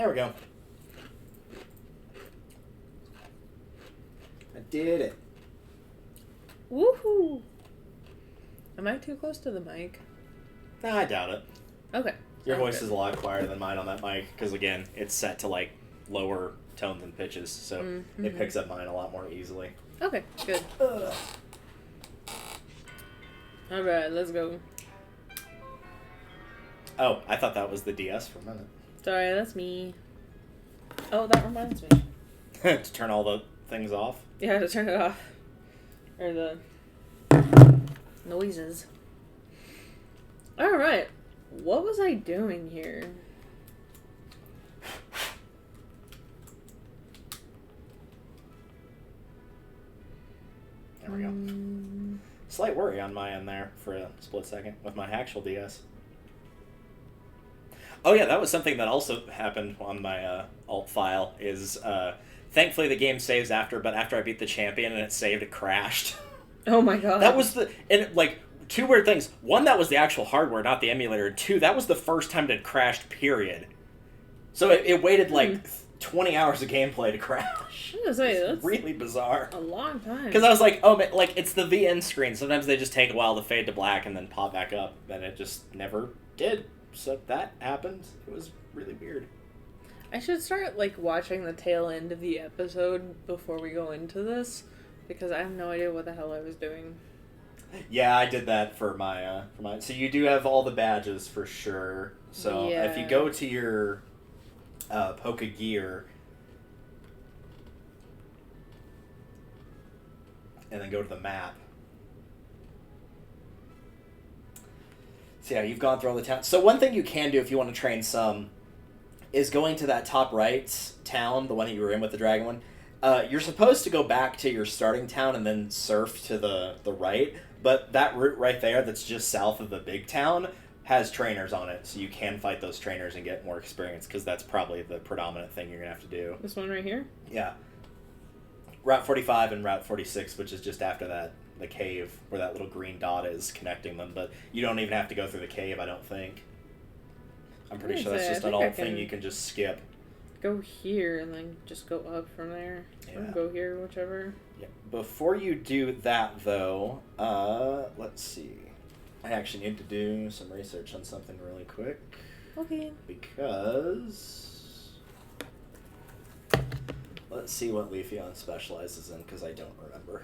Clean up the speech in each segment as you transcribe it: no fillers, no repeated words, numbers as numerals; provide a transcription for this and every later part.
There we go. I did it. Woohoo! Am I too close to the mic? Nah, I doubt it. Okay. Your voice is a lot quieter than mine on that mic, because again, it's set to like lower tones and pitches, so it picks up mine a lot more easily. Okay, good. Alright, let's go. Oh, I thought that was the DS for a minute. Sorry, that's me. Oh, that reminds me. To turn all the things off? Yeah, to turn it off. Or the noises. Alright. What was I doing here? There we go. Slight worry on my end there for a split second with my actual DS. Oh yeah, that was something that also happened on my alt file, is thankfully the game saves after, but after I beat the champion and it saved, it crashed. Oh my god. That was two weird things. One, that was the actual hardware, not the emulator. Two, that was the first time it had crashed, period. So it waited like 20 hours of gameplay to crash. I was gonna say, that's really bizarre. A long time. Because I was like, oh, like, it's the VN screen. Sometimes they just take a while to fade to black and then pop back up. And it just never did. So that happened. It was really weird. I should start, like, watching the tail end of the episode before we go into this. Because I have no idea what the hell I was doing. Yeah, I did that for my... So you do have all the badges for sure. So if you go to your Pokegear... and then go to the map. So yeah, you've gone through all the towns. So one thing you can do if you want to train some is going to that top right town, the one that you were in with the dragon one. You're supposed to go back to your starting town and then surf to the right, but that route right there that's just south of the big town has trainers on it, so you can fight those trainers and get more experience, because that's probably the predominant thing you're going to have to do. This one right here? Yeah. Route 45 and Route 46, which is just after that, the cave, where that little green dot is connecting them, but you don't even have to go through the cave, I don't think. I'm pretty sure that's just an alt thing you can just skip. Go here and then just go up from there. Yeah. Or go here, whichever. Yeah. Before you do that, though, let's see. I actually need to do some research on something really quick. Okay. Because... let's see what Leafeon specializes in, because I don't remember.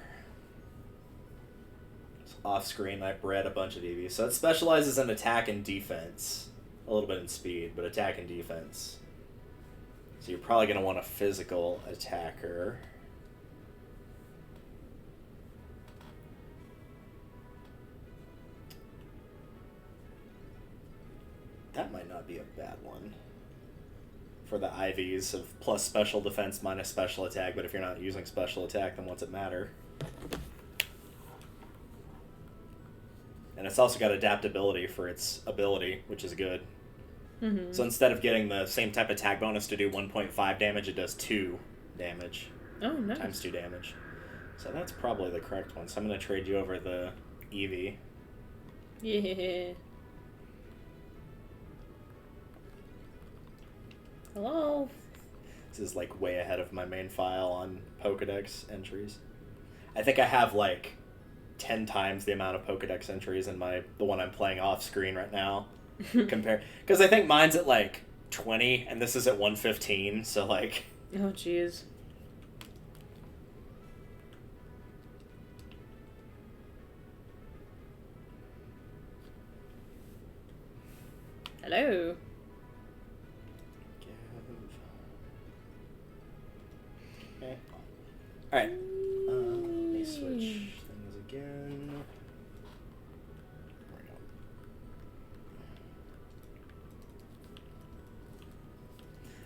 It's off screen, I bred a bunch of EVs. So it specializes in attack and defense. A little bit in speed, but attack and defense. So you're probably going to want a physical attacker. That might not be a bad one. For the IVs of plus special defense minus special attack, but if you're not using special attack, then what's it matter? And it's also got adaptability for its ability, which is good. Mm-hmm. So instead of getting the same type of attack bonus to do 1.5 damage, it does 2 damage. Oh, nice. Times 2 damage. So that's probably the correct one. So I'm going to trade you over the Eevee. Yeah. Hello? This is like way ahead of my main file on Pokedex entries. I think I have like 10 times the amount of Pokedex entries in the one I'm playing off screen right now. Because I think mine's at like 20 and this is at 115, so like... Oh, jeez. Hello. Okay. Alright. Let me switch things again.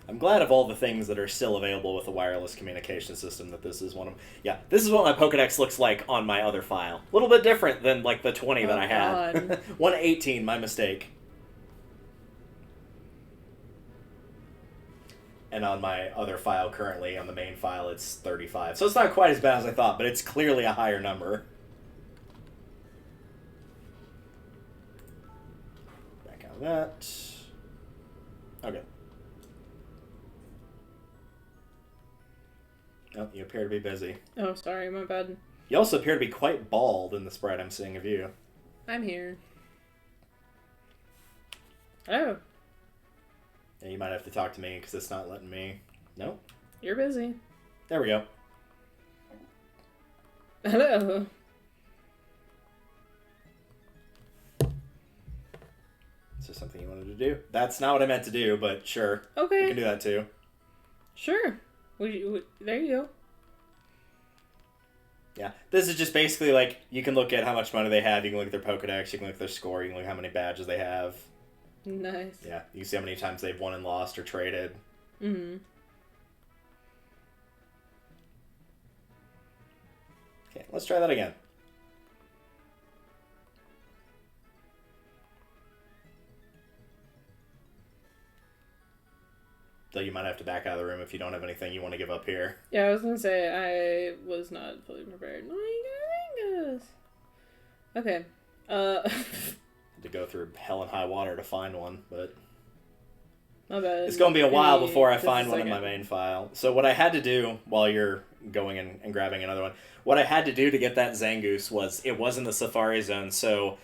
I'm glad of all the things that are still available with a wireless communication system that this is one of them. Yeah, this is what my Pokedex looks like on my other file. A little bit different than like the 20 that I had. 118, my mistake. And on my other file currently, on the main file, it's 35. So it's not quite as bad as I thought, but it's clearly a higher number. Back out of that. Okay. appear to be busy. Oh, sorry, my bad. You also appear to be quite bald in the sprite I'm seeing of you. I'm here. Oh. Yeah, you might have to talk to me because it's not letting me. Nope. You're busy. There we go. Hello. Is there something you wanted to do? That's not what I meant to do, but sure. Okay. You can do that too. Sure. There you go. Yeah. This is just basically like, you can look at how much money they have, you can look at their Pokedex, you can look at their score, you can look at how many badges they have. Nice. Yeah. You can see how many times they've won and lost or traded. Mm-hmm. Okay, let's try that again. Though you might have to back out of the room if you don't have anything you want to give up here. Yeah, I was gonna say, I was not fully prepared. Okay. Had to go through hell and high water to find one, but... My bad. It's going to be a while before I Just find a one in my second. main file. So what I had to do while you're going and grabbing another one, what I had to do to get that Zangoose was, it was in the Safari Zone, so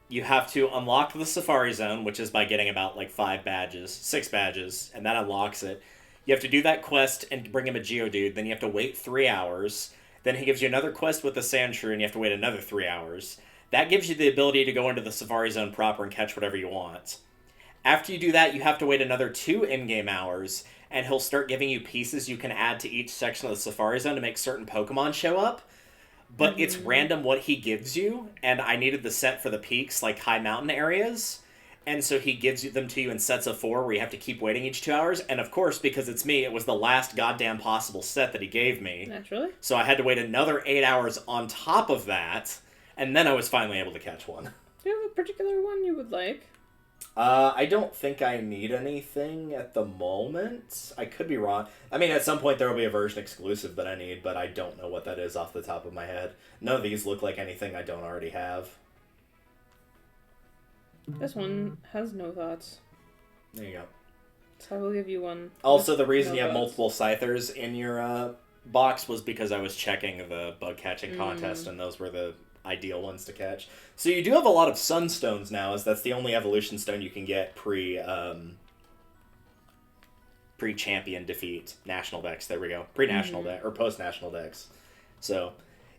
you have to unlock the Safari Zone, which is by getting about like 6 badges, and that unlocks it. You have to do that quest and bring him a Geodude, then you have to wait 3 hours, then he gives you another quest with the Sandshrew, and you have to wait another 3 hours. That gives you the ability to go into the Safari Zone proper and catch whatever you want. After you do that, you have to wait another 2 in-game hours, and he'll start giving you pieces you can add to each section of the Safari Zone to make certain Pokemon show up. But it's random what he gives you, and I needed the set for the peaks, like high mountain areas. And so he gives them to you in sets of 4 where you have to keep waiting each 2 hours. And of course, because it's me, it was the last goddamn possible set that he gave me. Naturally. So I had to wait another 8 hours on top of that, and then I was finally able to catch one. Do you have a particular one you would like? I don't think I need anything at the moment. I could be wrong. I mean, at some point there will be a version exclusive that I need, but I don't know what that is off the top of my head. None of these look like anything I don't already have. This one has no thoughts. There you go. So I will give you one. Also, the reason no you have thoughts. multiple Scythers in your box was because I was checking the bug catching contest, and those were the ideal ones to catch. So you do have a lot of Sunstones now, as that's the only evolution stone you can get pre-champion defeat. National Dex, there we go. Pre-national Dex, or post-national Dex. So,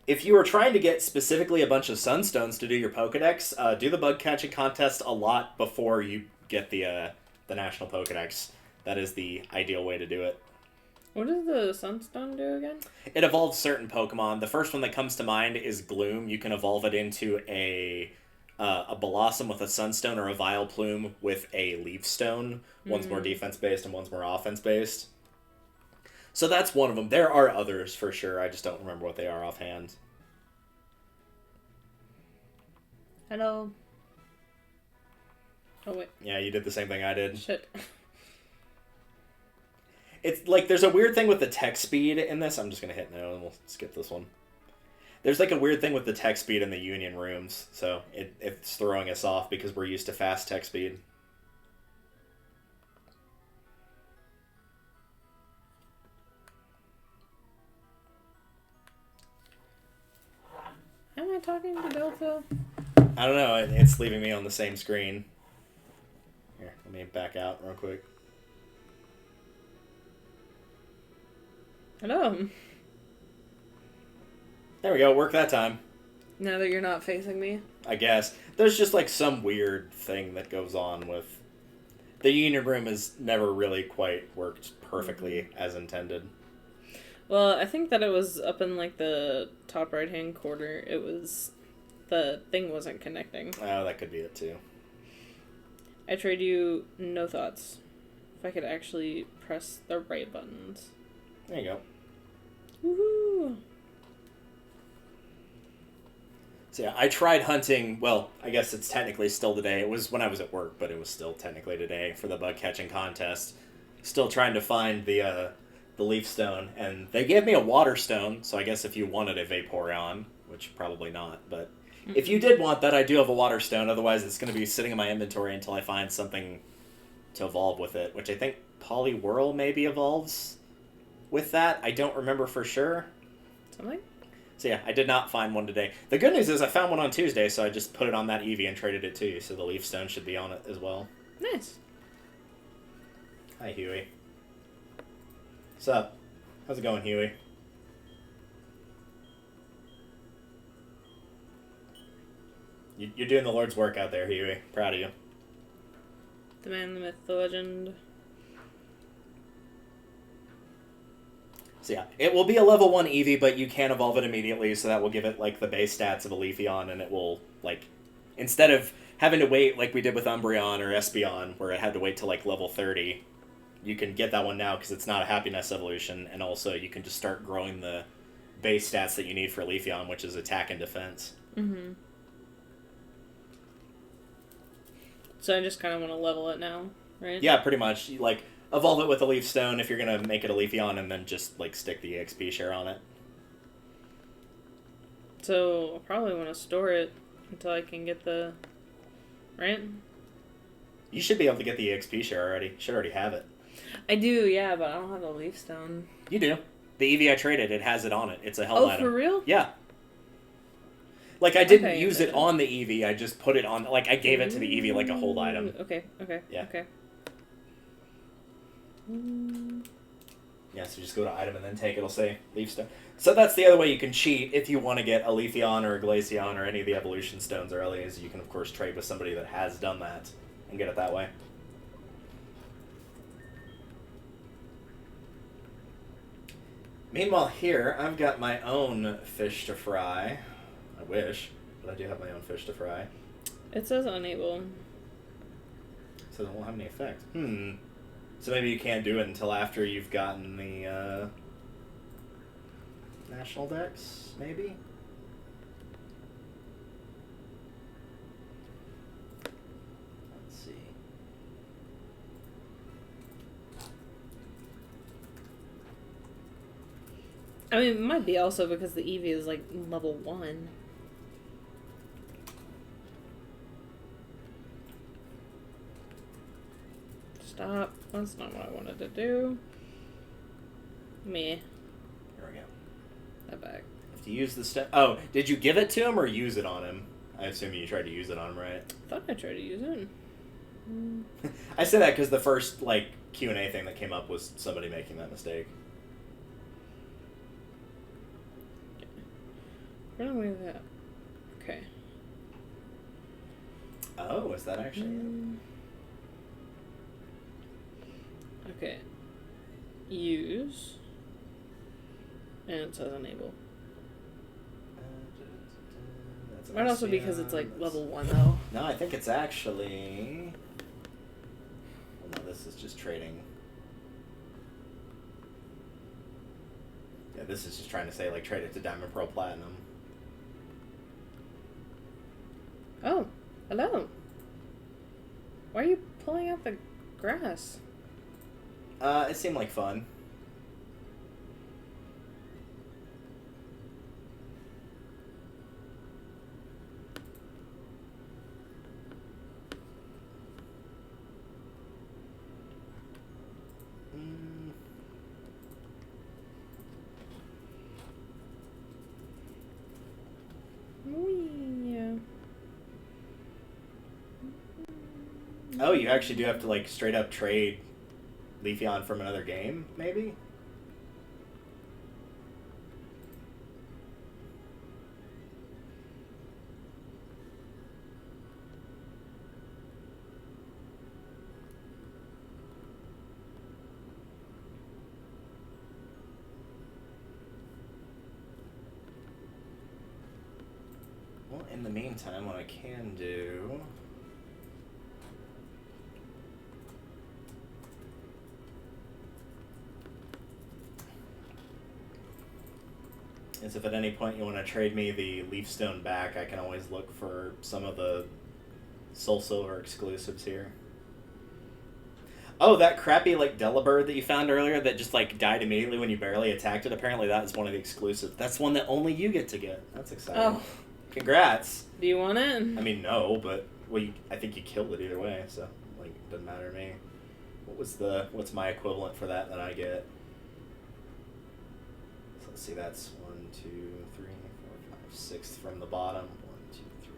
if you are trying to get specifically a bunch of Sunstones to do your Pokedex, do the bug catching contest a lot before you get the national Pokedex. That is the ideal way to do it. What does the Sunstone do again? It evolves certain Pokemon. The first one that comes to mind is Gloom. You can evolve it into a Blossom with a Sunstone or a Vileplume with a Leaf Stone. One's more defense-based and one's more offense-based. So that's one of them. There are others for sure. I just don't remember what they are offhand. Hello. Oh, wait. Yeah, you did the same thing I did. Shit. It's like, there's a weird thing with the text speed in this. I'm just going to hit no and we'll skip this one. There's like a weird thing with the text speed in the Union rooms. So it's throwing us off because we're used to fast text speed. Am I talking to Delta? I don't know. It's leaving me on the same screen. Here, let me back out real quick. Hello. There we go. Worked that time. Now that you're not facing me. I guess. There's just like some weird thing that goes on with... The Union Room has never really quite worked perfectly as intended. Well, I think that it was up in like the top right hand corner. It was... The thing wasn't connecting. Oh, that could be it too. I trade you no thoughts. If I could actually press the right buttons. There you go. Woohoo! So yeah, I tried hunting, well, I guess it's technically still today. It was when I was at work, but it was still technically today for the bug catching contest. Still trying to find the leaf stone, and they gave me a water stone, so I guess if you wanted a Vaporeon, which probably not, but if you did want that, I do have a water stone, otherwise it's going to be sitting in my inventory until I find something to evolve with it, which I think Poliwhirl maybe evolves with that. I don't remember for sure. Something? So yeah, I did not find one today. The good news is I found one on Tuesday, so I just put it on that Eevee and traded it to you, so the Leaf Stone should be on it as well. Nice. Hi, Huey. What's up? How's it going, Huey? You're doing the Lord's work out there, Huey. Proud of you. The man, the myth, the legend. So yeah, it will be a level 1 Eevee, but you can evolve it immediately, so that will give it, like, the base stats of a Leafeon, and it will, like, instead of having to wait like we did with Umbreon or Espeon, where it had to wait till, like, level 30, you can get that one now because it's not a Happiness evolution, and also you can just start growing the base stats that you need for Leafeon, which is attack and defense. Mm-hmm. So I just kind of want to level it now, right? Yeah, pretty much. Like, evolve it with a Leaf Stone if you're going to make it a Leafeon, and then just, like, stick the EXP share on it. So I'll probably want to store it until I can get the... Right? You should be able to get the EXP share already. Should already have it. I do, yeah, but I don't have the Leaf Stone. You do. The Eevee I traded, it has it on it. It's a held item. Oh, for real? Yeah. Like, I didn't use it on the Eevee, I just put it on... Like, I gave it to the Eevee like a hold item. Okay. Yeah. Okay. Yeah, so just go to item and then take it. It'll say Leaf Stone. So that's the other way you can cheat if you want to get a Leafeon or a Glaceon or any of the evolution stones early, is you can, of course, trade with somebody that has done that and get it that way. Meanwhile, here, I've got my own fish to fry. I wish, but I do have my own fish to fry. It says unable. So it won't have any effect. So maybe you can't do it until after you've gotten the National Dex, maybe? Let's see. I mean, it might be also because the Eevee is, like, level 1. Stop. That's not what I wanted to do. Meh. Here we go. That back. Have to use the step. Oh, did you give it to him or use it on him? I assume you tried to use it on him, right? I thought I tried to use it. I say that because the first, like, Q&A thing that came up was somebody making that mistake. Run away with that. Okay. Oh, is that actually it? Okay. Use. And it says enable. Might also be because it's like level 1 though. No, I think it's actually... Well, no, this is just trading. Yeah, this is just trying to say, like, trade it to Diamond, Pearl, Platinum. Oh, hello. Why are you pulling out the grass? It seemed like fun. Yeah. Oh, you actually do have to, like, straight up trade Leafeon from another game, maybe? Well, in the meantime, what I can do... is if at any point you want to trade me the Leaf Stone back, I can always look for some of the Soul Silver exclusives here. Oh, that crappy, like, Delibird that you found earlier that just, like, died immediately when you barely attacked it, apparently that is one of the exclusives. That's one that only you get to get. That's exciting. Oh. Congrats. Do you want it? I mean, no, but, well, I think you killed it either way, so, like, it doesn't matter to me. What's my equivalent for that I get? let's see, that's 1, 2, 3, 4, 5, 6 from the bottom. 1, 2, 3,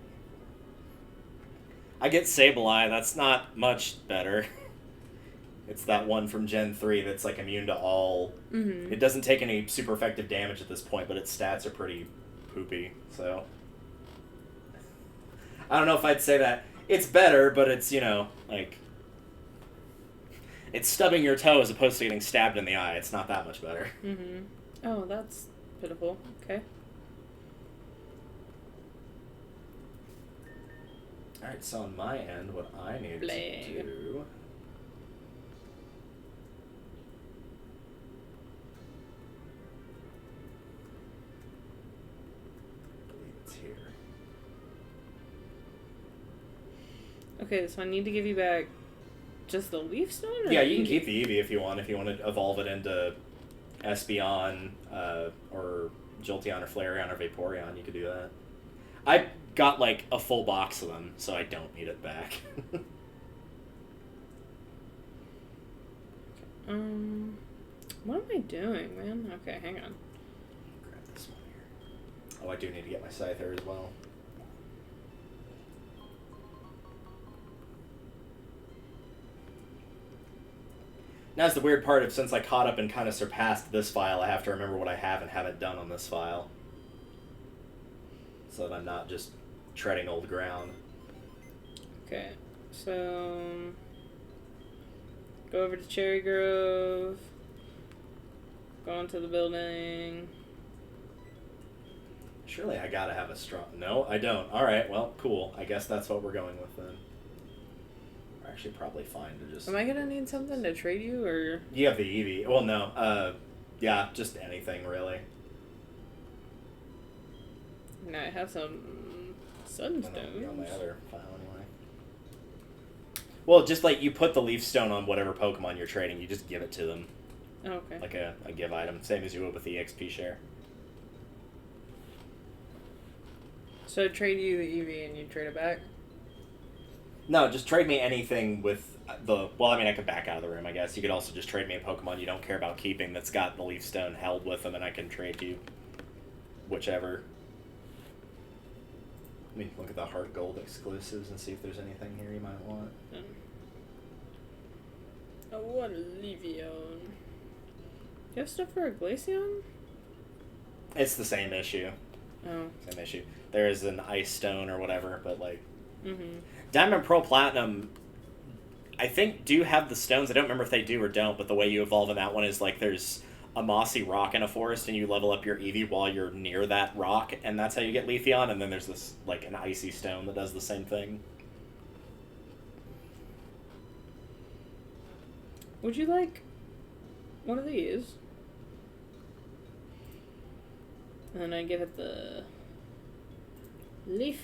4. I get Sableye. That's not much better. It's that one from Gen 3 that's like immune to all. Mm-hmm. It doesn't take any super effective damage at this point, but its stats are pretty poopy. So I don't know if I'd say that. It's better, but it's, you know, like, it's stubbing your toe as opposed to getting stabbed in the eye. It's not that much better. Mm-hmm. Oh, that's pitiful. Okay. Alright, so on my end, what I need to do... I believe it's here. Okay, so I need to give you back just the leaf stone? Or Yeah, you can keep the Eevee if you want to evolve it into Espeon, or Jolteon, or Flareon, or Vaporeon. You could do that. I got like a full box of them, so I don't need it back. What am I doing, man? Okay, hang on. Grab this one here. Oh, I do need to get my Scyther as well. That's the weird part of, since I caught up and kind of surpassed this file, I have to remember what I have and haven't done on this file. So that I'm not just treading old ground. Okay, so... Go over to Cherry Grove. Go into the building. Surely I gotta have a strong... No, I don't. Alright, well, cool. I guess that's what we're going with then. We're actually probably fine to just... Am I gonna need something to trade you, or...? You have the Eevee. Well, no. Yeah, just anything, really. And I have some sunstones. On my other file, anyway. Well, just like you put the leaf stone on whatever Pokemon you're trading, you just give it to them. Oh, okay. Like a give item. Same as you would with the EXP share. So I'd trade you the Eevee and you'd trade it back? No, just trade me anything with the... Well, I mean, I could back out of the room, I guess. You could also just trade me a Pokemon you don't care about keeping that's got the leaf stone held with them, and I can trade you whichever. Let me look at the Heart Gold exclusives and see if there's anything here you might want. I want a Leafeon. Do you have stuff for a Glaceon? It's the same issue. Oh. Same issue. There is an Ice Stone or whatever, but like... Mm-hmm. Diamond, Pearl, Platinum, I think, do have the stones. I don't remember if they do or don't, but the way you evolve in that one is like there's a mossy rock in a forest and you level up your Eevee while you're near that rock, and that's how you get Leafeon, and then there's this, like, an icy stone that does the same thing. Would you like one of these? And then I give it the leaf.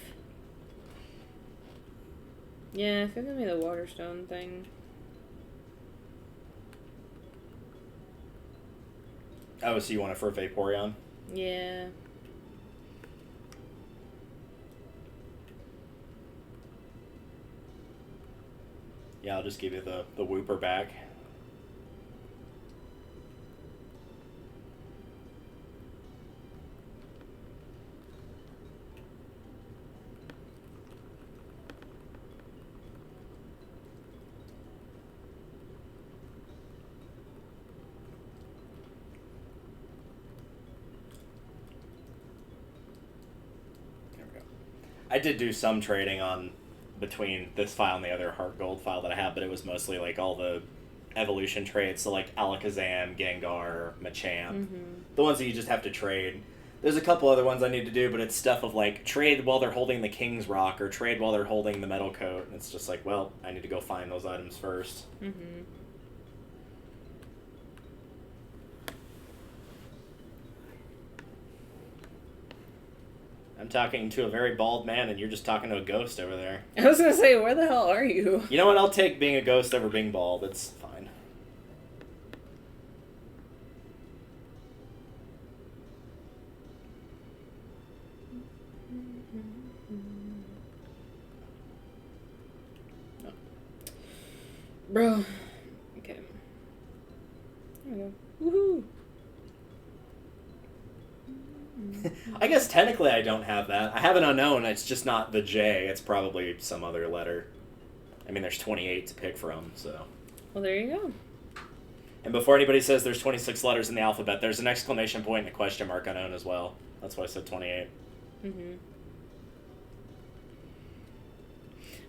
Yeah, if it give me the water stone thing. Oh, so you want it for Vaporeon? Yeah. Yeah, I'll just give you the Wooper back. I did do some trading on between this file and the other Heart Gold file that I have, but it was mostly like all the evolution trades, so like Alakazam, Gengar, Machamp, the ones that you just have to trade. There's a couple other ones I need to do, but it's stuff of like trade while they're holding the King's Rock or trade while they're holding the Metal Coat, and it's just like, well, I need to go find those items first. Mm-hmm. I'm talking to a very bald man, and you're just talking to a ghost over there. I was gonna say, where the hell are you? You know what? I'll take being a ghost over being bald. It's fine. Oh. Bro. Okay. There we go. Woohoo! I guess technically I don't have that. I have an unknown, it's just not the J. It's probably some other letter. I mean, there's 28 to pick from, so... Well, there you go. And before anybody says there's 26 letters in the alphabet, there's an exclamation point and a question mark unknown as well. That's why I said 28. Mm-hmm.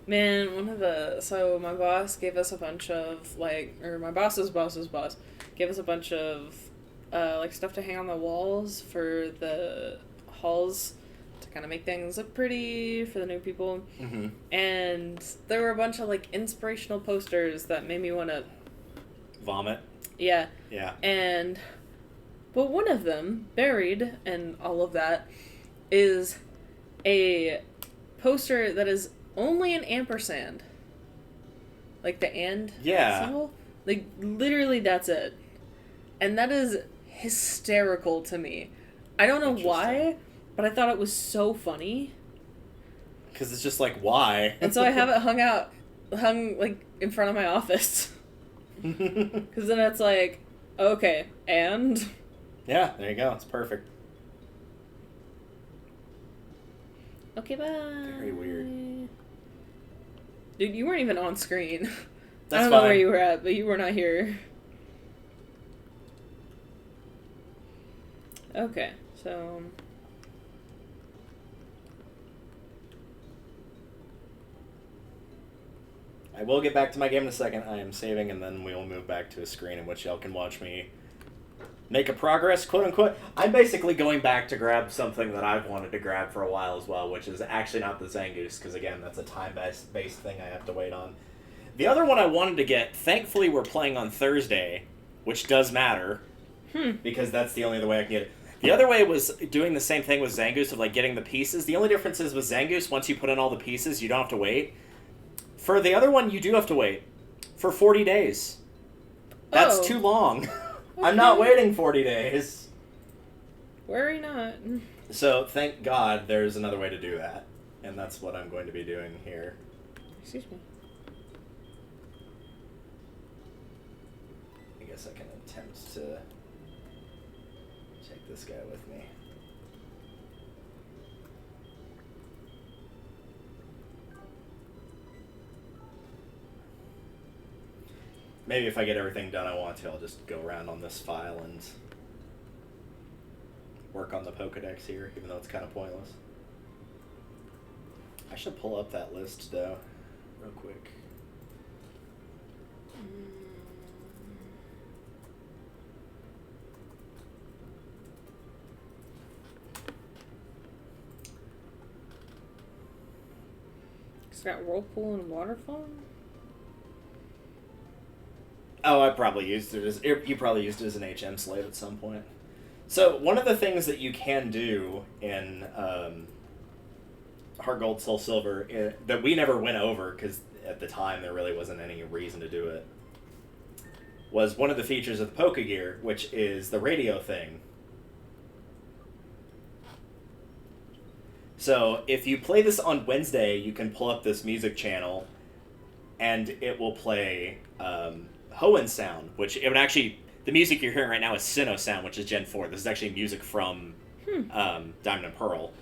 Man, so my boss gave us a bunch of, like, or my boss's boss's boss gave us a bunch of, like, stuff to hang on the walls for the halls to kind of make things look pretty for the new people. Mm-hmm. And there were a bunch of, like, inspirational posters that made me want to... Vomit? Yeah. Yeah. But one of them, buried in all of that, is a poster that is only an ampersand. Like the and symbol. Like, literally that's it. And that is hysterical to me. I don't know why, but I thought it was so funny. Because it's just like, why? And so I have it hung, like, in front of my office. Because then it's like, okay, and? Yeah, there you go. It's perfect. Okay, bye. Very weird. Dude, you weren't even on screen. That's I don't know where you were at, but you were not here. Okay, so... I will get back to my game in a second. I am saving, and then we will move back to a screen in which y'all can watch me make a progress, quote-unquote. I'm basically going back to grab something that I've wanted to grab for a while as well, which is actually not the Zangoose, because, again, that's a time-based thing I have to wait on. The other one I wanted to get, thankfully we're playing on Thursday, which does matter, because that's the only other way I can get it. The other way was doing the same thing with Zangoose, of, like, getting the pieces. The only difference is with Zangoose, once you put in all the pieces, you don't have to wait. For the other one, you do have to wait. For 40 days. That's too long. Okay. I'm not waiting 40 days. Worry not. So, thank God there's another way to do that. And that's what I'm going to be doing here. Excuse me. I guess I can attempt to take this guy with me. Maybe if I get everything done I want to, I'll just go around on this file and work on the Pokedex here, even though it's kind of pointless. I should pull up that list, though, real quick. It's got Whirlpool and Waterfall? Oh, I probably used it as... You probably used it as an HM slave at some point. So, one of the things that you can do in Heart Gold, Soul Silver, that we never went over, because at the time there really wasn't any reason to do it, was one of the features of the Pokegear, which is the radio thing. So, if you play this on Wednesday, you can pull up this music channel, and it will play... Hoenn sound, which it would actually... The music you're hearing right now is Sinnoh sound, which is Gen 4. This is actually music from Diamond and Pearl.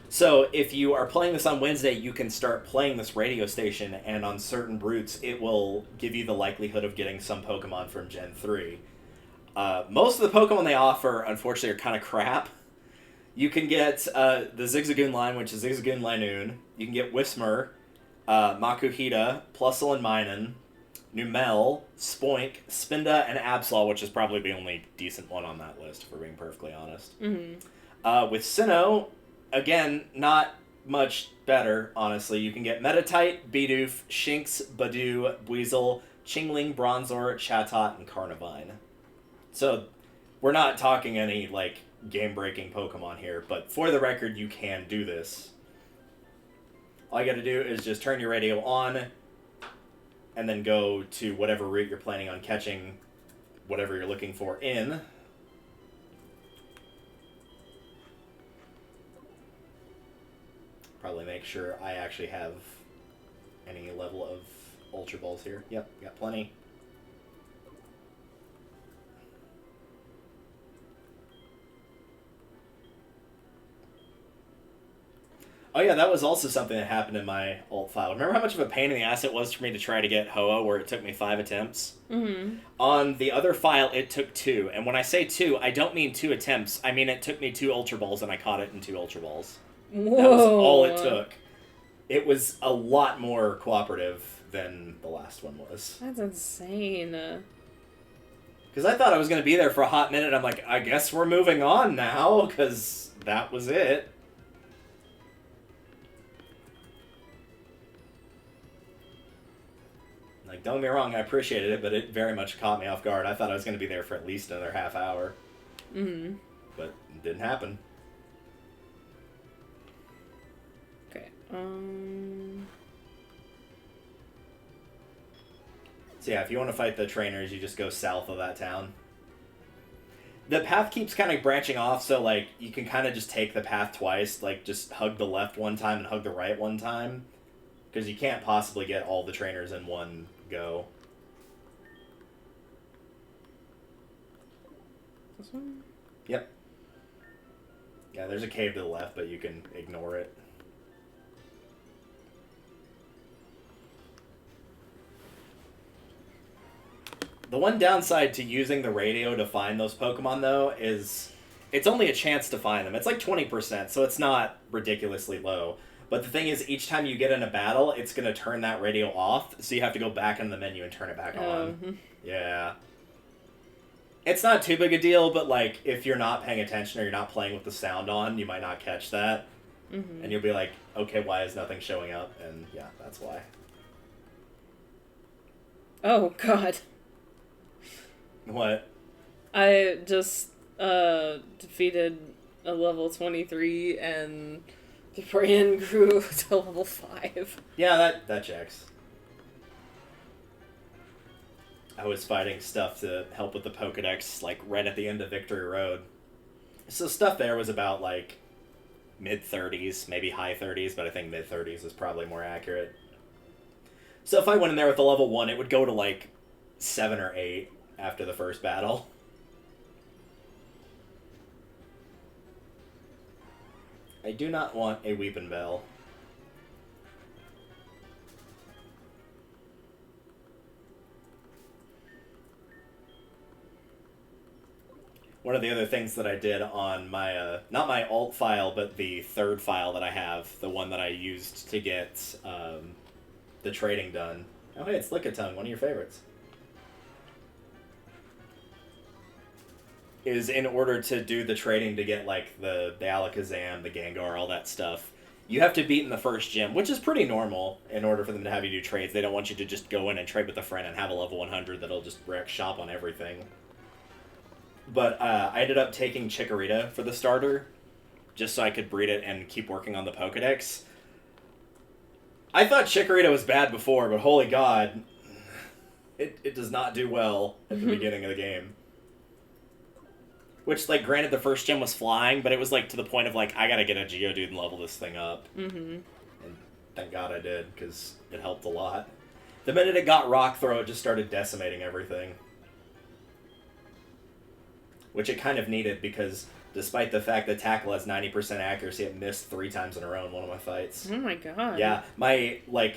So if you are playing this on Wednesday, you can start playing this radio station, and on certain routes, it will give you the likelihood of getting some Pokemon from Gen 3. Most of the Pokemon they offer, unfortunately, are kind of crap. You can get the Zigzagoon line, which is Zigzagoon Linoon. You can get Whismur, Makuhita, Plusle and Minun, Numel, Spoink, Spinda, and Absol, which is probably the only decent one on that list, if we're being perfectly honest. Mm-hmm. With Sinnoh, again, not much better, honestly. You can get Meditite, Bidoof, Shinx, Badoo, Buizel, Chingling, Bronzor, Chatot, and Carnivine. So, we're not talking any, like, game-breaking Pokemon here, but for the record, you can do this. All you gotta do is just turn your radio on, and then go to whatever route you're planning on catching whatever you're looking for in. Probably make sure I actually have any level of Ultra Balls here. Yep, got plenty. Oh yeah, that was also something that happened in my alt file. Remember how much of a pain in the ass it was for me to try to get Hoa, where it took me 5 attempts? Mm-hmm. On the other file, it took 2. And when I say 2, I don't mean 2 attempts. I mean it took me 2 Ultra Balls and I caught it in 2 Ultra Balls. Whoa. That was all it took. It was a lot more cooperative than the last one was. That's insane. Because I thought I was going to be there for a hot minute. I'm like, I guess we're moving on now, because that was it. Like, don't get me wrong, I appreciated it, but it very much caught me off guard. I thought I was going to be there for at least another half hour. Mm-hmm. But it didn't happen. Okay. So yeah, if you want to fight the trainers, you just go south of that town. The path keeps kind of branching off, so like you can kind of just take the path twice, like just hug the left one time and hug the right one time, because you can't possibly get all the trainers in one go. This one? Yep. Yeah, there's a cave to the left, but you can ignore it. The one downside to using the radio to find those Pokemon, though, is it's only a chance to find them. It's like 20%, so it's not ridiculously low. But the thing is, each time you get in a battle, it's going to turn that radio off, so you have to go back into the menu and turn it back on. Yeah. It's not too big a deal, but like if you're not paying attention or you're not playing with the sound on, you might not catch that. Mm-hmm. And you'll be like, okay, why is nothing showing up? And yeah, that's why. Oh, God. What? I just defeated a level 23 and the brain grew to level 5. Yeah, that checks. I was fighting stuff to help with the Pokedex, like, right at the end of Victory Road. So stuff there was about, like, mid-30s, maybe high 30s, but I think mid-30s is probably more accurate. So if I went in there with a level 1, it would go to, like, 7 or 8 after the first battle. I do not want a Weepin' Bell. One of the other things that I did on my, not my alt file, but the third file that I have, the one that I used to get the trading done. Oh hey, it's Lickitung, one of your favorites. Is in order to do the trading to get like the Alakazam, the Gengar, all that stuff, you have to beat in the first gym, which is pretty normal in order for them to have you do trades. They don't want you to just go in and trade with a friend and have a level 100 that'll just wreck shop on everything. But I ended up taking Chikorita for the starter, just so I could breed it and keep working on the Pokedex. I thought Chikorita was bad before, but holy god, it does not do well at the beginning of the game. Which, like, granted the first gym was flying, but it was, like, to the point of, like, I gotta get a Geodude and level this thing up. Mm-hmm. And thank god I did, because it helped a lot. The minute it got Rock Throw, it just started decimating everything. Which it kind of needed, because despite the fact that Tackle has 90% accuracy, it missed 3 times in a row in one of my fights. Oh my god. Yeah, my, like,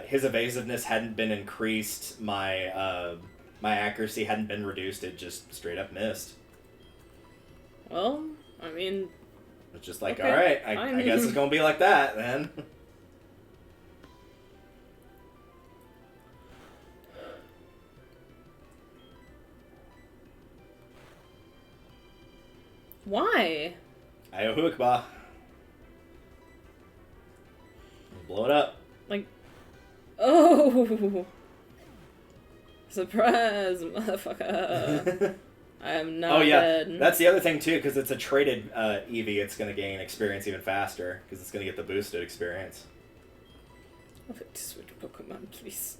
his evasiveness hadn't been increased, my accuracy hadn't been reduced, it just straight up missed. Well, I mean... It's just like, okay, alright, I guess it's gonna be like that, then. Why? Iohukba. Blow it up. Like... Oh! Surprise, motherfucker! I am not dead. That's the other thing, too, because it's a traded Eevee, it's going to gain experience even faster, because it's going to get the boosted experience. Oh, switch Pokemon, please.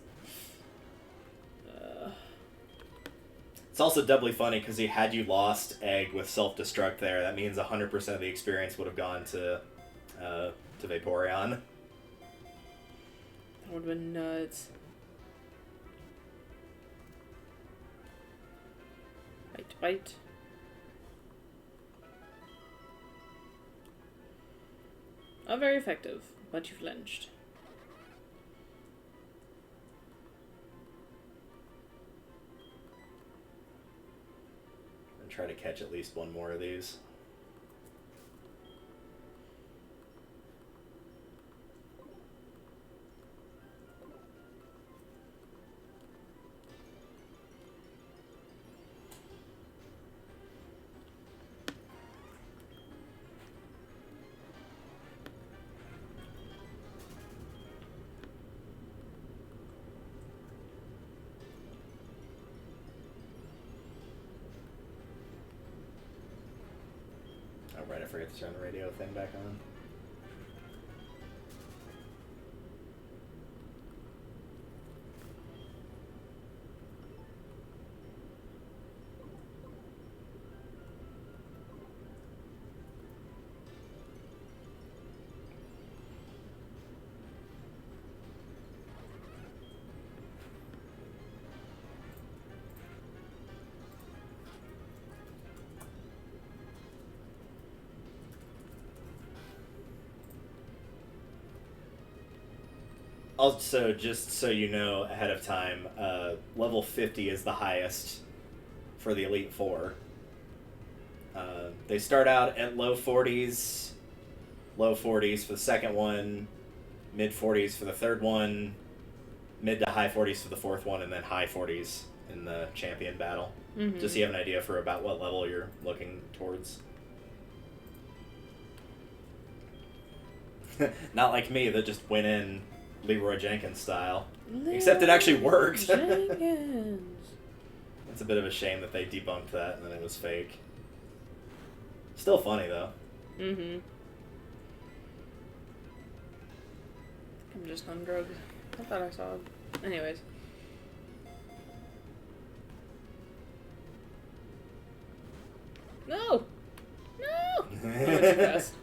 It's also doubly funny, because had you lost Egg with self-destruct there, that means 100% of the experience would have gone to Vaporeon. That would have been nuts. Bite. Not very effective, but you flinched. And try to catch at least one more of these. Oh, right, I forgot to turn the radio thing back on. Also, just so you know ahead of time, level 50 is the highest for the Elite Four. They start out at low 40s for the second one, mid 40s for the third one, mid to high 40s for the fourth one, and then high 40s in the champion battle. Mm-hmm. Just so you have an idea for about what level you're looking towards. Not like me that just went in Leroy Jenkins style. Except it actually worked. Jenkins. It's a bit of a shame that they debunked that and then it was fake. Still funny though. Mm-hmm. I'm just on drugs. I thought I saw it. Anyways. No! No! I went too fast.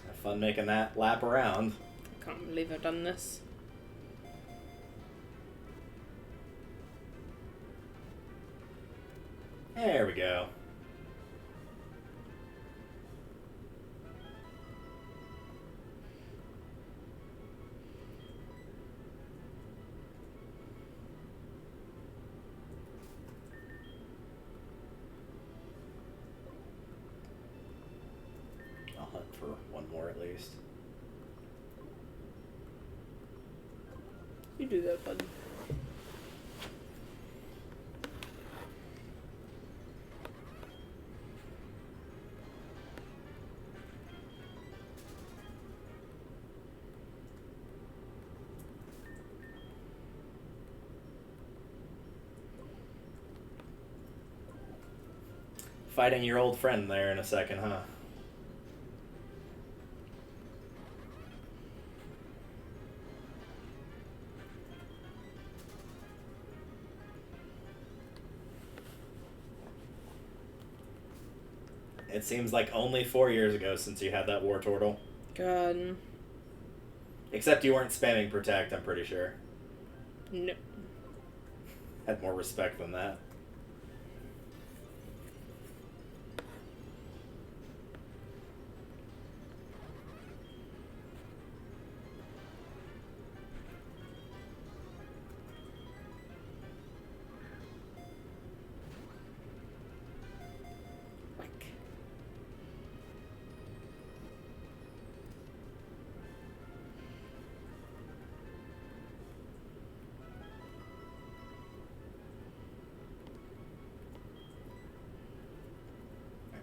Have fun making that lap around. I can't believe I've done this. There we go. I'll hunt for one more at least. You do that, bud. Fighting your old friend there in a second, huh? It seems like only 4 years ago since you had that war turtle. God. Except you weren't spamming protect, I'm pretty sure. No. Had more respect than that.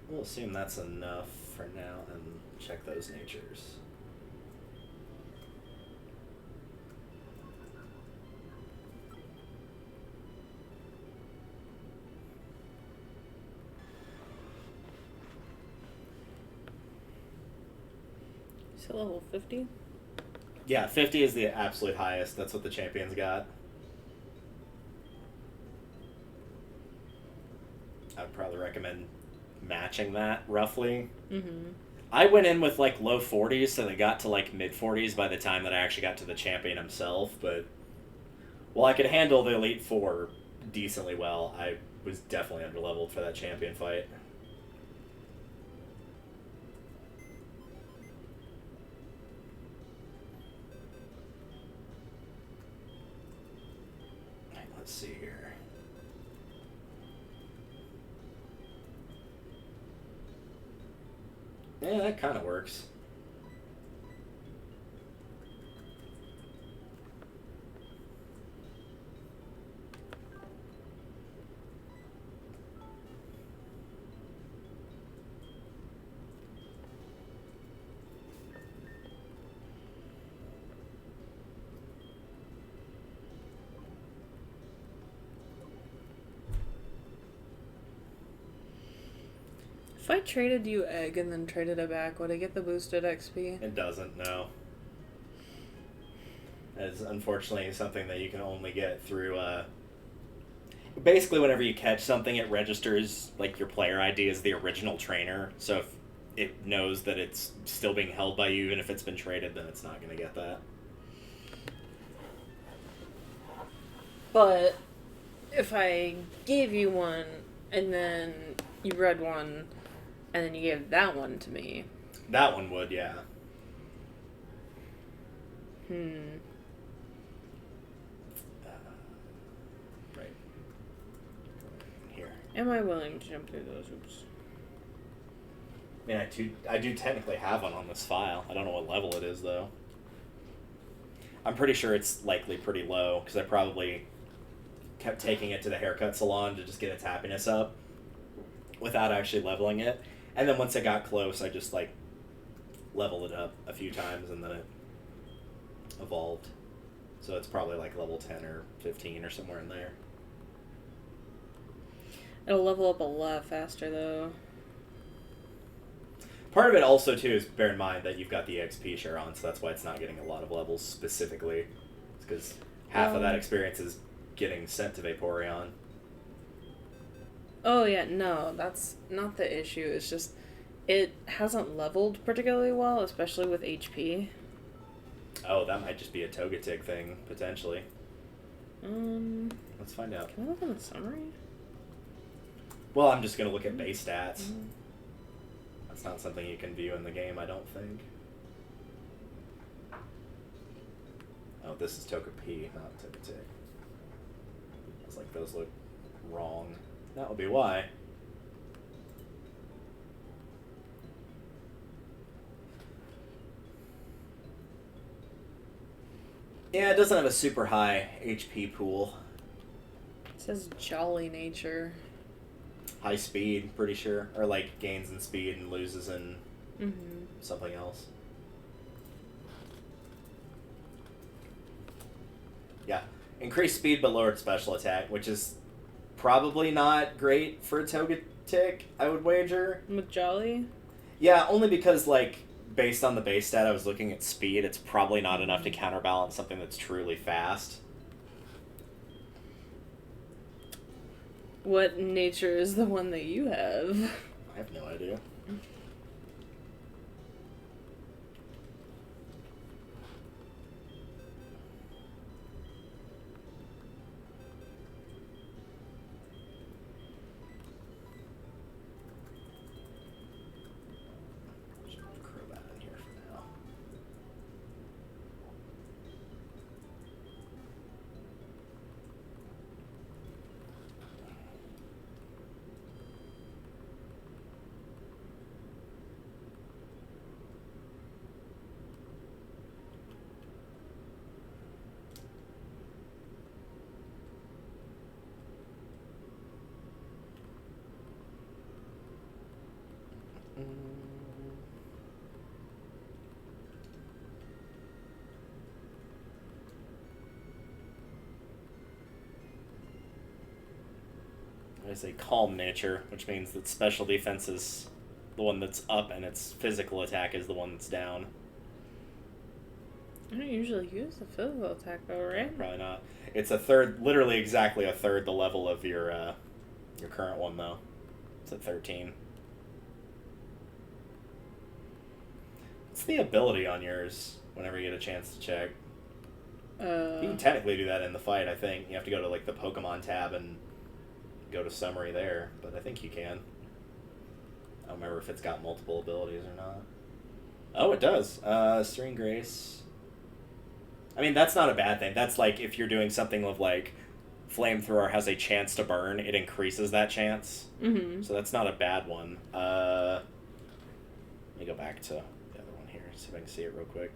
We'll assume that's enough for now and check those natures. Still level 50? Yeah, 50 is the absolute highest. That's what the champions got. I'd probably recommend matching that roughly. Mm-hmm. I went in with like low 40s, so they got to like mid 40s by the time that I actually got to the champion himself. But while I could handle the Elite Four decently well, I was definitely underleveled for that champion fight. Let's see here. Yeah, that kind of works. If I traded you Egg and then traded it back, would I get the boosted XP? It doesn't, no. It's unfortunately something that you can only get through, basically whenever you catch something, it registers, like, your player ID as the original trainer, so if it knows that it's still being held by you, even if it's been traded, then it's not going to get that. But if I gave you one, and then you read one, and then you gave that one to me. That one would, yeah. Right. Here. Am I willing to jump through those hoops? I mean, I do technically have one on this file. I don't know what level it is, though. I'm pretty sure it's likely pretty low, because I probably kept taking it to the haircut salon to just get its happiness up without actually leveling it. And then once it got close, I just, like, leveled it up a few times, and then it evolved. So it's probably, like, level 10 or 15 or somewhere in there. It'll level up a lot faster, though. Part of it also, too, is bear in mind that you've got the XP share on, so that's why it's not getting a lot of levels specifically. It's because half of that experience is getting sent to Vaporeon. Oh, yeah, no, that's not the issue. It's just, it hasn't leveled particularly well, especially with HP. Oh, that might just be a Togetic thing, potentially. Let's find out. Can I look in the summary? Well, I'm just going to look at base stats. That's not something you can view in the game, I don't think. Oh, this is Togepi, not Togetic. I was like, those look wrong. That would be why. Yeah, it doesn't have a super high HP pool. It says jolly nature. High speed, pretty sure. Or like gains in speed and loses in something else. Yeah. Increased speed but lowered special attack, which is probably not great for a Togetic, I would wager. With jolly? Yeah, only because, like, based on the base stat I was looking at speed, it's probably not enough to counterbalance something that's truly fast. What nature is the one that you have? I have no idea. There's a calm nature, which means that special defense is the one that's up and its physical attack is the one that's down. I don't usually use the physical attack though, right? Probably not. It's a third, literally exactly a third the level of your current one, though. It's at 13. What's the ability on yours whenever you get a chance to check? You can technically do that in the fight, I think. You have to go to, like, the Pokemon tab and go to summary there, but I think you can. I don't remember if it's got multiple abilities or not. Oh, it does. Serene Grace. I mean, that's not a bad thing. That's like if you're doing something with, like, flamethrower has a chance to burn, it increases that chance. Mm-hmm. So that's not a bad one. Let me go back to the other one here, see if I can see it real quick.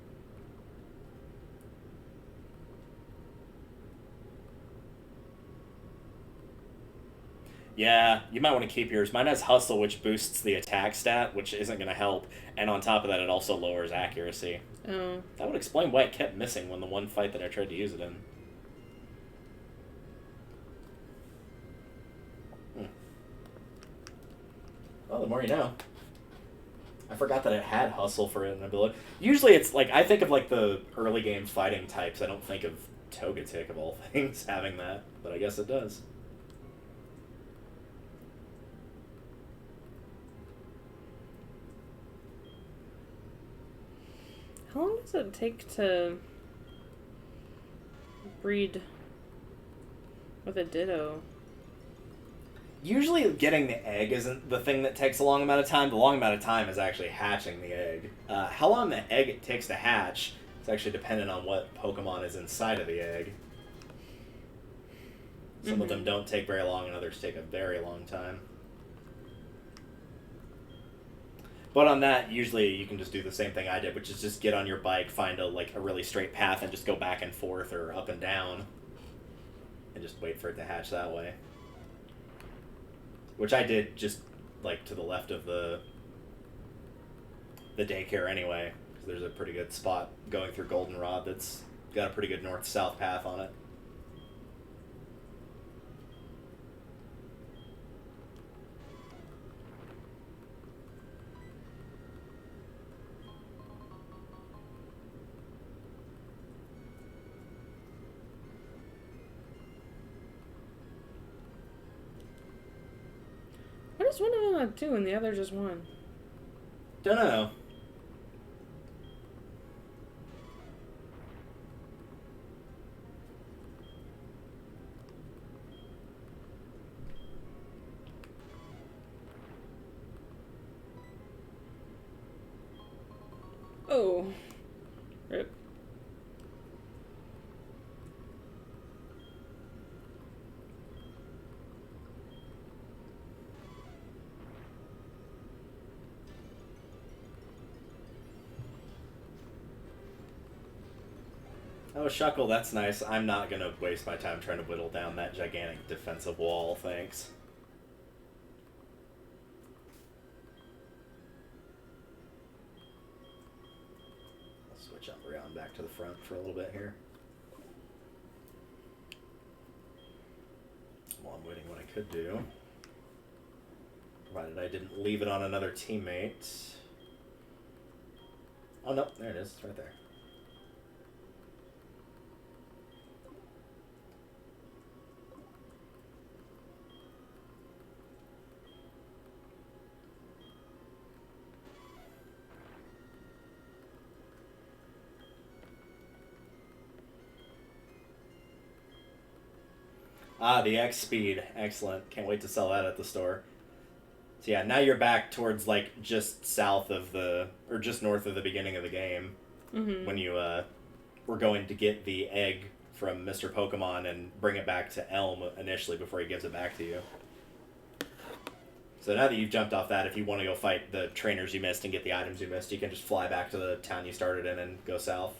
Yeah, you might want to keep yours. Mine has Hustle, which boosts the attack stat, which isn't going to help. And on top of that, it also lowers accuracy. Oh. That would explain why it kept missing when the one fight that I tried to use it in. Well, the more you know. I forgot that it had Hustle for an ability. Usually it's like, I think of like the early game fighting types. I don't think of Togetic of all things having that, but I guess it does. How long does it take to breed with a Ditto? Usually getting the egg isn't the thing that takes a long amount of time. The long amount of time is actually hatching the egg. How long the egg it takes to hatch is actually dependent on what Pokemon is inside of the egg. Some of them don't take very long and others take a very long time. But on that, usually you can just do the same thing I did, which is just get on your bike, find a really straight path, and just go back and forth or up and down, and just wait for it to hatch that way. Which I did just like to the left of the daycare anyway, because there's a pretty good spot going through Goldenrod that's got a pretty good north-south path on it. Why does one of them have two and the other just one? Don't know. Oh. Rip. Oh, Shuckle, that's nice. I'm not going to waste my time trying to whittle down that gigantic defensive wall, thanks. I'll switch Umbreon back to the front for a little bit here. While I'm waiting what I could do. Provided I didn't leave it on another teammate. Oh, no, there it is. It's right there. Ah, the X speed. Excellent. Can't wait to sell that at the store. So yeah, now you're back towards like just south of the, or just north of the beginning of the game. Mm-hmm. When you were going to get the egg from Mr. Pokemon and bring it back to Elm initially before he gives it back to you. So now that you've jumped off that, if you want to go fight the trainers you missed and get the items you missed, you can just fly back to the town you started in and go south.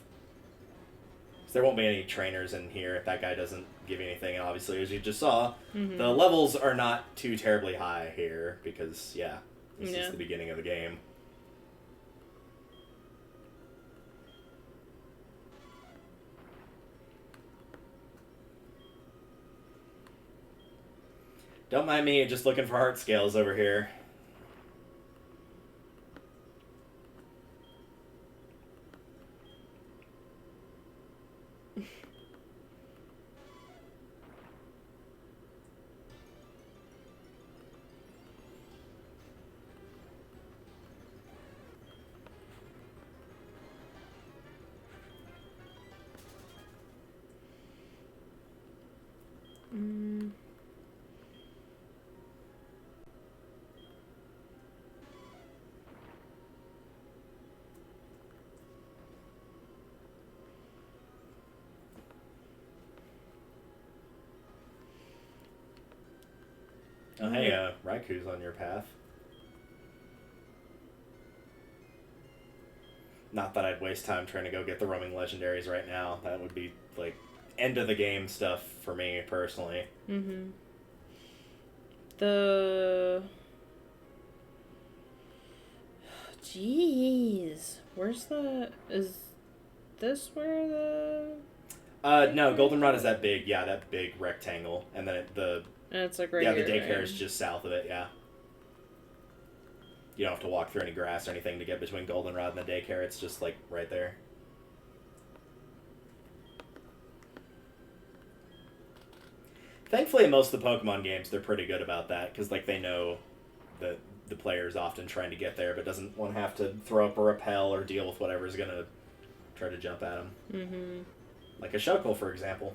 So there won't be any trainers in here if that guy doesn't give you anything. And obviously, as you just saw, the levels are not too terribly high here because, yeah, this is the beginning of the game. Don't mind me, just looking for heart scales over here. Oh, hey, Raiku's on your path. Not that I'd waste time trying to go get the roaming legendaries right now. That would be, like, end of the game stuff for me, personally. Mm-hmm. Jeez. Where's the... Is this where the... No, Goldenrod is that big, that big rectangle. And then And it's like right here, here, the daycare right? is just south of it, yeah. You don't have to walk through any grass or anything to get between Goldenrod and the daycare. It's just, like, right there. Thankfully, in most of the Pokemon games, they're pretty good about that, because, like, they know that the player's often trying to get there, but doesn't want to have to throw up a repel or deal with whatever's going to try to jump at them. Mm-hmm. Like a Shuckle, for example.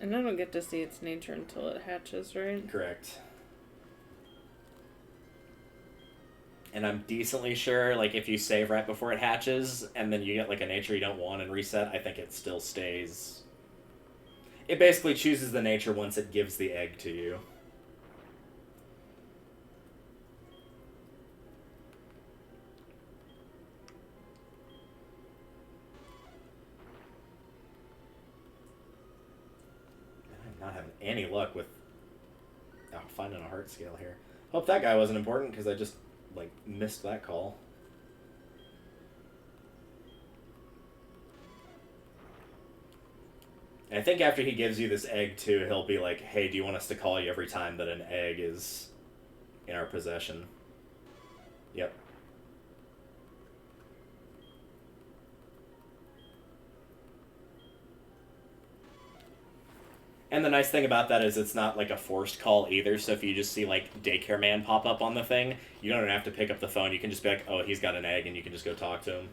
And I don't get to see its nature until it hatches, right? Correct. And I'm decently sure, like, if you save right before it hatches, and then you get, like, a nature you don't want and reset, I think it still stays. It basically chooses the nature once it gives the egg to you. Not having any luck with finding a heart scale here. Hope that guy wasn't important, because I just, like, missed that call. And I think after he gives you this egg, too, he'll be like, hey, do you want us to call you every time that an egg is in our possession? Yep. And the nice thing about that is it's not like a forced call either, so if you just see like Daycare Man pop up on the thing, you don't even have to pick up the phone, you can just be like, oh, he's got an egg, and you can just go talk to him.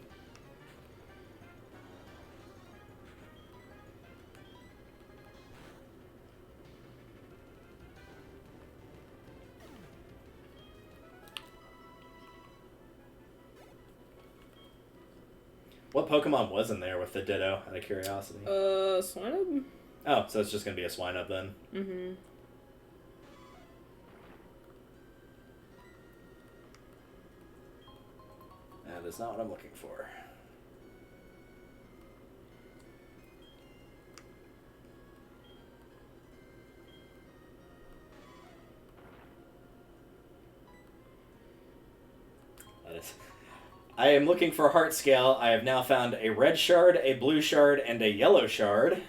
What Pokemon was in there with the Ditto, out of curiosity? Swinub? Oh, so it's just going to be a Swinub then? Mm-hmm. That is not what I'm looking for. That is... I am looking for a heart scale. I have now found a red shard, a blue shard, and a yellow shard.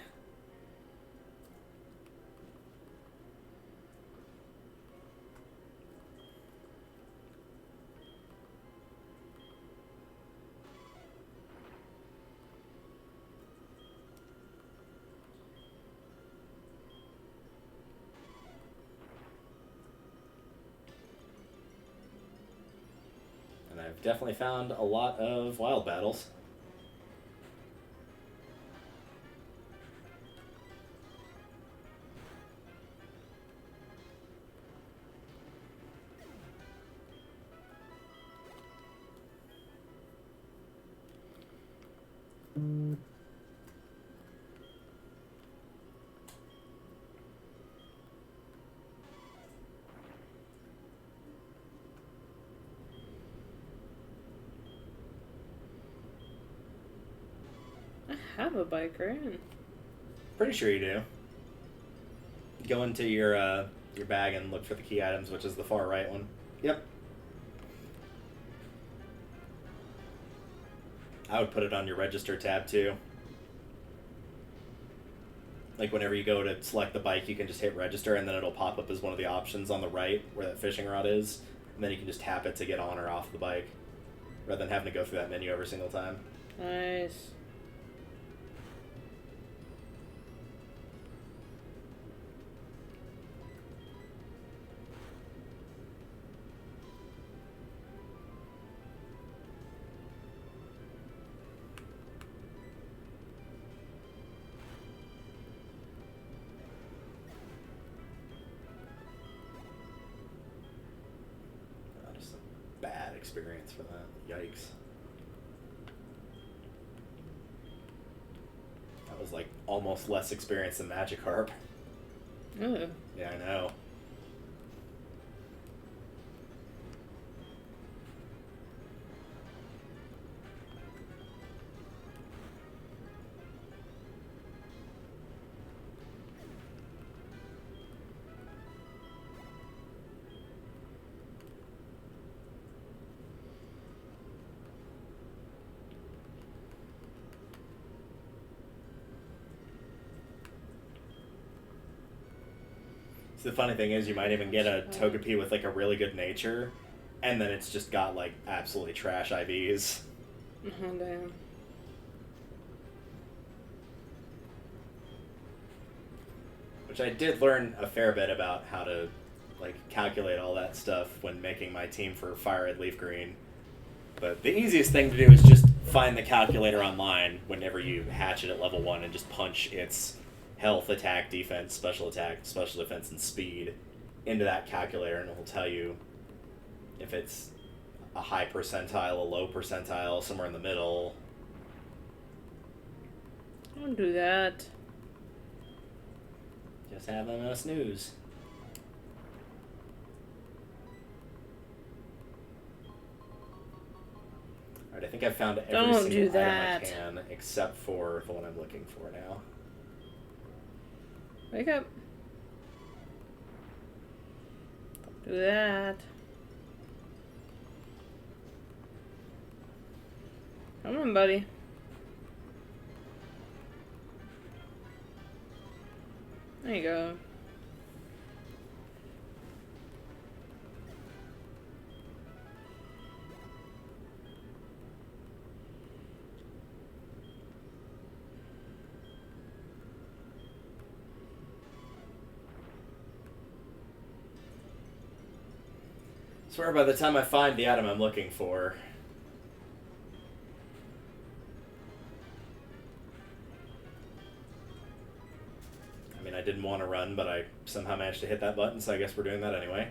I've definitely found a lot of wild battles. I have a bike, right? Pretty sure you do. Go into your bag and look for the key items, which is the far right one. Yep. I would put it on your register tab too. Like whenever you go to select the bike, you can just hit register and then it'll pop up as one of the options on the right where that fishing rod is. And then you can just tap it to get on or off the bike rather than having to go through that menu every single time. Nice. experience for that. Yikes. That was like almost less experience than Magikarp. Ugh. Yeah, I know. The funny thing is, you might even get a Togepi with like a really good nature, and then it's just got like absolutely trash IVs. Oh, damn. Which I did learn a fair bit about how to like calculate all that stuff when making my team for Fire Red Leaf Green. But the easiest thing to do is just find the calculator online whenever you hatch it at level 1 and just punch its health, attack, defense, special defense, and speed into that calculator, and it will tell you if it's a high percentile, a low percentile, somewhere in the middle. Don't do that. Just have them a snooze. Alright, I think I've found every Don't single do item that. I can, except for the one I'm looking for now. Wake up. Don't do that. Come on, buddy. There you go. I swear by the time I find the item I'm looking for... I mean, I didn't want to run, but I somehow managed to hit that button, so I guess we're doing that anyway.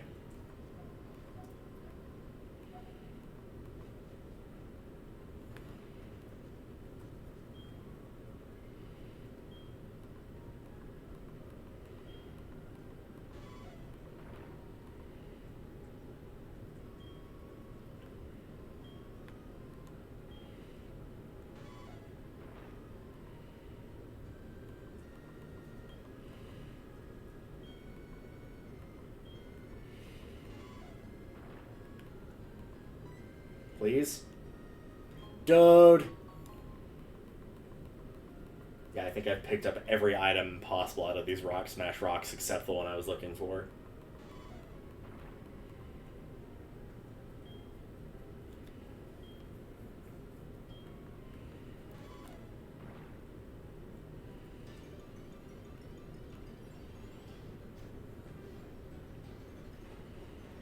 Please? Dude! Yeah, I think I've picked up every item possible out of these Rock Smash Rocks except the one I was looking for.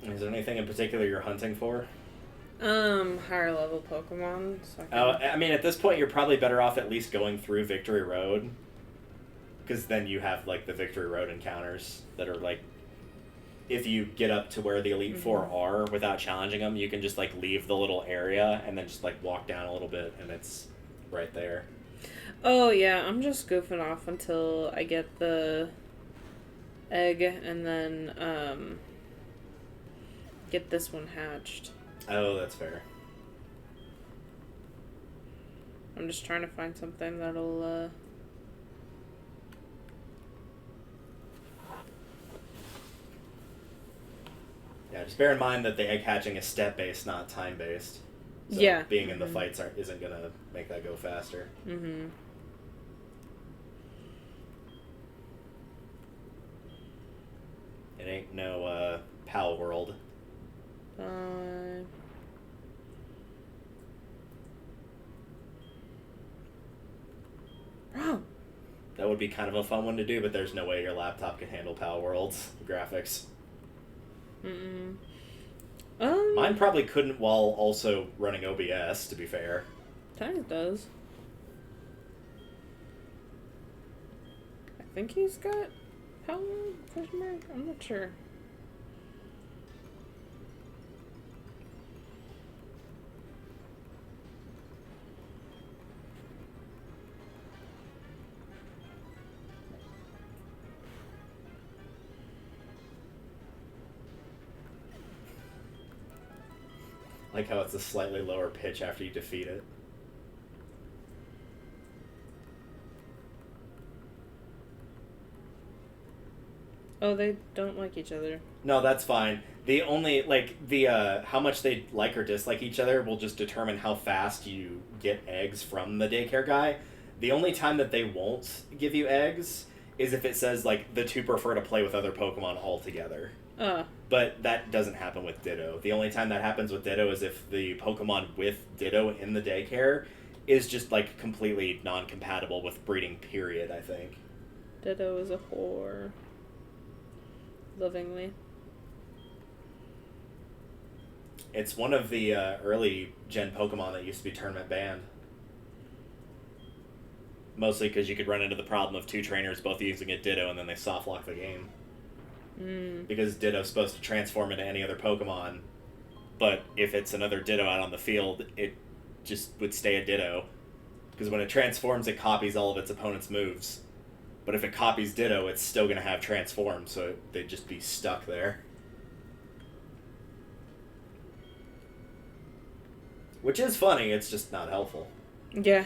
Is there anything in particular you're hunting for? Higher level Pokemon. So I mean, at this point, you're probably better off at least going through Victory Road. Because then you have, like, the Victory Road encounters that are, like... If you get up to where the Elite Four are without challenging them, you can just, like, leave the little area and then just, like, walk down a little bit and it's right there. Oh, yeah, I'm just goofing off until I get the egg and then, get this one hatched. Oh, that's fair. I'm just trying to find something that'll, Yeah, just bear in mind that the egg hatching is step-based, not time-based. So yeah. being in the fights isn't going to make that go faster. Mm-hmm. It ain't no, Pal World. That would be kind of a fun one to do, but there's no way your laptop can handle Pal World's graphics. Mine probably couldn't while also running OBS, to be fair. Tank does. I think he's got power question mark? I'm not sure. Like how it's a slightly lower pitch after you defeat it. Oh, they don't like each other. No, that's fine. The only, like, the, how much they like or dislike each other will just determine how fast you get eggs from the daycare guy. The only time that they won't give you eggs is if it says, like, the two prefer to play with other Pokemon altogether. But that doesn't happen with Ditto. The only time that happens with Ditto is if the Pokemon with Ditto in the daycare is just, like, completely non-compatible with breeding, period, I think. Ditto is a whore. Lovingly. It's one of the early gen Pokemon that used to be tournament banned. Mostly because you could run into the problem of two trainers both using a Ditto and then they soft lock the game. Because Ditto's supposed to transform into any other Pokemon, but if it's another Ditto out on the field, it just would stay a Ditto. Because when it transforms, it copies all of its opponent's moves. But if it copies Ditto, it's still going to have transformed, so they'd just be stuck there. Which is funny, it's just not helpful. Yeah.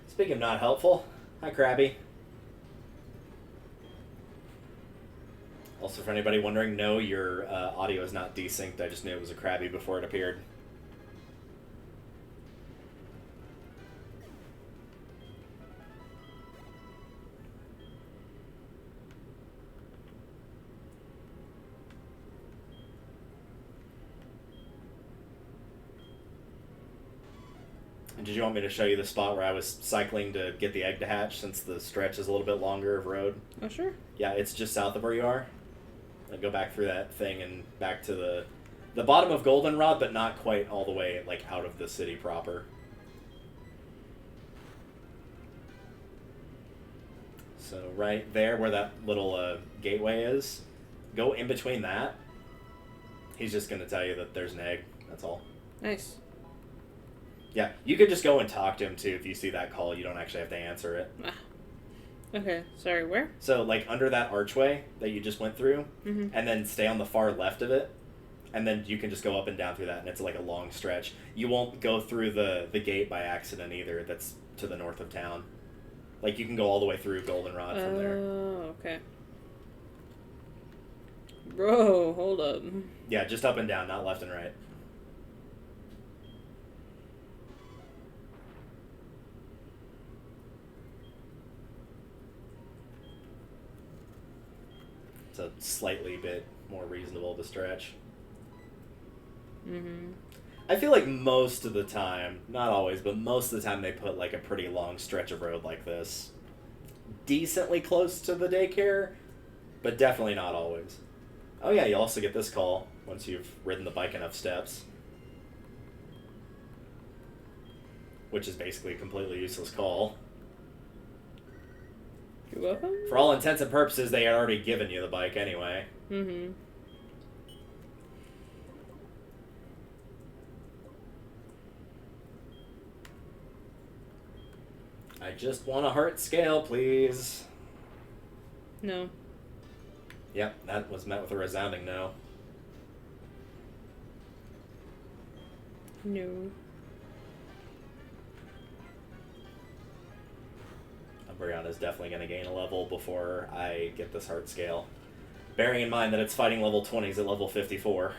Speaking of not helpful, hi Krabby. Also, for anybody wondering, no, your audio is not desynced. I just knew it was a Krabby before it appeared. And did you want me to show you the spot where I was cycling to get the egg to hatch, since the stretch is a little bit longer of road? Oh, sure. Yeah, it's just south of where you are. I go back through that thing and back to the bottom of Goldenrod, but not quite all the way, like, out of the city proper. So right there where that little gateway is, go in between that. He's just going to tell you that there's an egg. That's all. Nice. Yeah, you could just go and talk to him, too, if you see that call. You don't actually have to answer it. Okay, sorry, where? So, like, under that archway that you just went through, Mm-hmm. and then stay on the far left of it, and then you can just go up and down through that, and it's like a long stretch. You won't go through the gate by accident either that's to the north of town. Like, you can go all the way through Goldenrod from there. Oh, okay. Bro, hold up. Yeah, just up and down, not left and right. It's a slightly bit more reasonable to stretch. Mm-hmm. I feel like most of the time, not always, but most of the time they put like a pretty long stretch of road like this. Decently close to the daycare, but definitely not always. Oh yeah, you also get this call once you've ridden the bike enough steps. Which is basically a completely useless call. You're welcome? For all intents and purposes, they had already given you the bike anyway. Mm-hmm. I just want a heart scale, please. No. Yep, that was met with a resounding no. No. Umbreon is definitely going to gain a level before I get this heart scale. Bearing in mind that it's fighting level 20s at level 54.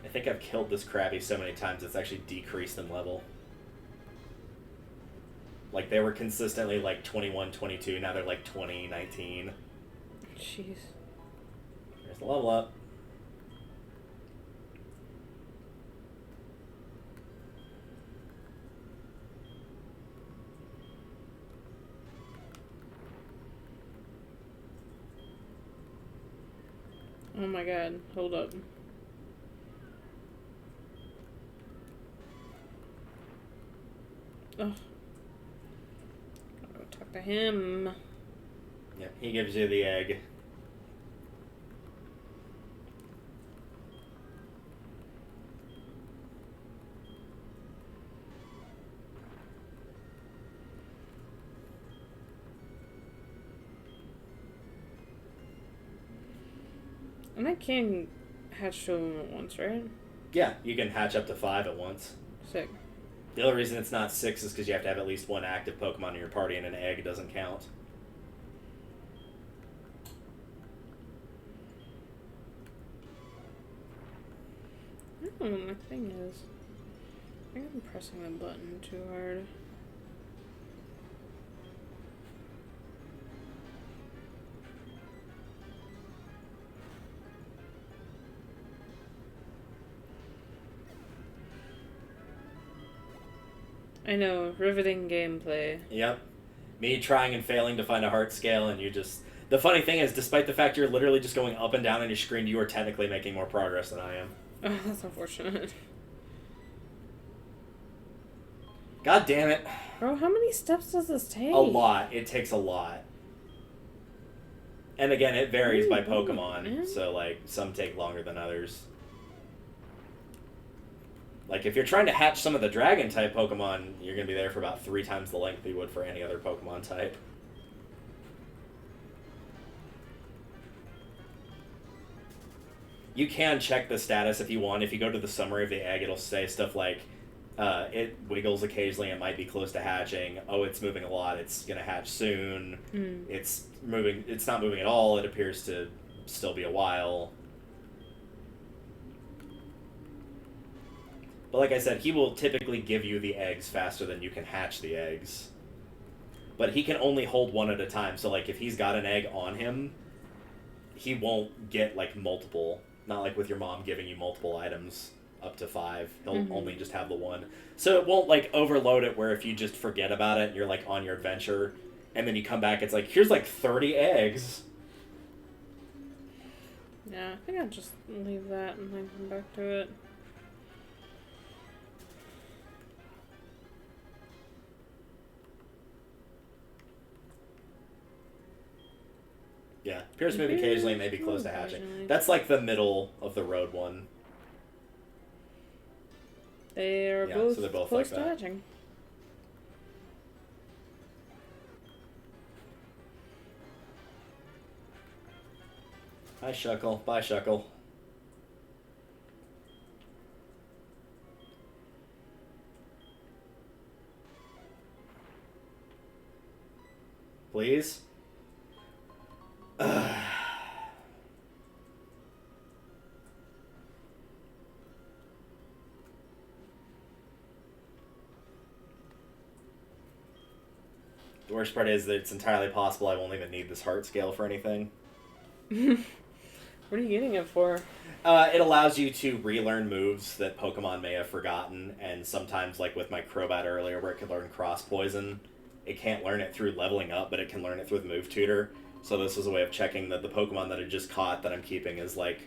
I think I've killed this Krabby so many times it's actually decreased in level. Like, they were consistently like 21, 22, now they're like 20, 19. Jeez. There's the level up. Oh my god, hold up. Ugh. Gotta go talk to him. Yep, he gives you the egg. And I can hatch 2 of them at once, right? Yeah, you can hatch up to 5 at once. Sick. The only reason it's not 6 is because you have to have at least 1 active Pokemon in your party, and an egg doesn't count. I don't know what my thing is. I think I'm pressing the button too hard. I know, riveting gameplay. Yep. Me trying and failing to find a heart scale, and you just... The funny thing is, despite the fact you're literally just going up and down on your screen, you are technically making more progress than I am. Oh, that's unfortunate. God damn it. Bro, how many steps does this take? A lot. It takes a lot. And again, it varies by Pokemon, so, like, some take longer than others. Like, if you're trying to hatch some of the Dragon-type Pokemon, you're going to be there for about 3 times the length you would for any other Pokemon type. You can check the status if you want. If you go to the summary of the egg, it'll say stuff like, it wiggles occasionally, it might be close to hatching. Oh, it's moving a lot, it's going to hatch soon. It's not moving at all, it appears to still be a while. But like I said, he will typically give you the eggs faster than you can hatch the eggs. But he can only hold 1 at a time, so like if he's got an egg on him, he won't get like multiple. Not like with your mom giving you multiple items up to 5. He'll only just have the 1. So it won't like overload it where if you just forget about it and you're like on your adventure and then you come back, it's like, here's like 30 eggs. Yeah, I think I'll just leave that and then come back to it. Yeah, appears to move occasionally and maybe close to hatching. That's like the middle of the road one. They're both close to hatching. Hi, Shuckle. Bye, Shuckle. Please? The worst part is that it's entirely possible I won't even need this heart scale for anything. What are you getting it for? It allows you to relearn moves that Pokemon may have forgotten, and sometimes, like with my Crobat earlier, where it could learn Cross Poison, it can't learn it through leveling up, but it can learn it through the Move Tutor. So this is a way of checking that the Pokemon that I just caught that I'm keeping is, like,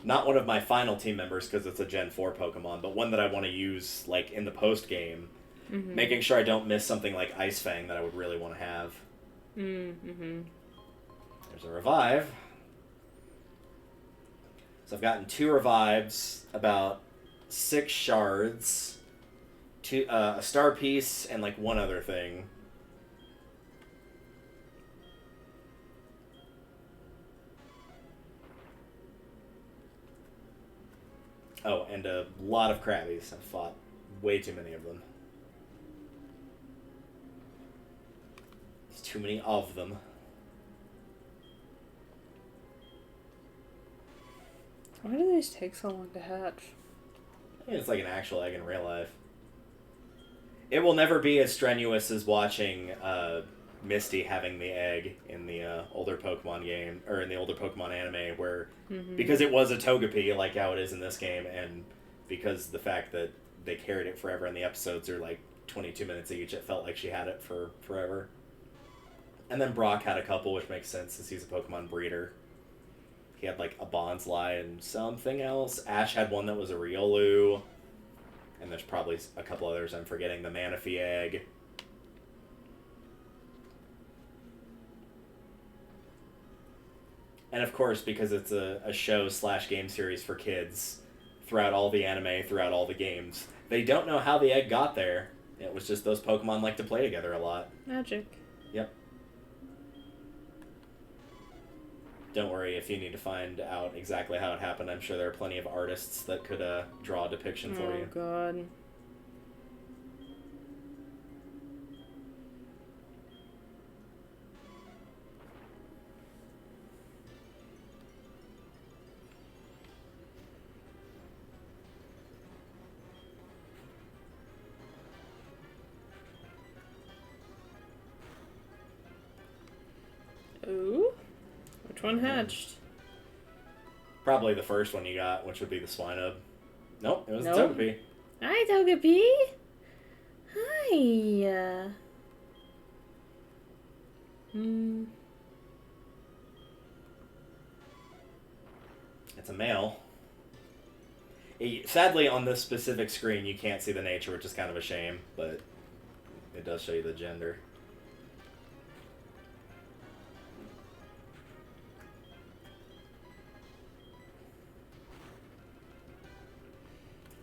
not one of my final team members because it's a Gen 4 Pokemon, but one that I want to use, like, in the post-game. Making sure I don't miss something like Ice Fang that I would really want to have. There's a Revive. So I've gotten 2 Revives, about 6 Shards, a Star Piece, and, like, 1 other thing. Oh, and a lot of Krabbies. I've fought way too many of them. There's too many of them. Why do these take so long to hatch? I think it's like an actual egg in real life. It will never be as strenuous as watching Misty having the egg in the older Pokemon game, or in the older Pokemon anime, where because it was a Togepi like how it is in this game, and because the fact that they carried it forever and the episodes are like 22 minutes each, it felt like she had it for forever. And then Brock had a couple, which makes sense since he's a Pokemon breeder. He had like a Bonsly and something else. Ash had one that was a Riolu. And there's probably a couple others I'm forgetting. The Manaphy Egg. And of course, because it's a show/game series for kids, throughout all the anime, throughout all the games, they don't know how the egg got there. It was just those Pokemon like to play together a lot. Magic. Yep. Don't worry if you need to find out exactly how it happened. I'm sure there are plenty of artists that could draw a depiction for you. Oh, God. Ooh. Which one hatched? Probably the first one you got, which would be the Swinub. Nope, it was the Nope. Togepi. Hi, Togepi. Hi. It's a male. Sadly, on this specific screen, you can't see the nature, which is kind of a shame, but it does show you the gender.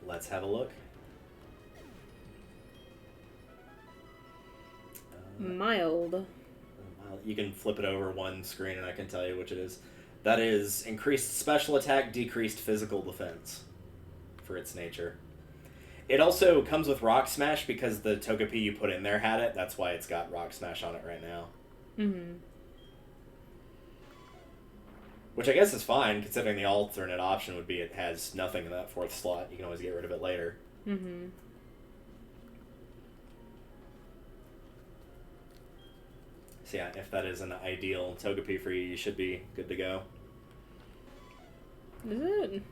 Let's have a look. Mild. You can flip it over one screen and I can tell you which it is. That is increased special attack, decreased physical defense for its nature. It also comes with Rock Smash because the Togepi you put in there had it. That's why it's got Rock Smash on it right now. Mm-hmm. Which I guess is fine, considering the alternate option would be it has nothing in that fourth slot. You can always get rid of it later. Mm-hmm. So yeah, if that is an ideal Togepi for you, you should be good to go. Is it?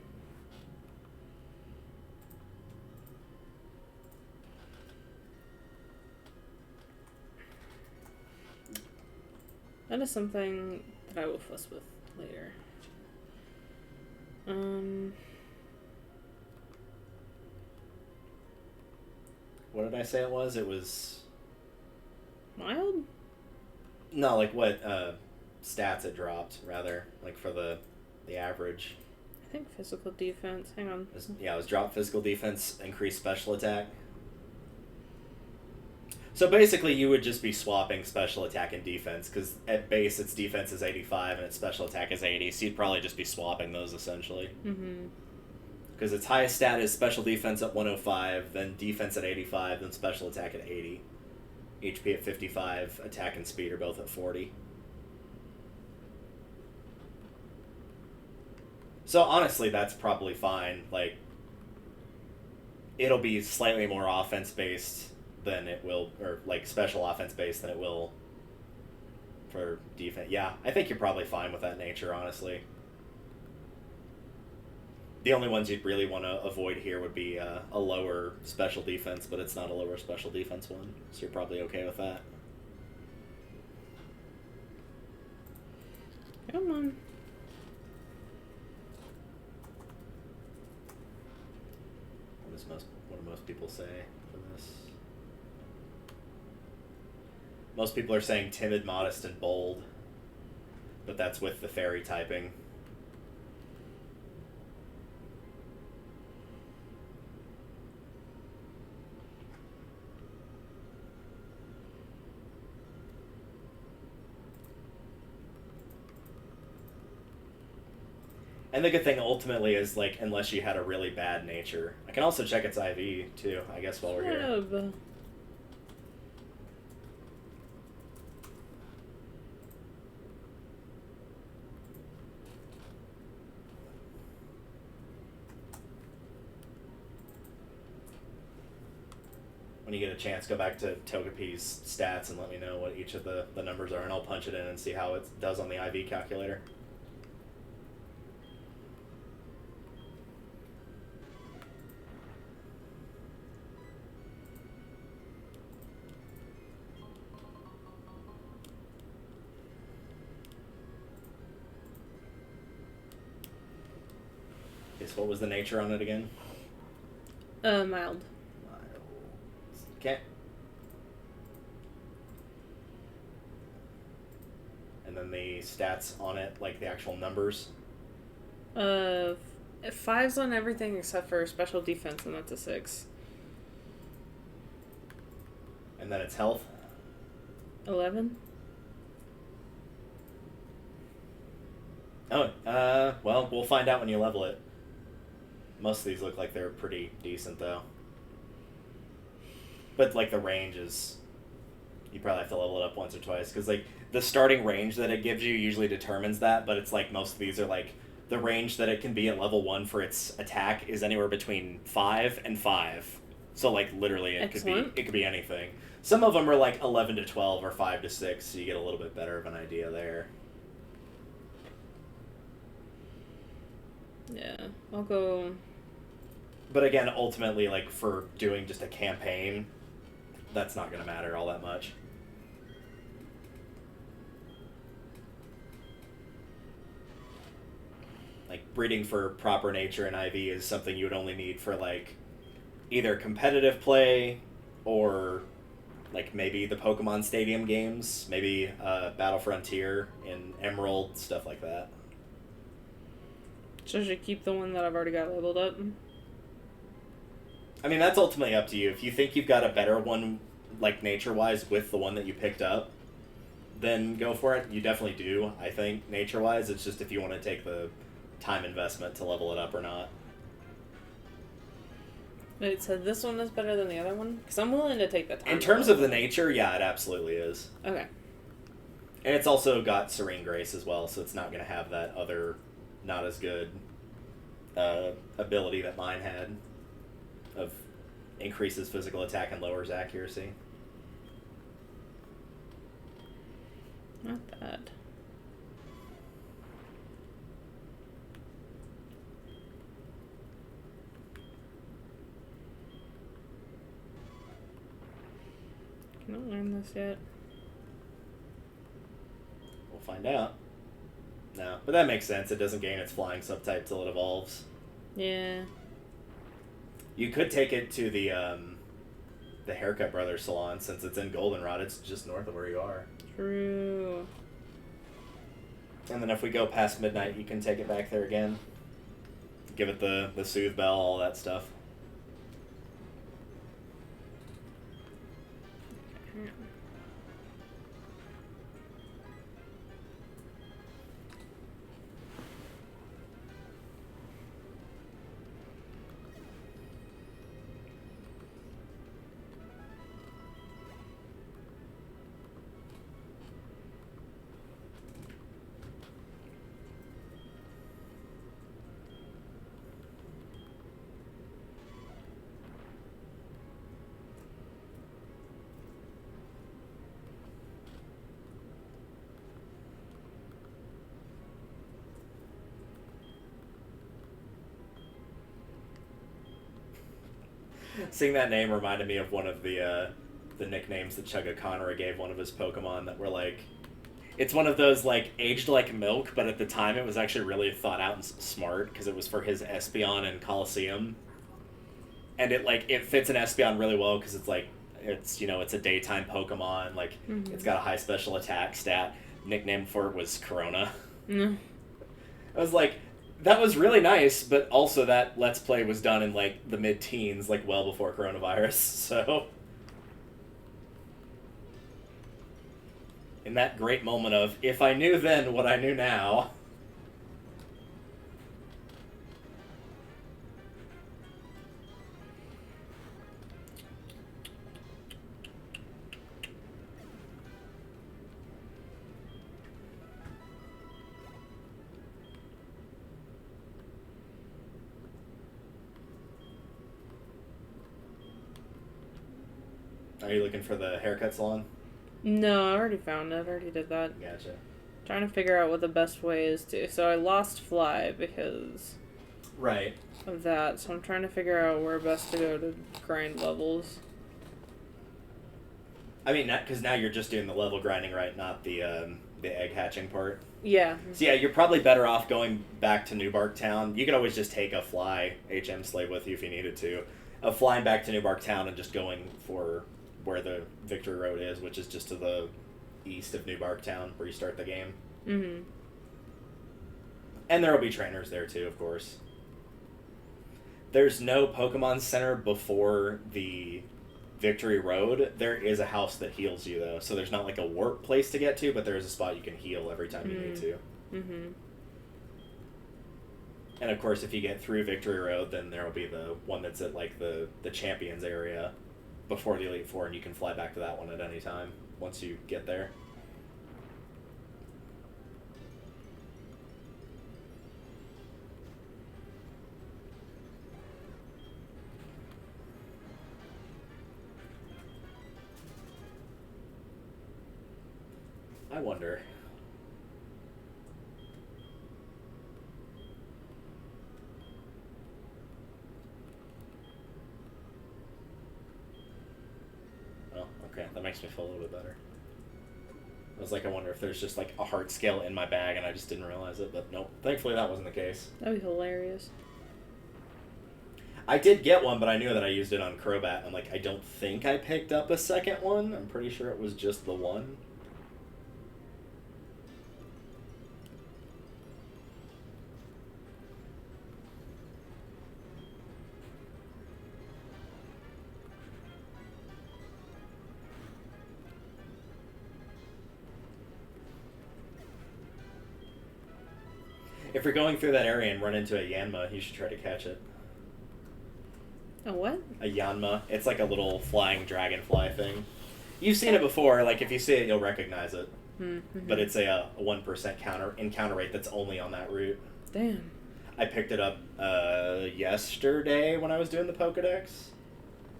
That is something that I will fuss with later. What did I say it was? It was... Mild? No, like what stats it dropped, rather. Like for the average. I think physical defense. Hang on. It was drop physical defense, increase special attack. So basically you would just be swapping special attack and defense, because at base its defense is 85 and its special attack is 80, so you'd probably just be swapping those essentially. Mm-hmm. Because its highest stat is special defense at 105, then defense at 85, then special attack at 80. HP at 55, attack and speed are both at 40. So honestly, that's probably fine. Like, it'll be slightly more offense-based than it will, or like special offense-based than it will for defense. Yeah, I think you're probably fine with that nature, honestly. The only ones you'd really want to avoid here would be a lower special defense, but it's not a lower special defense one, so you're probably okay with that. Come on. What do most people say for this? Most people are saying timid, modest, and bold, but that's with the fairy typing. And the good thing ultimately is, like, unless you had a really bad nature. I can also check its IV, too, I guess, while we're here. When you get a chance, go back to Togepi's stats and let me know what each of the numbers are, and I'll punch it in and see how it does on the IV calculator. What was the nature on it again? Mild. and then the stats on it, like the actual numbers. 5's on everything except for special defense, and that's a 6. And then it's health. 11. Oh, well, we'll find out when you level it. Most of these look like they're pretty decent, though. But, like, the range is... You probably have to level it up once or twice, because, like, the starting range that it gives you usually determines that, but it's like most of these are, like, the range that it can be at level 1 for its attack is anywhere between 5 and 5. So, like, literally, it could be anything. Some of them are, like, 11 to 12 or 5 to 6, so you get a little bit better of an idea there. Yeah, I'll go... But again, ultimately, like, for doing just a campaign, that's not going to matter all that much. Like, breeding for proper nature in IV is something you would only need for, like, either competitive play or, like, maybe the Pokemon Stadium games, maybe Battle Frontier in Emerald, stuff like that. So should I keep the one that I've already got leveled up? I mean, that's ultimately up to you. If you think you've got a better one, like, nature-wise, with the one that you picked up, then go for it. You definitely do, I think, nature-wise. It's just if you want to take the time investment to level it up or not. Wait, so this one is better than the other one? Because I'm willing to take the time. In terms of the nature, yeah, it absolutely is. Okay. And it's also got Serene Grace as well, so it's not going to have that other not as good ability that mine had of increases physical attack and lowers accuracy. Not bad. Can I learn this yet? We'll find out. No, but that makes sense. It doesn't gain its flying subtype till it evolves. Yeah. You could take it to the Haircut Brothers salon, since it's in Goldenrod. It's just north of where you are. True. And then if we go past midnight, you can take it back there again. Give it the soothe bell, all that stuff. Seeing that name reminded me of one of the nicknames that Chugga Connery gave one of his Pokemon that were like... It's one of those, like, aged like milk, but at the time it was actually really thought out and smart, because it was for his Espeon in Coliseum. And it fits an Espeon really well, because it's, like, it's a daytime Pokemon, like, It's got a high special attack stat. Nickname for it was Corona. Mm. I was like... That was really nice, but also that Let's Play was done in, like, the mid-teens, like, well before coronavirus, so... In that great moment of, if I knew then what I knew now... Are you looking for the haircut salon? No, I already found it. I already did that. Gotcha. Trying to figure out what the best way is to... So I lost Fly because... Right. of that, so I'm trying to figure out where best to go to grind levels. I mean, because now you're just doing the level grinding, right? Not the egg hatching part. Yeah. So yeah, you're probably better off going back to New Bark Town. You could always just take a fly HM slave with you if you needed to. Flying back to New Bark Town and just going for where the Victory Road is, which is just to the east of New Barktown, where you start the game. Mm-hmm. And there will be trainers there too, of course. There's no Pokemon Center before the Victory Road. There is a house that heals you, though. So there's not like a warp place to get to, but there is a spot you can heal every time you need to. Mm-hmm. And of course, if you get through Victory Road, then there will be the one that's at like the Champions area before the Elite Four, and you can fly back to that one at any time once you get there. I wonder. Oh, okay. That makes me feel a little bit better. I was like, I wonder if there's just like a heart scale in my bag and I just didn't realize it, but nope. Thankfully that wasn't the case. That'd be hilarious. I did get one, but I knew that I used it on Crobat, and like, I don't think I picked up a second one. I'm pretty sure it was just the one. If you're going through that area and run into a Yanma, you should try to catch it. A what? A Yanma. It's like a little flying dragonfly thing. You've seen it before. Like, if you see it, you'll recognize it. Mm-hmm. But it's a 1% encounter rate that's only on that route. Damn. I picked it up yesterday when I was doing the Pokedex.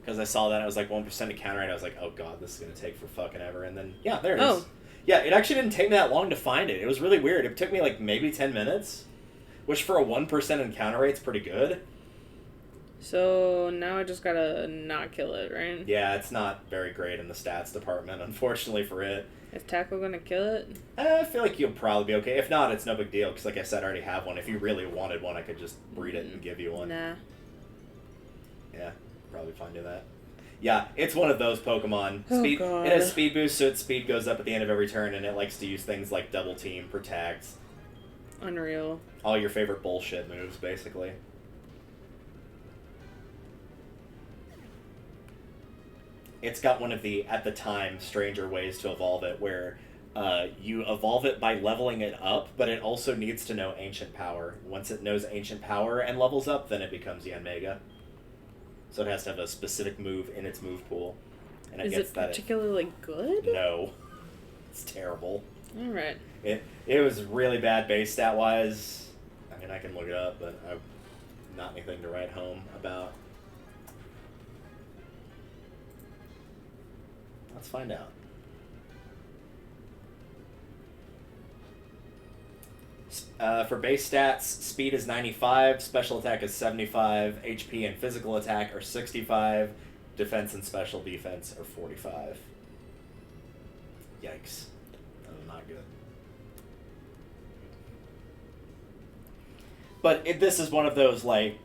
Because I saw that it was like 1% encounter rate. I was like, oh god, this is going to take for fucking ever. And then, yeah, there it is. Oh. Yeah, it actually didn't take me that long to find it. It was really weird. It took me like maybe 10 minutes. Which for a 1% encounter rate is pretty good. So now I just gotta not kill it, right? Yeah, it's not very great in the stats department, unfortunately for it. Is Tackle gonna kill it? I feel like you'll probably be okay. If not, it's no big deal, because like I said, I already have one. If you really wanted one, I could just breed it and give you one. Nah. Yeah, probably fine doing that. Yeah, it's one of those Pokemon. Oh, Speed. God. It has speed boost, so its speed goes up at the end of every turn, and it likes to use things like Double Team, Protect. Unreal. All your favorite bullshit moves, basically. It's got one of the, at the time, stranger ways to evolve it, where you evolve it by leveling it up, but it also needs to know Ancient Power. Once it knows Ancient Power and levels up, then it becomes Yanmega. So it has to have a specific move in its move pool. And it Is gets it that particularly good? No. It's terrible. Alright. It was really bad base stat-wise. I mean, I can look it up, but not anything to write home about. Let's find out. For base stats, speed is 95, special attack is 75, HP and physical attack are 65, defense and special defense are 45. Yikes. Not good. But this is one of those, like,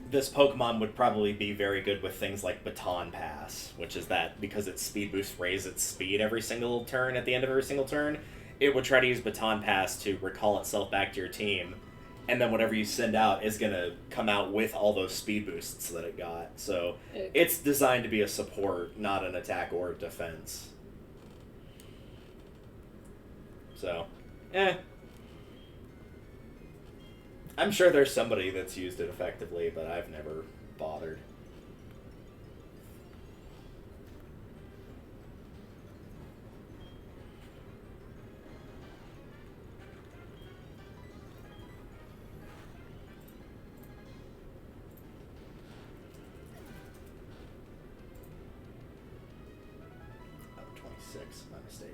this Pokemon would probably be very good with things like Baton Pass, which is that because its speed boost raises its speed every single turn at the end of every single turn, it would try to use Baton Pass to recall itself back to your team, and then whatever you send out is going to come out with all those speed boosts that it got. So it's designed to be a support, not an attack or defense. So, I'm sure there's somebody that's used it effectively, but I've never bothered. Oh, 26, my mistake.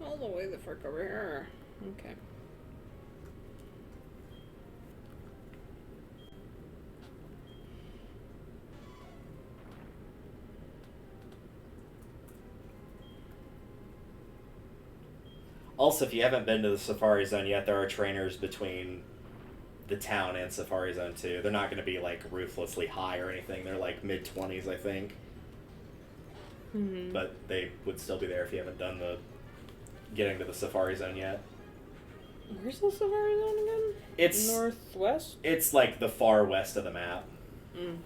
All the way the frick over here. Okay. Also, if you haven't been to the Safari Zone yet, there are trainers between the town and Safari Zone too. They're not going to be like ruthlessly high or anything. They're like mid-20s, I think. Mm-hmm. But they would still be there if you haven't done the getting to the Safari Zone yet. Where's the Safari Zone again? It's northwest. It's like the far west of the map. Mm.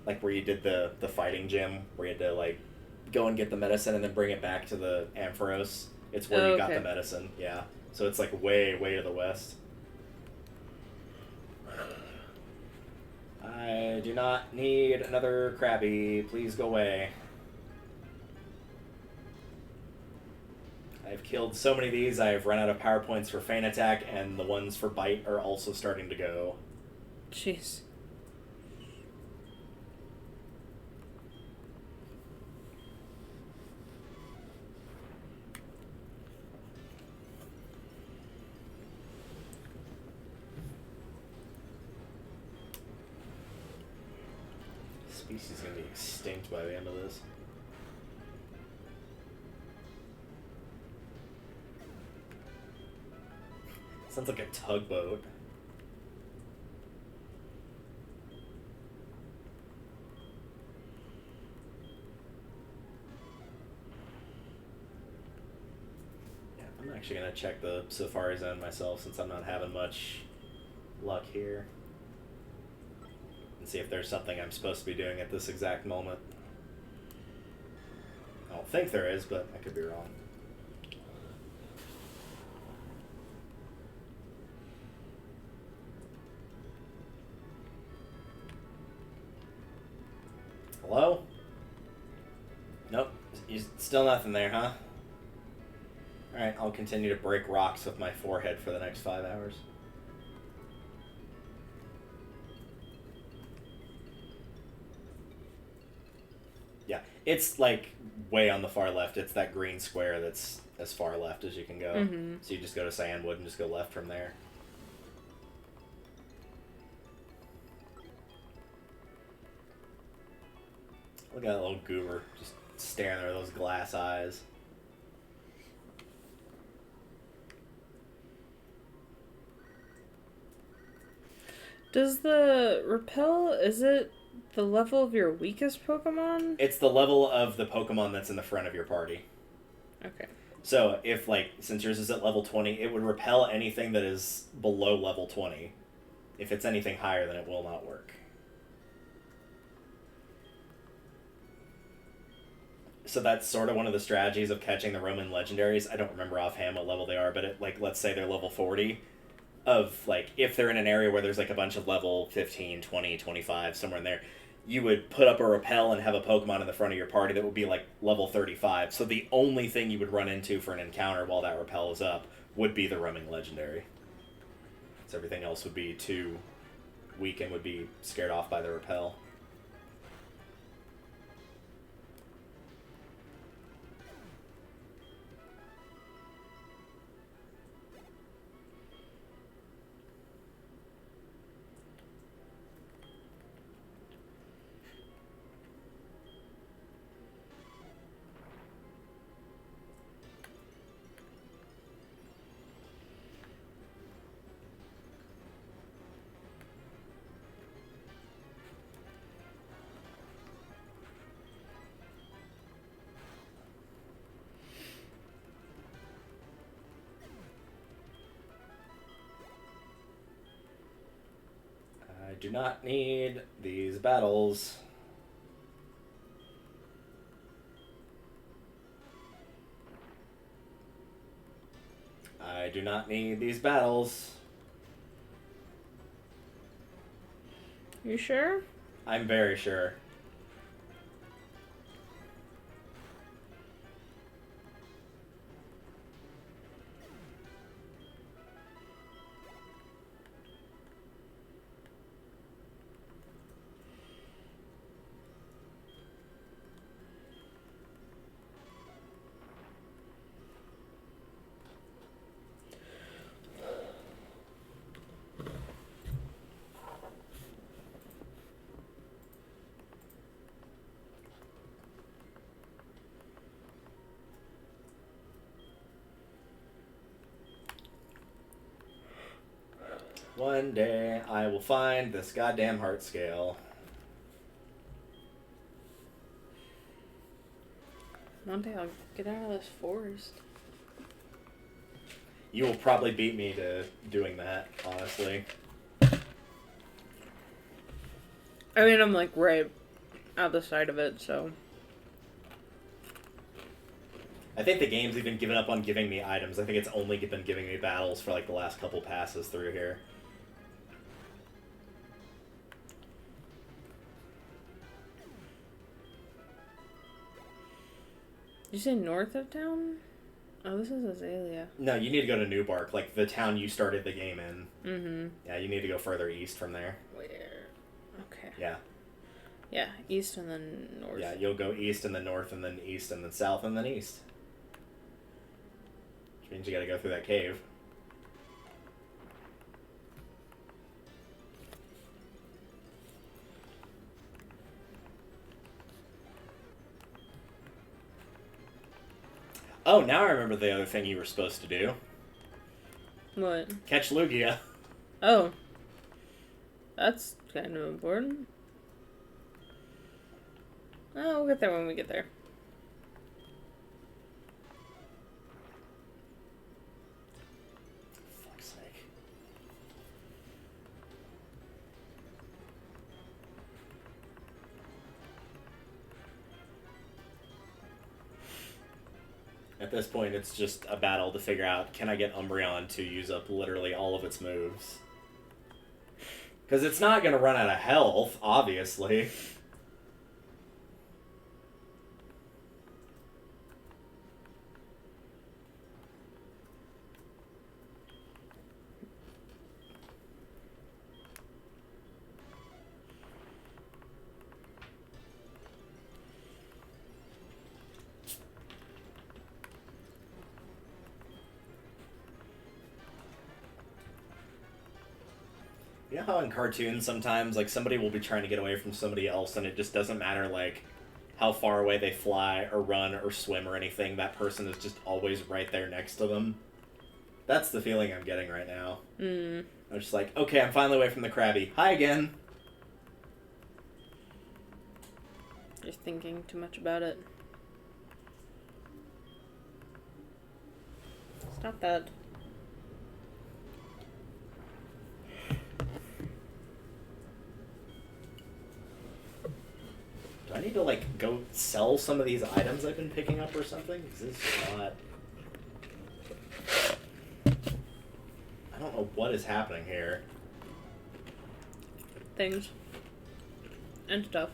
Like where you did the fighting gym, where you had to like go and get the medicine and then bring it back to the Ampharos. It's where you got the medicine, yeah. So it's like way, way to the west. I do not need another Krabby. Please go away. I've killed so many of these, I've run out of power points for Feint Attack, and the ones for Bite are also starting to go. Jeez. Species is going to be extinct by the end of this. Sounds like a tugboat. Yeah, I'm actually going to check the Safari Zone myself since I'm not having much luck here. And see if there's something I'm supposed to be doing at this exact moment. I don't think there is, but I could be wrong. Hello? Nope. Still nothing there, huh? Alright, I'll continue to break rocks with my forehead for the next 5 hours. Yeah, it's like way on the far left. It's that green square that's as far left as you can go. Mm-hmm. So you just go to Sandwood and just go left from there. Look at that little goober just staring there with those glass eyes. Does the repel, is it the level of your weakest Pokemon? It's the level of the Pokemon that's in the front of your party. Okay. So if, like, since yours is at level 20, it would repel anything that is below level 20. If it's anything higher, then it will not work. So that's sort of one of the strategies of catching the Roman legendaries. I don't remember offhand what level they are, but it, like, let's say they're level 40. Of, like, if they're in an area where there's, like, a bunch of level 15, 20, 25, somewhere in there, you would put up a repel and have a Pokemon in the front of your party that would be, like, level 35. So the only thing you would run into for an encounter while that repel is up would be the roaming legendary. So everything else would be too weak and would be scared off by the repel. I do not need these battles. I do not need these battles. You sure? I'm very sure. One day I will find this goddamn heart scale. One day I'll get out of this forest. You will probably beat me to doing that, honestly. I mean, I'm like right out the side of it, so. I think the game's even given up on giving me items. I think it's only been giving me battles for like the last couple passes through here. Did you say north of town? Oh, this is Azalea. No, you need to go to Newbark, like the town you started the game in. Mm-hmm. Yeah, you need to go further east from there. Where? Okay. Yeah. Yeah, east and then north. Yeah, you'll go east and then north and then east and then south and then east. Which means you gotta go through that cave. Oh, now I remember the other thing you were supposed to do. What? Catch Lugia. Oh. That's kind of important. Oh, we'll get there when we get there. Fuck's sake. At this point, it's just a battle to figure out, can I get Umbreon to use up literally all of its moves? Because it's not going to run out of health, obviously. You know how in cartoons sometimes, like, somebody will be trying to get away from somebody else and it just doesn't matter, like, how far away they fly or run or swim or anything, that person is just always right there next to them? That's the feeling I'm getting right now. Mm. I'm just like, okay, I'm finally away from the Krabby. Hi again! You're thinking too much about it. Stop that. Do I need to, like, go sell some of these items I've been picking up or something? Because this is not... I don't know what is happening here. Things. And stuff.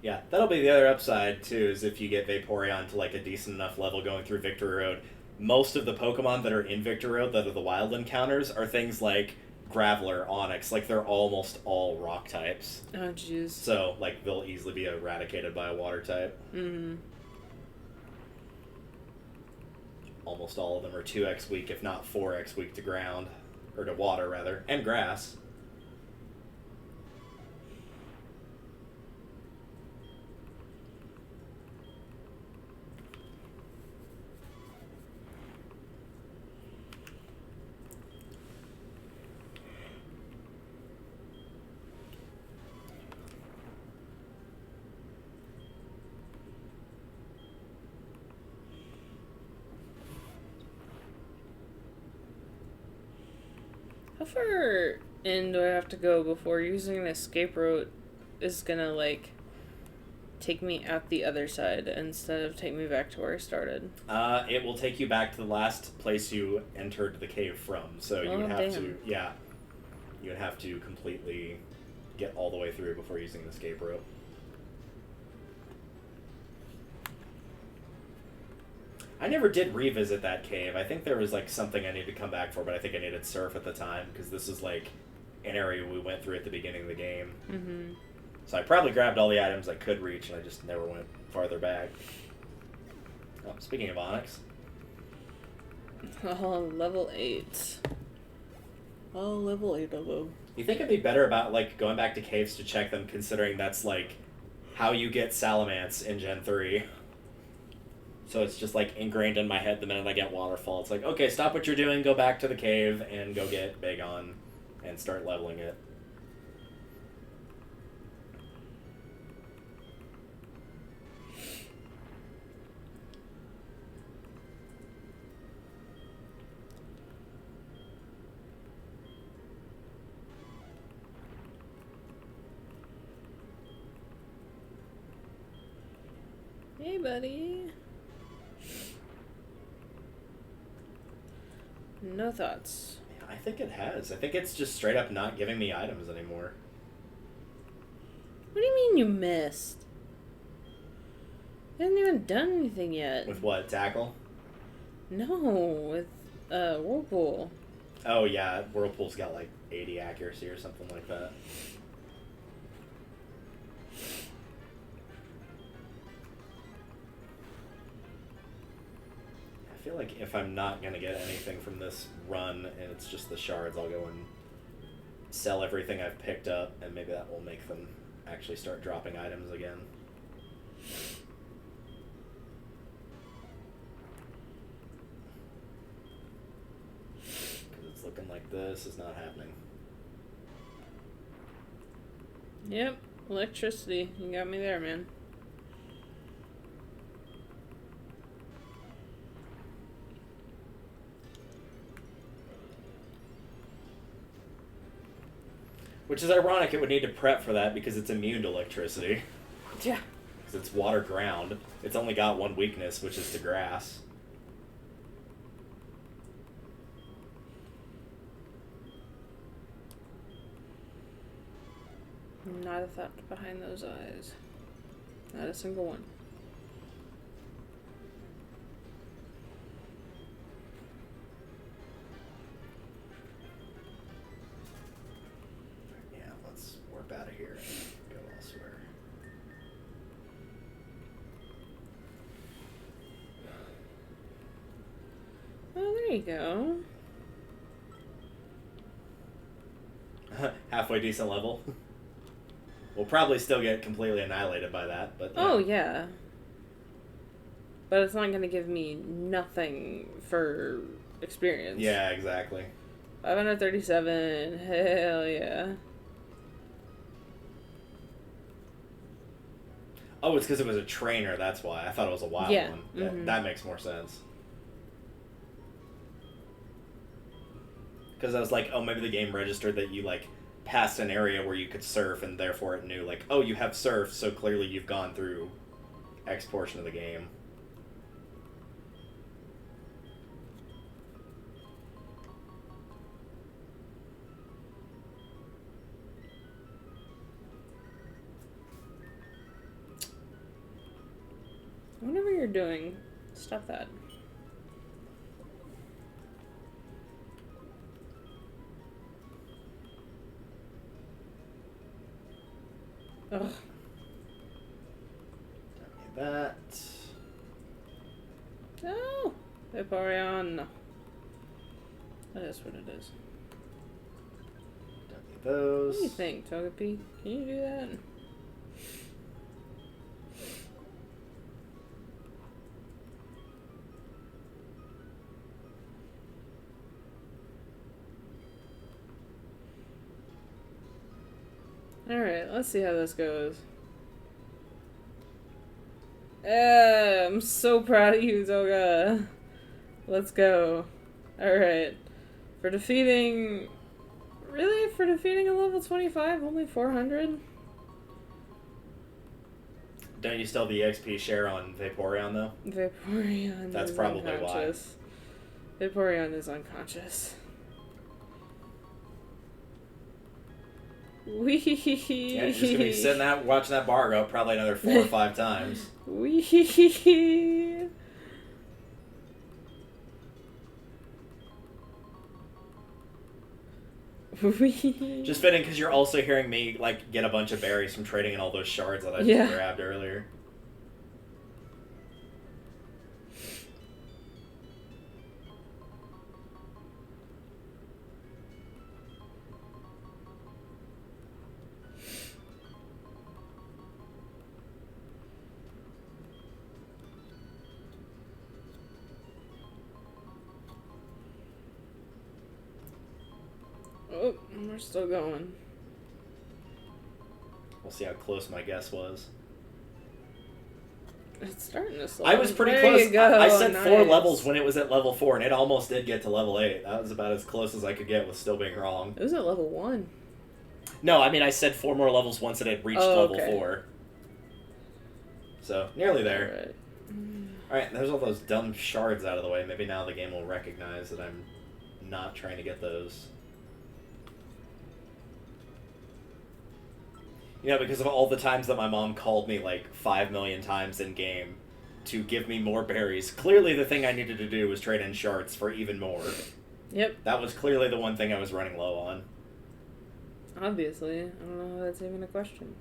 Yeah, that'll be the other upside, too, is if you get Vaporeon to, like, a decent enough level going through Victory Road. Most of the Pokemon that are in Victory Road that are the wild encounters are things like Graveler, Onix, like, they're almost all rock types. Oh, jeez. So, like, they'll easily be eradicated by a water type. Mm-hmm. Almost all of them are 2x weak, if not 4x weak to ground. Or to water, rather. And grass. How far in do I have to go before using an escape route is gonna, like, take me out the other side instead of take me back to where I started? It will take you back to the last place you entered the cave from. So you would have to, yeah, you would have to completely get all the way through before using the escape rope. I never did revisit that cave. I think there was, like, something I needed to come back for, but I think I needed surf at the time, because this is, like, an area we went through at the beginning of the game. Mm-hmm. So I probably grabbed all the items I could reach, and I just never went farther back. Oh, speaking of Onix. Oh, level 8. I'll level 8 of them. You think it'd be better about, like, going back to caves to check them, considering that's, like, how you get Salamence in Gen 3. So it's just, like, ingrained in my head the minute I get Waterfall. It's like, okay, stop what you're doing, go back to the cave, and go get Bagon, and start leveling it. Hey, buddy. No thoughts. I think it has. I think it's just straight up not giving me items anymore. What do you mean you missed? You haven't even done anything yet. With what, Tackle? No, with Whirlpool. Oh yeah, Whirlpool's got like 80 accuracy or something like that. I feel like if I'm not going to get anything from this run and it's just the shards, I'll go and sell everything I've picked up, and maybe that will make them actually start dropping items again. Because it's looking like this is not happening. Yep, electricity. You got me there, man. Which is ironic, it would need to prep for that because it's immune to electricity. Yeah. Because it's water ground. It's only got one weakness, which is to grass. Not a thought behind those eyes. Not a single one. Yeah, let's warp out of here and go elsewhere. Oh, there you go. Halfway decent level. We'll probably still get completely annihilated by that, but... Oh, yeah. But it's not going to give me nothing for experience. Yeah, exactly. 537. Hell yeah. Oh, it's because it was a trainer, that's why. I thought it was a wild Yeah. one. Mm-hmm. That makes more sense. Because I was like, oh, maybe the game registered that you, like, passed an area where you could surf, and therefore it knew, like, oh, you have surf, so clearly you've gone through X portion of the game. Whatever you're doing, stop that. Ugh. Don't need that. No! Vaporeon. That is what it is. Don't need those. What do you think, Togepi? Can you do that? Alright, let's see how this goes. I'm so proud of you, Toga. Let's go. Alright. For defeating... Really? For defeating a level 25? Only 400? Don't you still have the XP share on Vaporeon, though? Vaporeon That's is probably unconscious. Vaporeon is unconscious. Wee. Yeah, you're just gonna be sitting that watching that bar go up probably another 4 or 5 times. Wee. Wee. Just fitting because you're also hearing me like get a bunch of berries from trading in all those shards that I just Yeah. grabbed earlier. Oh, we're still going. We'll see how close my guess was. It's starting to slow. I was pretty there close. You go. I said nice. 4 levels when it was at level 4, and it almost did get to level 8. That was about as close as I could get with still being wrong. It was at level 1. No, I mean, I said 4 more levels once it had reached level 4. So, nearly there. Alright, there's all those dumb shards out of the way. Maybe now the game will recognize that I'm not trying to get those. You know, because of all the times that my mom called me like 5 million times in game to give me more berries, clearly the thing I needed to do was trade in shards for even more. Yep. That was clearly the one thing I was running low on. Obviously. I don't know how that's even a question.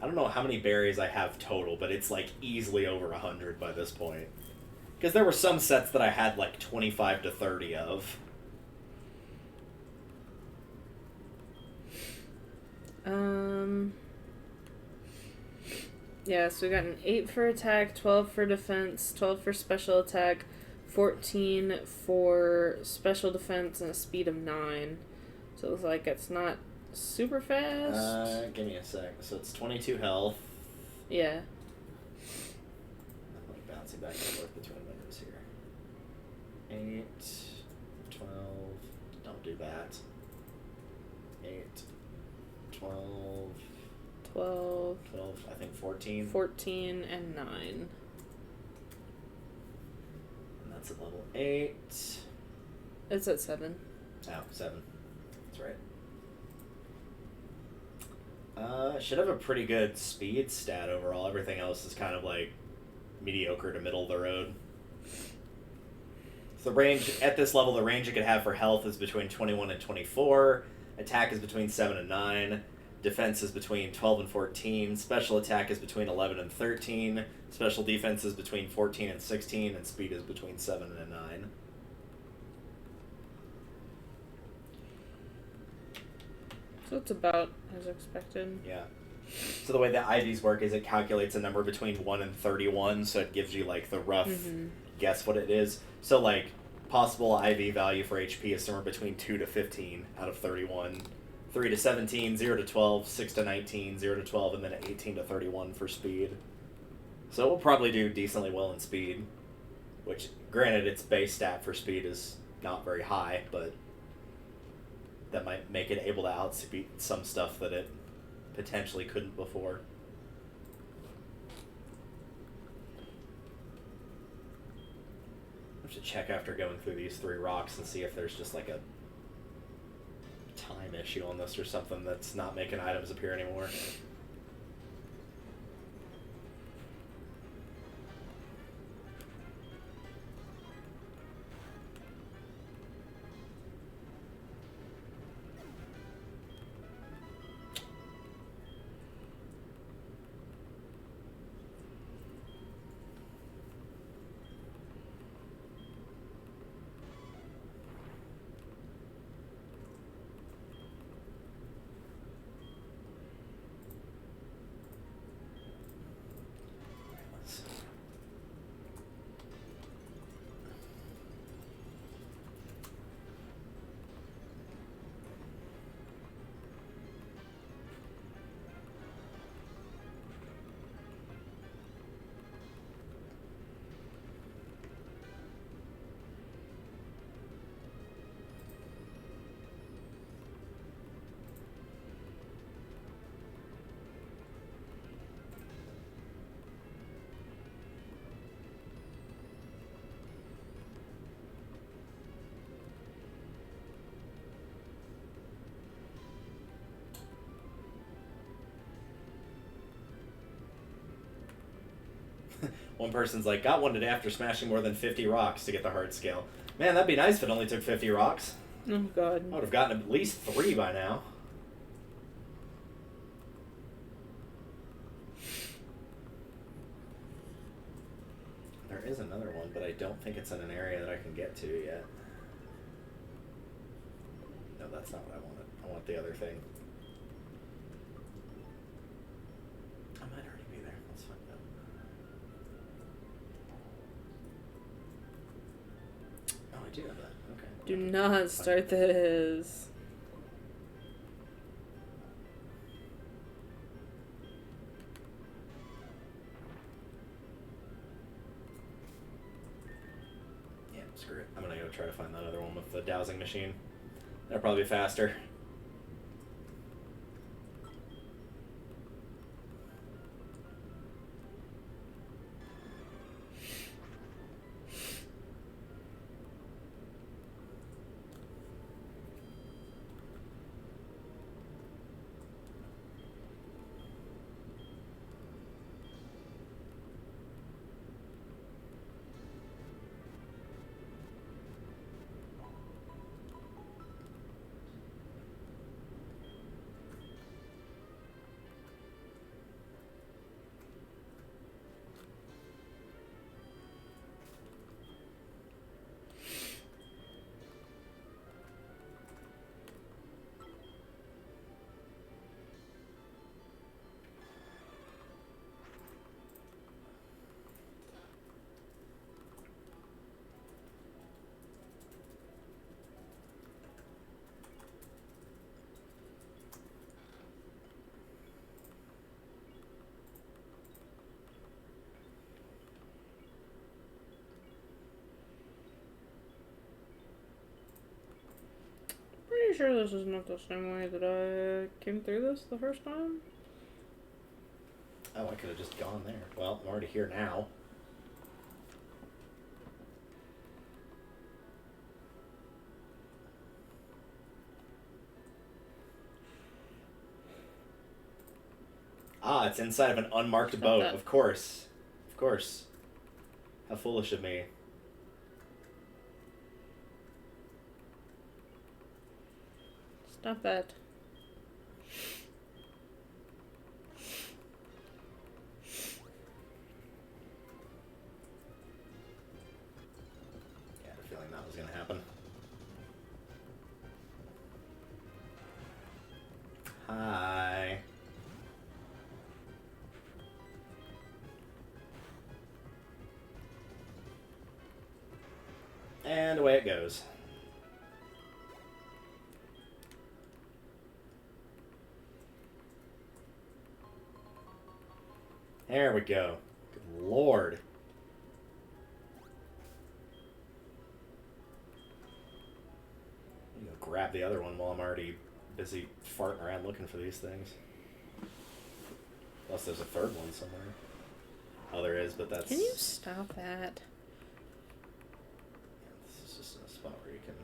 I don't know how many berries I have total, but it's like easily over 100 by this point. Because there were some sets that I had like 25 to 30 of. Yeah, so we got an 8 for attack, 12 for defense, 12 for special attack, 14 for special defense, and a speed of 9. So it looks like it's not super fast. Give me a sec. So it's 22 health. Yeah. I'm like bouncing back and forth between windows here. 8, 12. Don't do that. 8, 12. 12. 12, I think 14. 14 and 9. And that's at level 8. It's at 7. Oh, 7. That's right. Should have a pretty good speed stat overall. Everything else is kind of like mediocre to middle of the road. So the range, at this level, the range you could have for health is between 21 and 24. Attack is between 7 and 9. Defense is between 12 and 14. Special attack is between 11 and 13. Special defense is between 14 and 16. And speed is between 7 and 9. So it's about as expected. Yeah. So the way the IVs work is it calculates a number between 1 and 31, so it gives you like the rough guess what it is. So like possible IV value for HP is somewhere between 2 to 15 out of 31. 3 to 17, 0 to 12, 6 to 19, 0 to 12, and then 18 to 31 for speed. So it will probably do decently well in speed, which, granted, its base stat for speed is not very high, but that might make it able to outspeed some stuff that it potentially couldn't before. I have to check after going through these 3 rocks and see if there's just like a time issue on this or something that's not making items appear anymore. One person's like, got one today after smashing more than 50 rocks to get the hard scale. Man, that'd be nice if it only took 50 rocks. Oh, God. I would have gotten at least 3 by now. There is another one, but I don't think it's in an area that I can get to yet. No, that's not what I wanted. I want the other thing. I might already be there. Let's find out. Oh, I do have that. Okay. Do not start this. Yeah, screw it. I'm gonna go try to find that other one with the dowsing machine. That'll probably be faster. Pretty sure this is not the same way that I came through this the first time. Oh, I could have just gone there. Well, I'm already here now. Ah, it's inside of an unmarked boat. Of course. Of course. How foolish of me. Stop that. Yeah, I had a feeling that was going to happen. Hi. And away it goes. There we go. Good Lord. I'm gonna grab the other one while I'm already busy farting around looking for these things. Unless there's a third one somewhere. Oh, there is, but that's... Can you stop that? Yeah, this is just a spot where you can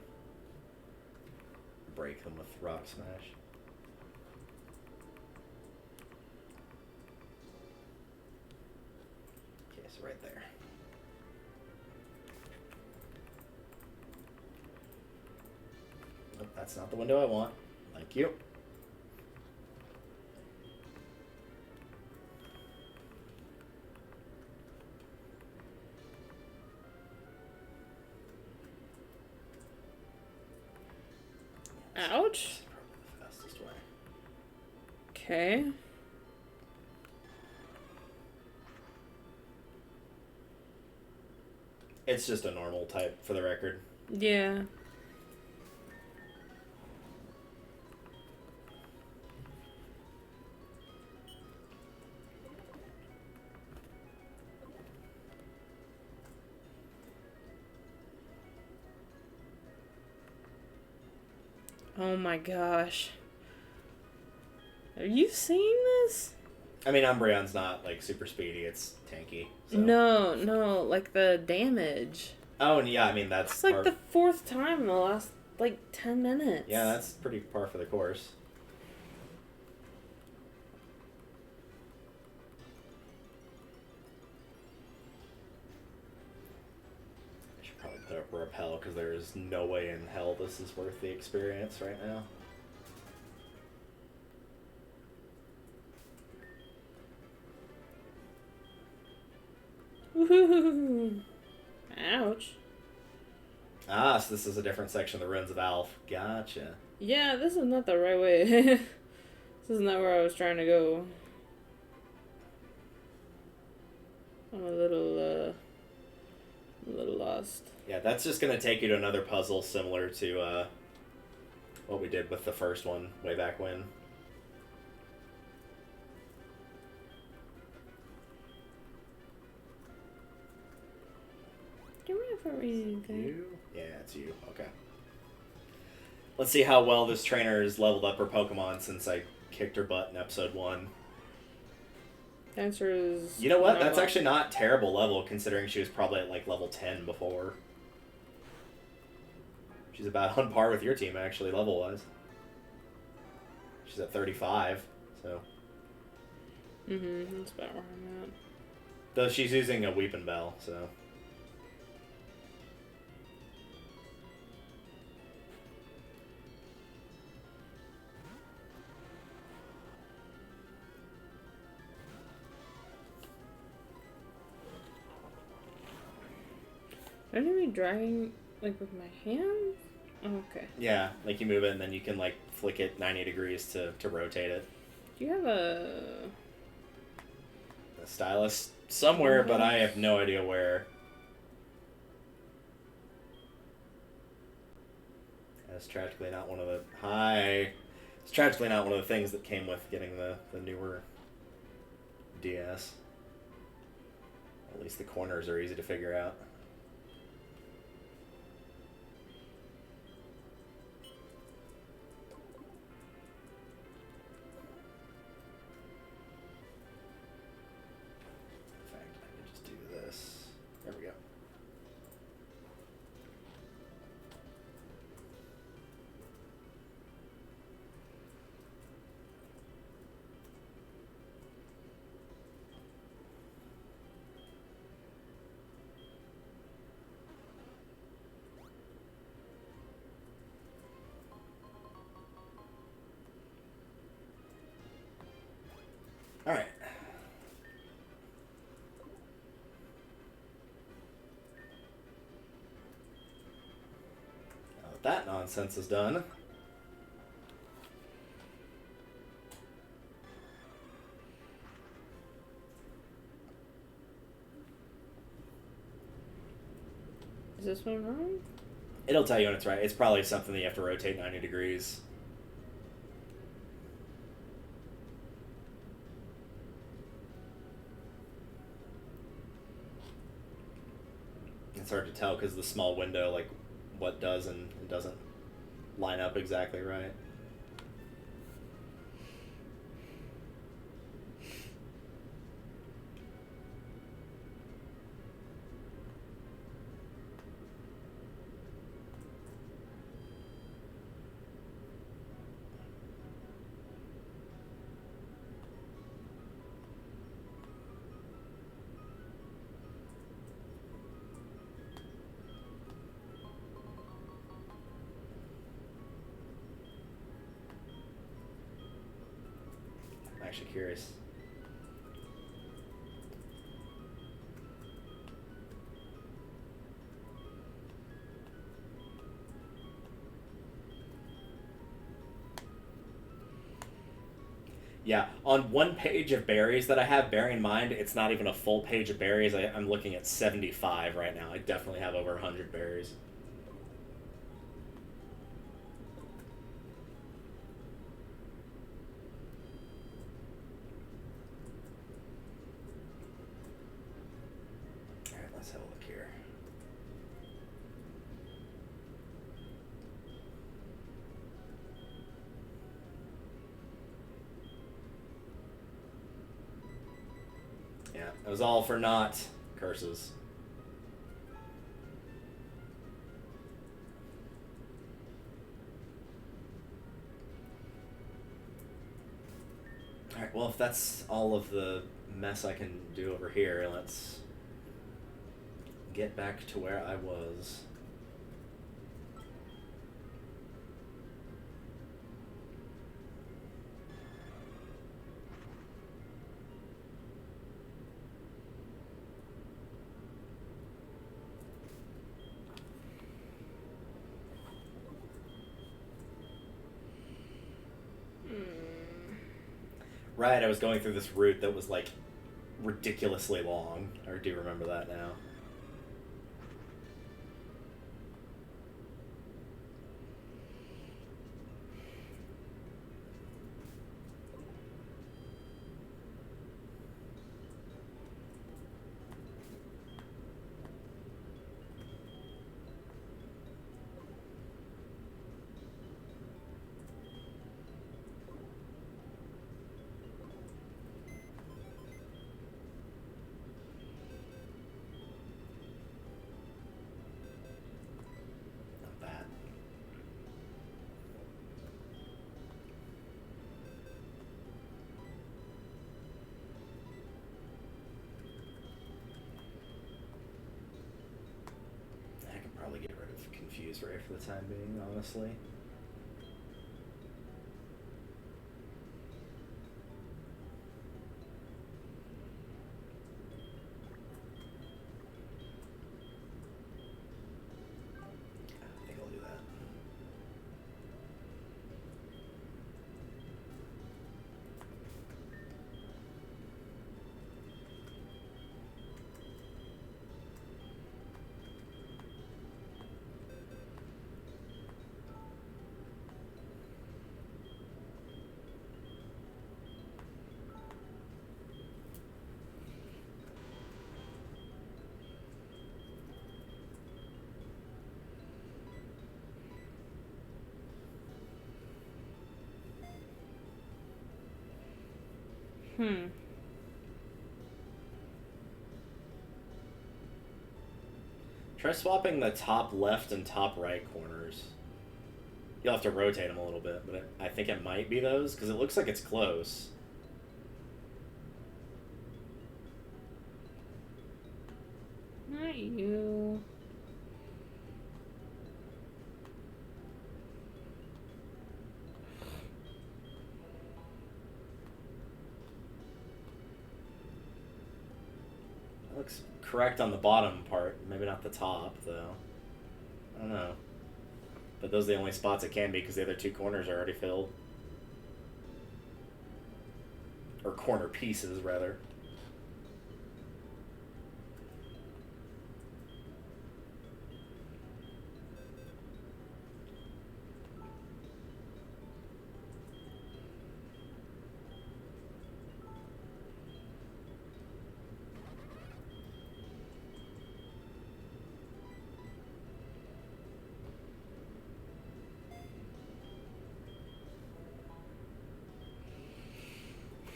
break them with Rock Smash. Okay, so right there. Nope, that's not the window I want. Thank you. Ouch. Probably the fastest way. Okay. It's just a normal type, for the record. Yeah. Oh my gosh. Are you seeing this? I mean, Umbreon's not, like, super speedy. It's tanky. So. No, like the damage. Oh, and yeah, I mean, that's... It's like the fourth time in the last, like, 10 minutes. Yeah, that's pretty par for the course. I should probably put up Repel, because there is no way in hell this is worth the experience right now. Woohoo! Ouch. Ah, so this is a different section of the Ruins of Alph. Gotcha. Yeah, this is not the right way. This is not where I was trying to go. I'm a I'm a little lost. Yeah, that's just going to take you to another puzzle similar to what we did with the first one way back when. Do you remember reading that? You? Yeah, it's you. Okay. Let's see how well this trainer has leveled up her Pokemon since I kicked her butt in episode 1. The answer is... You know what? That's actually not terrible level, considering she was probably at, like, level 10 before. She's about on par with your team, actually, level-wise. She's at 35, so... Mm-hmm, that's about where I'm at. Though she's using a Weeping Bell, so... Are you dragging, like, with my hands? Oh, okay. Yeah, like you move it and then you can, like, flick it 90 degrees to rotate it. Do you have a stylus somewhere, but I have no idea where. That's tragically not one of the... Hi! It's tragically not one of the things that came with getting the newer DS. At least the corners are easy to figure out. Alright. Now that that nonsense is done. Is this one wrong? It'll tell you when it's right. It's probably something that you have to rotate 90 degrees. It's hard to tell because the small window, like, what does and doesn't line up exactly right. I'm actually curious. Yeah, on one page of berries that I have, bear in mind, it's not even a full page of berries. I'm looking at 75 right now. I definitely have over 100 berries. Alright, let's have a look here. Yeah, it was all for naught. Curses. Alright, well, if that's all of the mess I can do over here, let's get back to where I was. Right, I was going through this route that was, like, ridiculously long. I do remember that now. use Ray for the time being, honestly. I think I'll do that. Try swapping the top left and top right corners. You'll have to rotate them a little bit, but I think it might be those, because it looks like it's close. Not you. It looks correct on the bottom part, maybe not the top, though. I don't know. But those are the only spots it can be, because the other two corners are already filled. Or corner pieces, rather.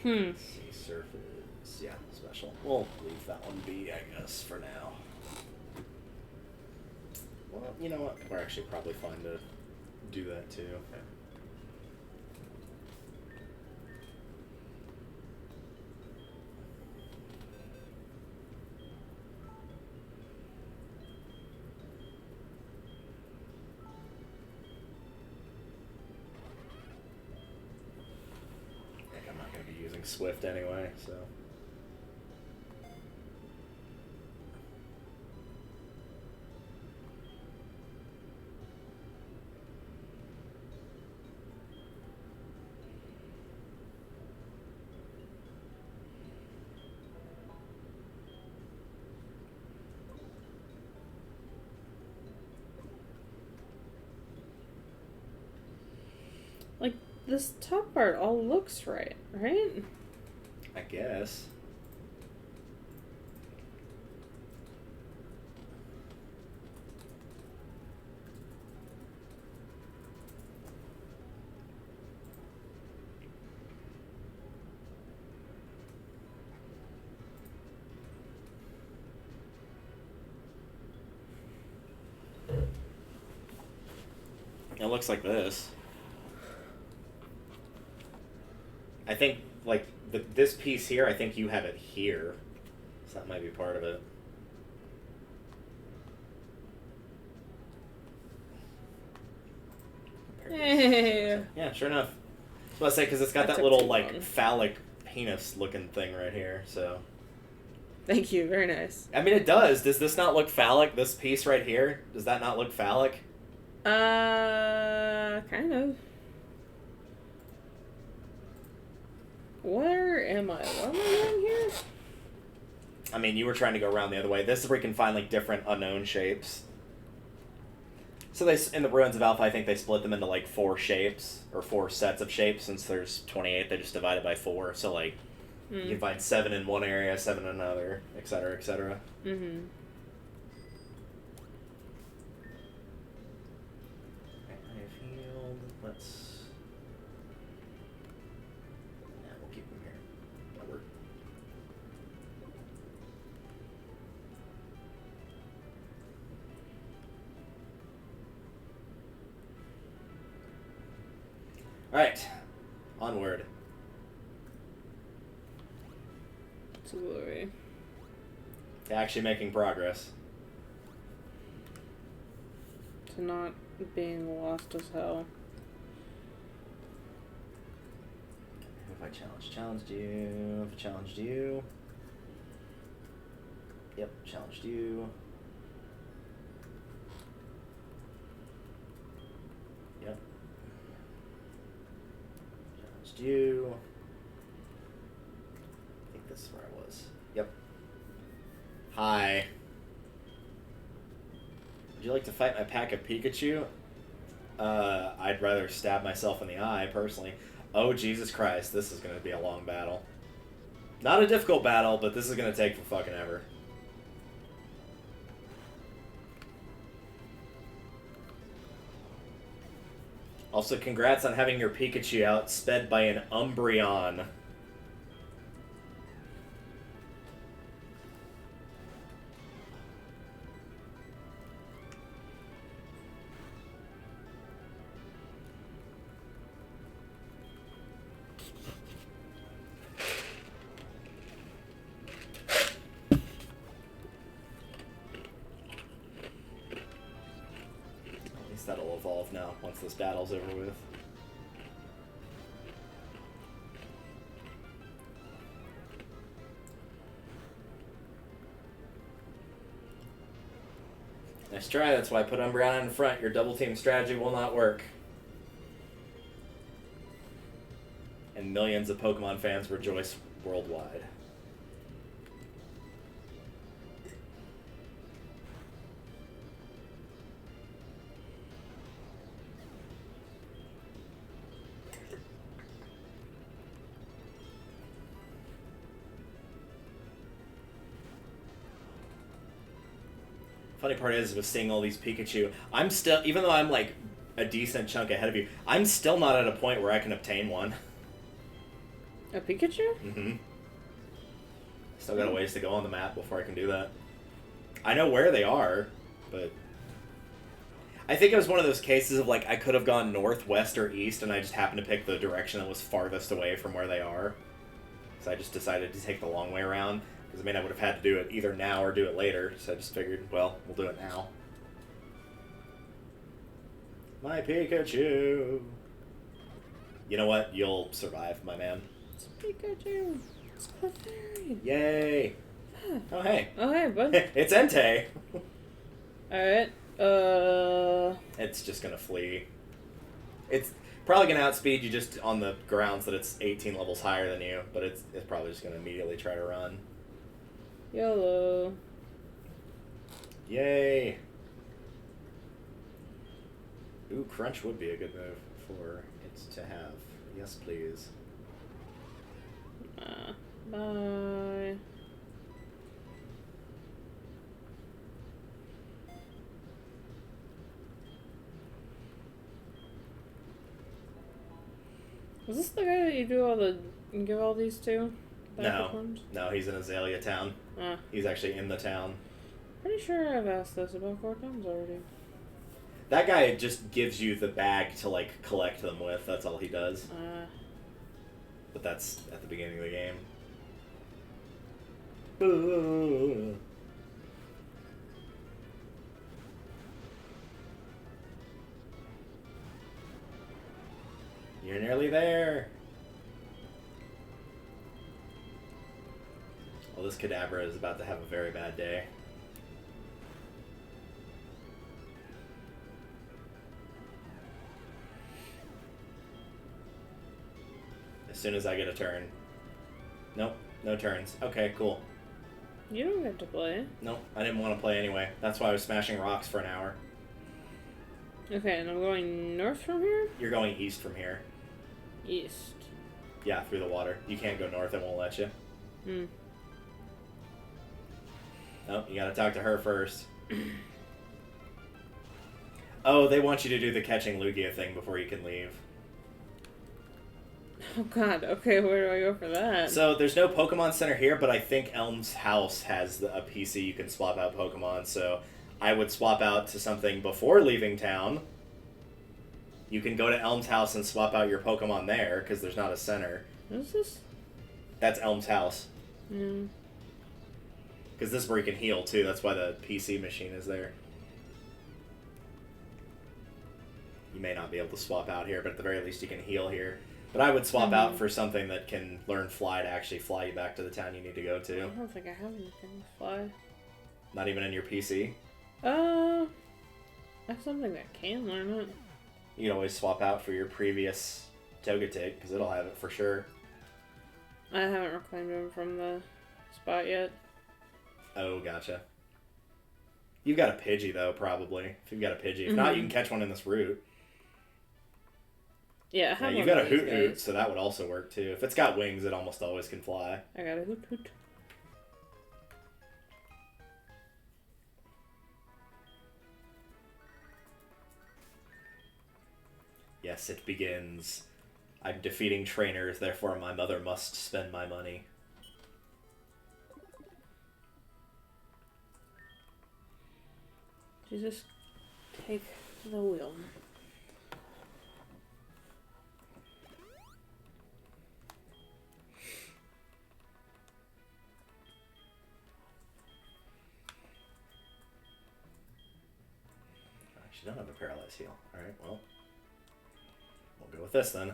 Sea surface. Yeah, special. We'll leave that one be, I guess, for now. Well, you know what? We're actually probably fine to do that too. Swift anyway, so. Like, this top part all looks right? I guess. It looks like this. I think, like, this piece here, I think you have it here. So that might be part of it. Hey. Yeah, sure enough. I was about to say, because it's got that little, like, phallic penis-looking thing right here, so... Thank you, very nice. I mean, it does. Does this not look phallic, this piece right here? Does that not look phallic? Kind of. Where am I? What am I doing here? I mean, you were trying to go around the other way. This is where you can find, like, different unknown shapes. So they, in the Ruins of Alpha, I think they split them into, like, 4 shapes, or 4 sets of shapes. Since there's 28, they just divide it by 4. So, like, you can find 7 in one area, 7 in another, etc., etc. Mm-hmm. Let's... Yeah, we'll keep them here. That'll work. Alright. Onward. Absolutely. Actually making progress. to not being lost as hell. If I challenged you. If I challenged you. Yep, challenged you. Yep. Challenged you. I think this is where I was. Yep. Hi. Would you like to fight my pack of Pikachu? I'd rather stab myself in the eye, personally. Oh, Jesus Christ, this is going to be a long battle. Not a difficult battle, but this is going to take for fucking ever. Also, congrats on having your Pikachu outsped by an Umbreon. That'll evolve now, once this battle's over with. Nice try, that's why I put Umbreon in front. Your double team strategy will not work. And millions of Pokemon fans rejoice worldwide. Funny part is, with seeing all these Pikachu, I'm still, even though I'm like a decent chunk ahead of you, I'm still not at a point where I can obtain one. A Pikachu? Mm-hmm. Still got a ways to go on the map before I can do that. I know where they are, but I think it was one of those cases of like I could have gone north, west, or east, and I just happened to pick the direction that was farthest away from where they are. So I just decided to take the long way around. Because, I mean, I would have had to do it either now or do it later, so I just figured, well, we'll do it now. My Pikachu! You know what? You'll survive, my man. It's Pikachu! It's Clefairy! Yay! Oh, hey. Oh, hey, bud. It's Entei! Alright, It's just gonna flee. It's probably gonna outspeed you just on the grounds that it's 18 levels higher than you, but it's probably just gonna immediately try to run. YOLO. Yay! Ooh, Crunch would be a good move for it to have. Yes, please. Bye. Is this the guy that you give all these to? No, he's in Azalea Town. He's actually in the town. Pretty sure I've asked this about 4 times already. That guy just gives you the bag to, like, collect them with. That's all he does. But that's at the beginning of the game. Ooh. You're nearly there. Well, this Kadabra is about to have a very bad day. As soon as I get a turn. Nope, no turns. Okay, cool. You don't get to play. Nope, I didn't want to play anyway. That's why I was smashing rocks for an hour. Okay, and I'm going north from here? You're going east from here. East. Yeah, through the water. You can't go north, it won't let you. Nope, you gotta talk to her first. Oh, they want you to do the catching Lugia thing before you can leave. Oh god, okay, where do I go for that? So, there's no Pokemon Center here, but I think Elm's House has a PC you can swap out Pokemon, so I would swap out to something before leaving town. You can go to Elm's House and swap out your Pokemon there, because there's not a center. What is this? That's Elm's House. Because this is where you can heal, too. That's why the PC machine is there. You may not be able to swap out here, but at the very least you can heal here. But I would swap out for something that can learn fly to actually fly you back to the town you need to go to. I don't think I have anything with fly. Not even in your PC? I have something that can learn it. You can always swap out for your previous Togepi, because it'll have it for sure. I haven't reclaimed him from the spot yet. Oh, gotcha. You've got a Pidgey, though, probably. If you've got a Pidgey. If not, you can catch one in this route. Yeah, I have you've got a Hoot Hoot, so that would also work, too. If it's got wings, it almost always can fly. I got a Hoot Hoot. Yes, it begins. I'm defeating trainers, therefore my mother must spend my money. Jesus, take the wheel. She don't have a paralyzed heal. Alright, well. We'll go with this then.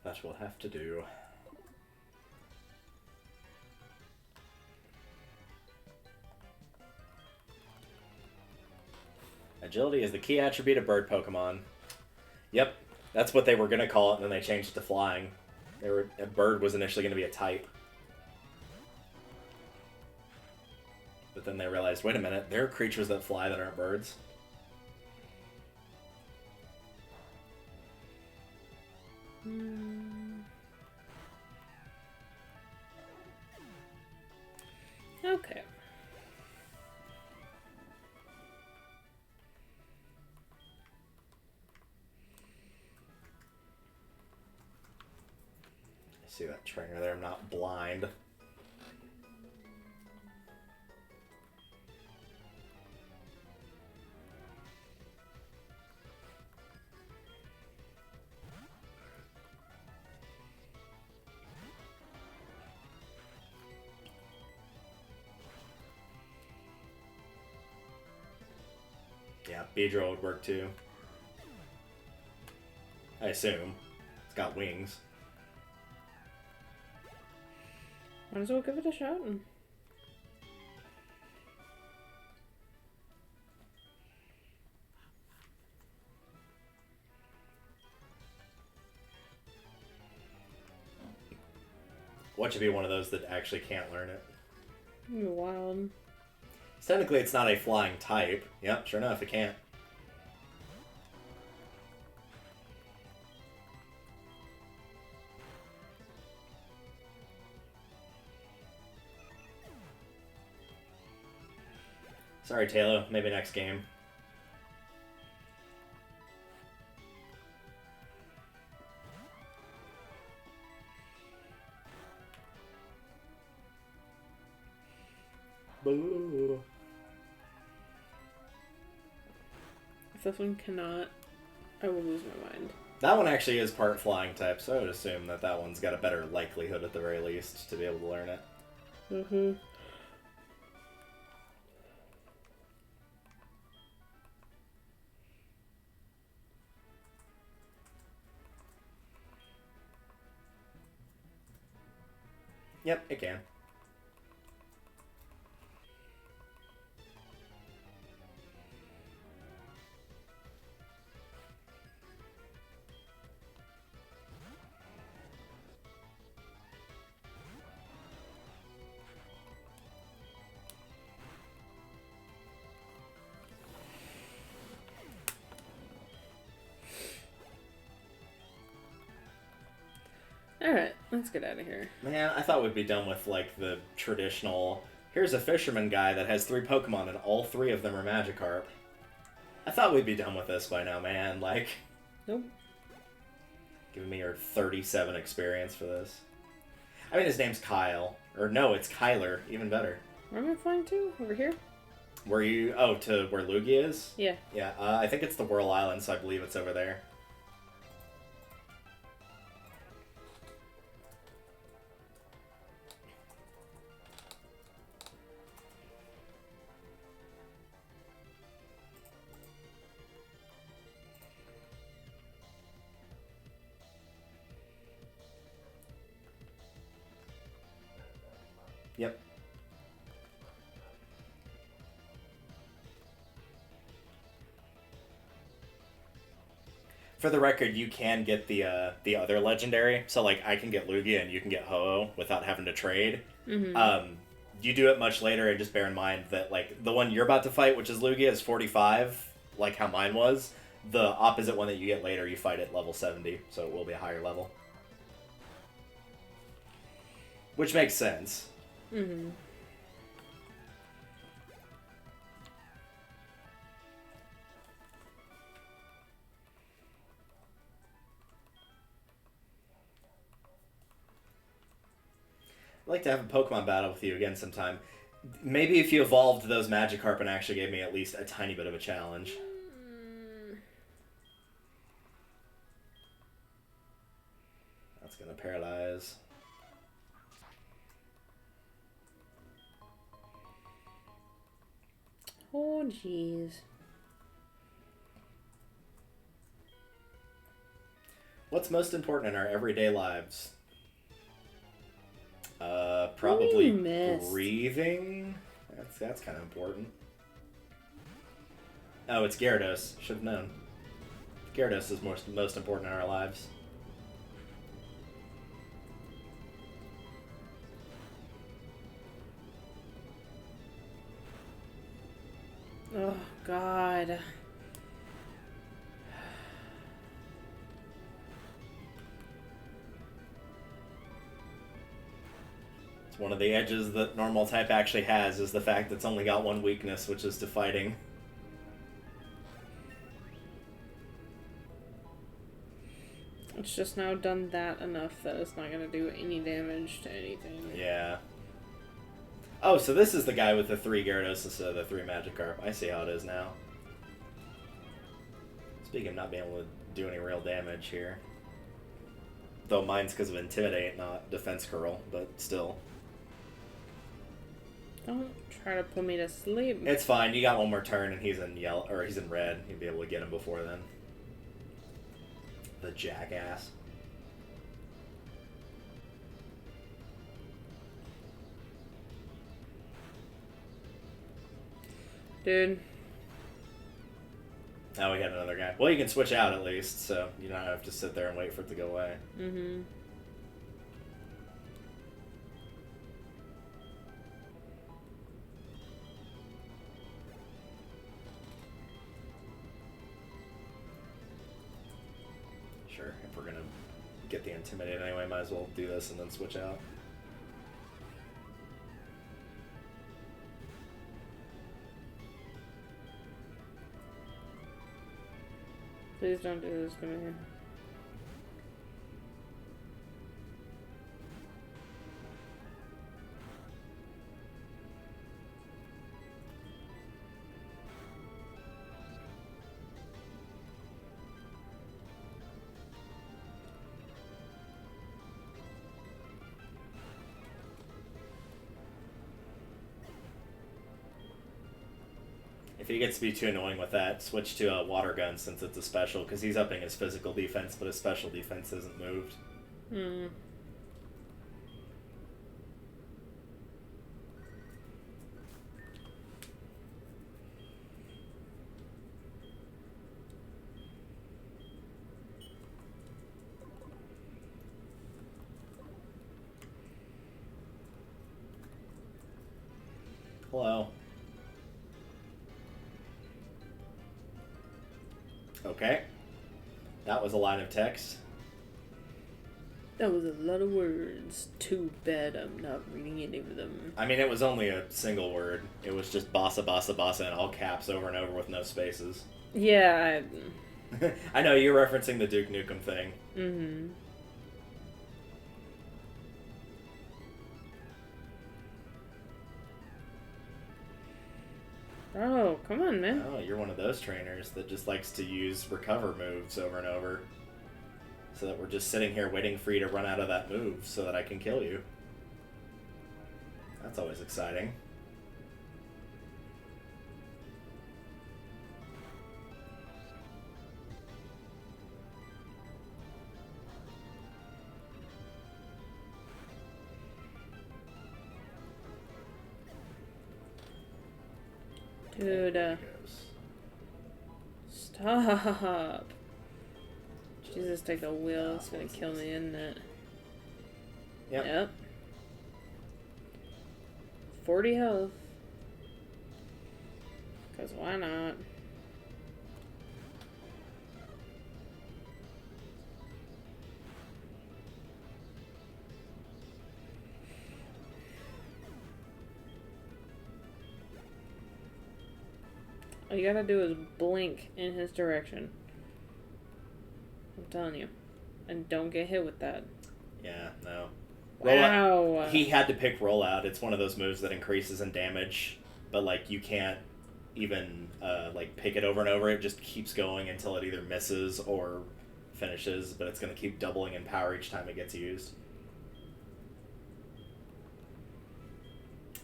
That will have to do. Agility is the key attribute of bird Pokemon. Yep, that's what they were going to call it, and then they changed it to flying. A bird was initially going to be a type. But then they realized, wait a minute, there are creatures that fly that aren't birds. Okay. See that trainer there? I'm not blind. Yeah, Beedrill would work too. I assume. It's got wings. Might as well give it a shot. What should be one of those that actually can't learn it? Wild. Technically, it's not a flying type. Yep, sure enough, it can't. Sorry, Taylor. Maybe next game. Boo. If this one cannot, I will lose my mind. That one actually is part flying type, so I would assume that that one's got a better likelihood at the very least to be able to learn it. Mm-hmm. Yep, it can. Alright, let's get out of here. Man, I thought we'd be done with, like, the traditional... Here's a fisherman guy that has 3 Pokemon, and all 3 of them are Magikarp. I thought we'd be done with this by now, man. Like... Nope. Giving me your 37 experience for this. I mean, his name's Kyle. Or no, it's Kyler. Even better. Where am I flying to? Over here? Where you... Oh, to where Lugia is? Yeah. Yeah, I think it's the Whirl Island, so I believe it's over there. Yep. For the record, you can get the other legendary. So like I can get Lugia and you can get Ho-Oh without having to trade. Mm-hmm. You do it much later, and just bear in mind that like the one you're about to fight, which is Lugia, is 45, like how mine was. The opposite one that you get later, you fight at level 70, so it will be a higher level. Which makes sense. Mm-hmm. I'd like to have a Pokemon battle with you again sometime. Maybe if you evolved those Magikarp and actually gave me at least a tiny bit of a challenge. That's gonna paralyze. Oh, jeez. What's most important in our everyday lives? Probably breathing. That's kind of important. Oh, it's Gyarados. Should have known. Gyarados is most important in our lives. Oh, God. It's one of the edges that normal type actually has, is the fact that it's only got one weakness, which is to fighting. It's just now done that enough that it's not going to do any damage to anything. Yeah. Oh, so this is the guy with the 3 Gyarados instead of the 3 Magikarp. I see how it is now. Speaking of not being able to do any real damage here. Though mine's because of Intimidate, not Defense Curl, but still. Don't try to put me to sleep. It's fine. You got one more turn, and he's in yellow, or he's in red. You'll be able to get him before then. The jackass. Dude. Oh, we got another guy. Well, you can switch out at least, so you don't have to sit there and wait for it to go away. Mm-hmm. Sure, if we're gonna get the Intimidate anyway, might as well do this and then switch out. Please don't do this to me. If he gets to be too annoying with that, switch to a Water Gun since it's a special, because he's upping his physical defense, but his special defense isn't moved. Hmm. Hello. Okay. That was a line of text. That was a lot of words. Too bad I'm not reading any of them. I mean, it was only a single word. It was just bossa, bossa, bossa in all caps over and over with no spaces. Yeah, I know, you're referencing the Duke Nukem thing. Mm-hmm. Oh, come on, man. Oh, you're one of those trainers that just likes to use recover moves over and over. So that we're just sitting here waiting for you to run out of that move so that I can kill you. That's always exciting. Dude, There he goes. stop. Jesus, take the wheel. It's gonna kill me, isn't it? Yep. 40 health. Because why not? All you gotta do is blink in his direction. I'm telling you. And don't get hit with that. Yeah, no. Wow. He had to pick rollout. It's one of those moves that increases in damage, but like you can't even like pick it over and over. It just keeps going until it either misses or finishes, but it's going to keep doubling in power each time it gets used.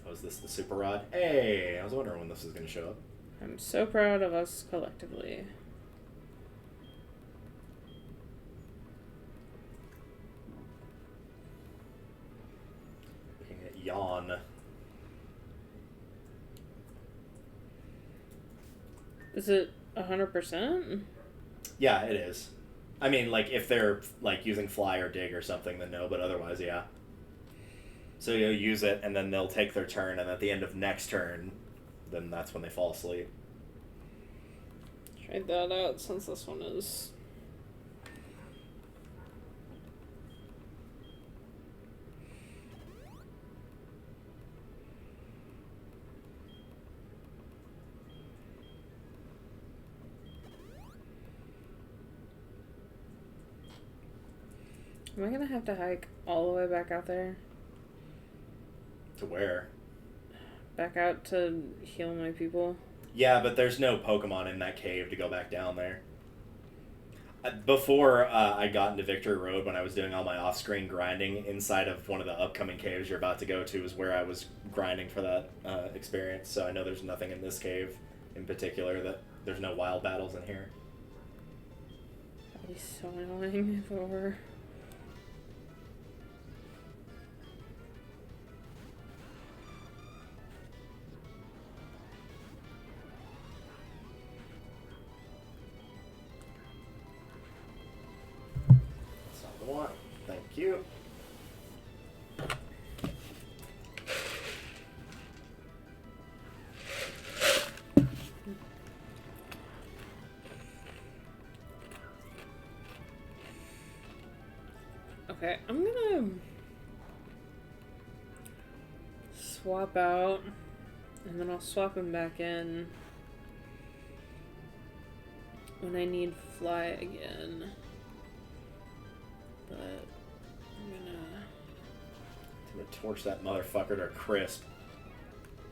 Oh, is this the super rod? Hey, I was wondering when this was going to show up. I'm so proud of us collectively. Looking at Yawn. Is it 100%? Yeah, it is. I mean, like, if they're, like, using fly or dig or something, then no, but otherwise, yeah. So you'll use it, and then they'll take their turn, and at the end of next turn, then that's when they fall asleep. Try that out since this one is... Am I gonna have to hike all the way back out there? To where? Back out to heal my people? Yeah, but there's no Pokemon in that cave to go back down there. Before I got into Victory Road, when I was doing all my off-screen grinding, inside of one of the upcoming caves you're about to go to is where I was grinding for that experience, so I know there's nothing in this cave in particular, that there's no wild battles in here. That'd be so annoying if it were... That's not the one. Thank you. Okay, I'm gonna swap out, and then I'll swap him back in when I need fly again. But I'm gonna torch that motherfucker to a crisp.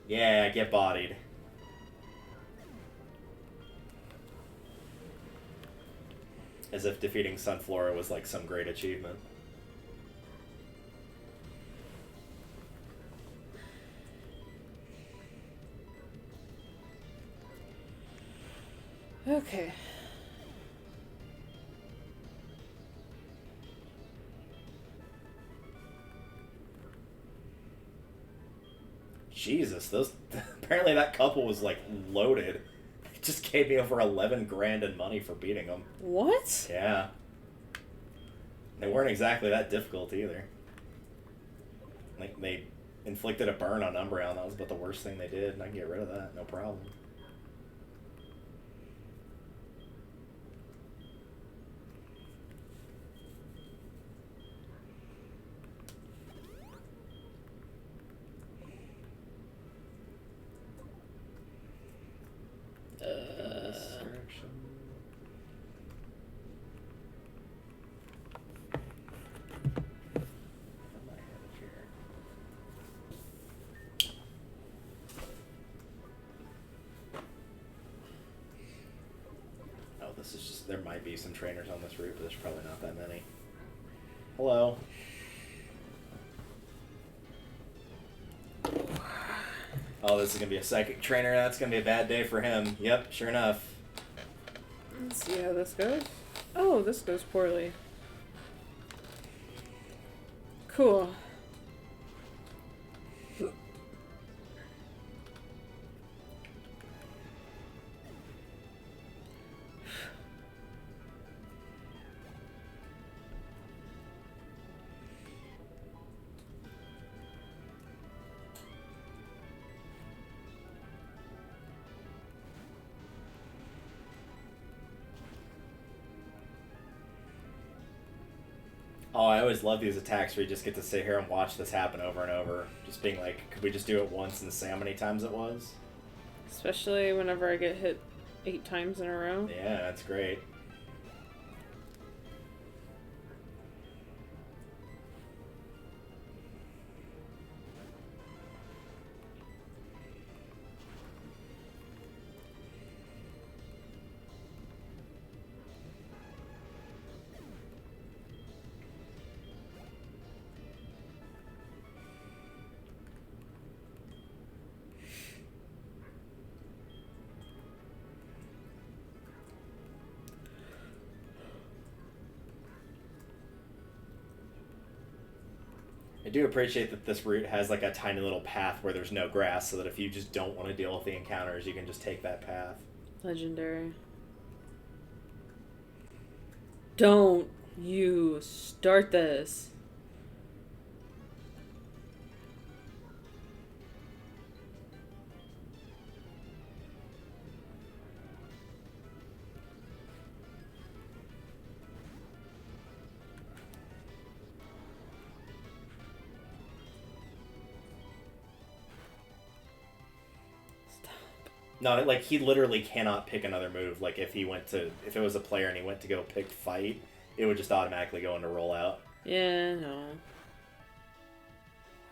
Yeah, get bodied. As if defeating Sunflora was like some great achievement. Okay. Jesus, those apparently that couple was like loaded. It just gave me over 11 grand in money for beating them. What? Yeah. They weren't exactly that difficult either. Like they inflicted a burn on Umbreon. That was about the worst thing they did, and I can get rid of that, no problem. This direction. What am I headed here? Oh, this is just, there might be some trainers on this route, but there's probably not that many. Hello. Oh, this is going to be a psychic trainer. That's going to be a bad day for him. Yep, sure enough. Let's see how this goes. Oh, this goes poorly. Cool. Oh, I always love these attacks where you just get to sit here and watch this happen over and over. Just being like, could we just do it once and say how many times it was? Especially whenever I get hit 8 times in a row. Yeah, that's great. I do appreciate that this route has like a tiny little path where there's no grass, so that if you just don't want to deal with the encounters, you can just take that path. Legendary. Don't you start this. No, like he literally cannot pick another move. Like if it was a player and he went to go pick fight, it would just automatically go into rollout. Yeah, no.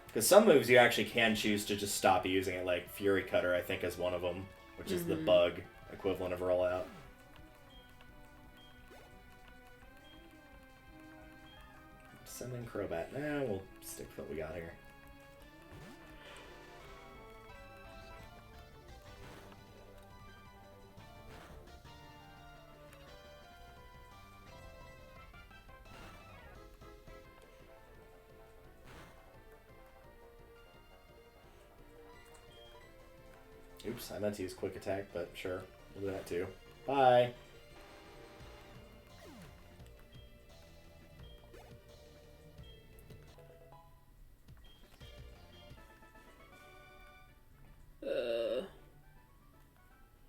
Because some moves you actually can choose to just stop using it, like Fury Cutter, I think, is one of them, which is the bug equivalent of rollout. Send in Crobat. Nah, we'll stick with what we got here. Oops, I meant to use Quick Attack, but sure, we'll do that too. Bye!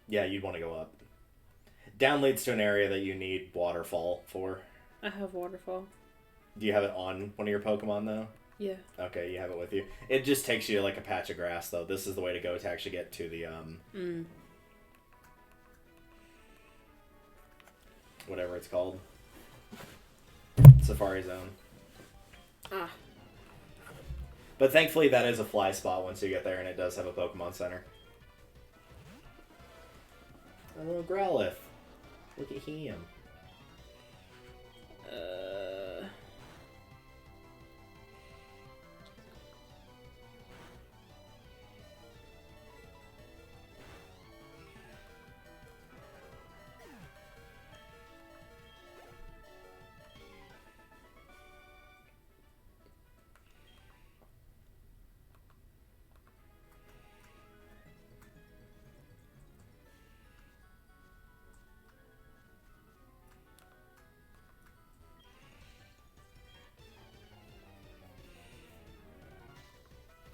Yeah, you'd want to go up. Down leads to an area that you need Waterfall for. I have Waterfall. Do you have it on one of your Pokemon, though? Yeah. Okay, you have it with you. It just takes you to, like, a patch of grass, though. This is the way to go to actually get to the, whatever it's called. Safari Zone. Ah. But thankfully that is a fly spot once you get there, and it does have a Pokemon Center. Oh, Growlithe. Look at him.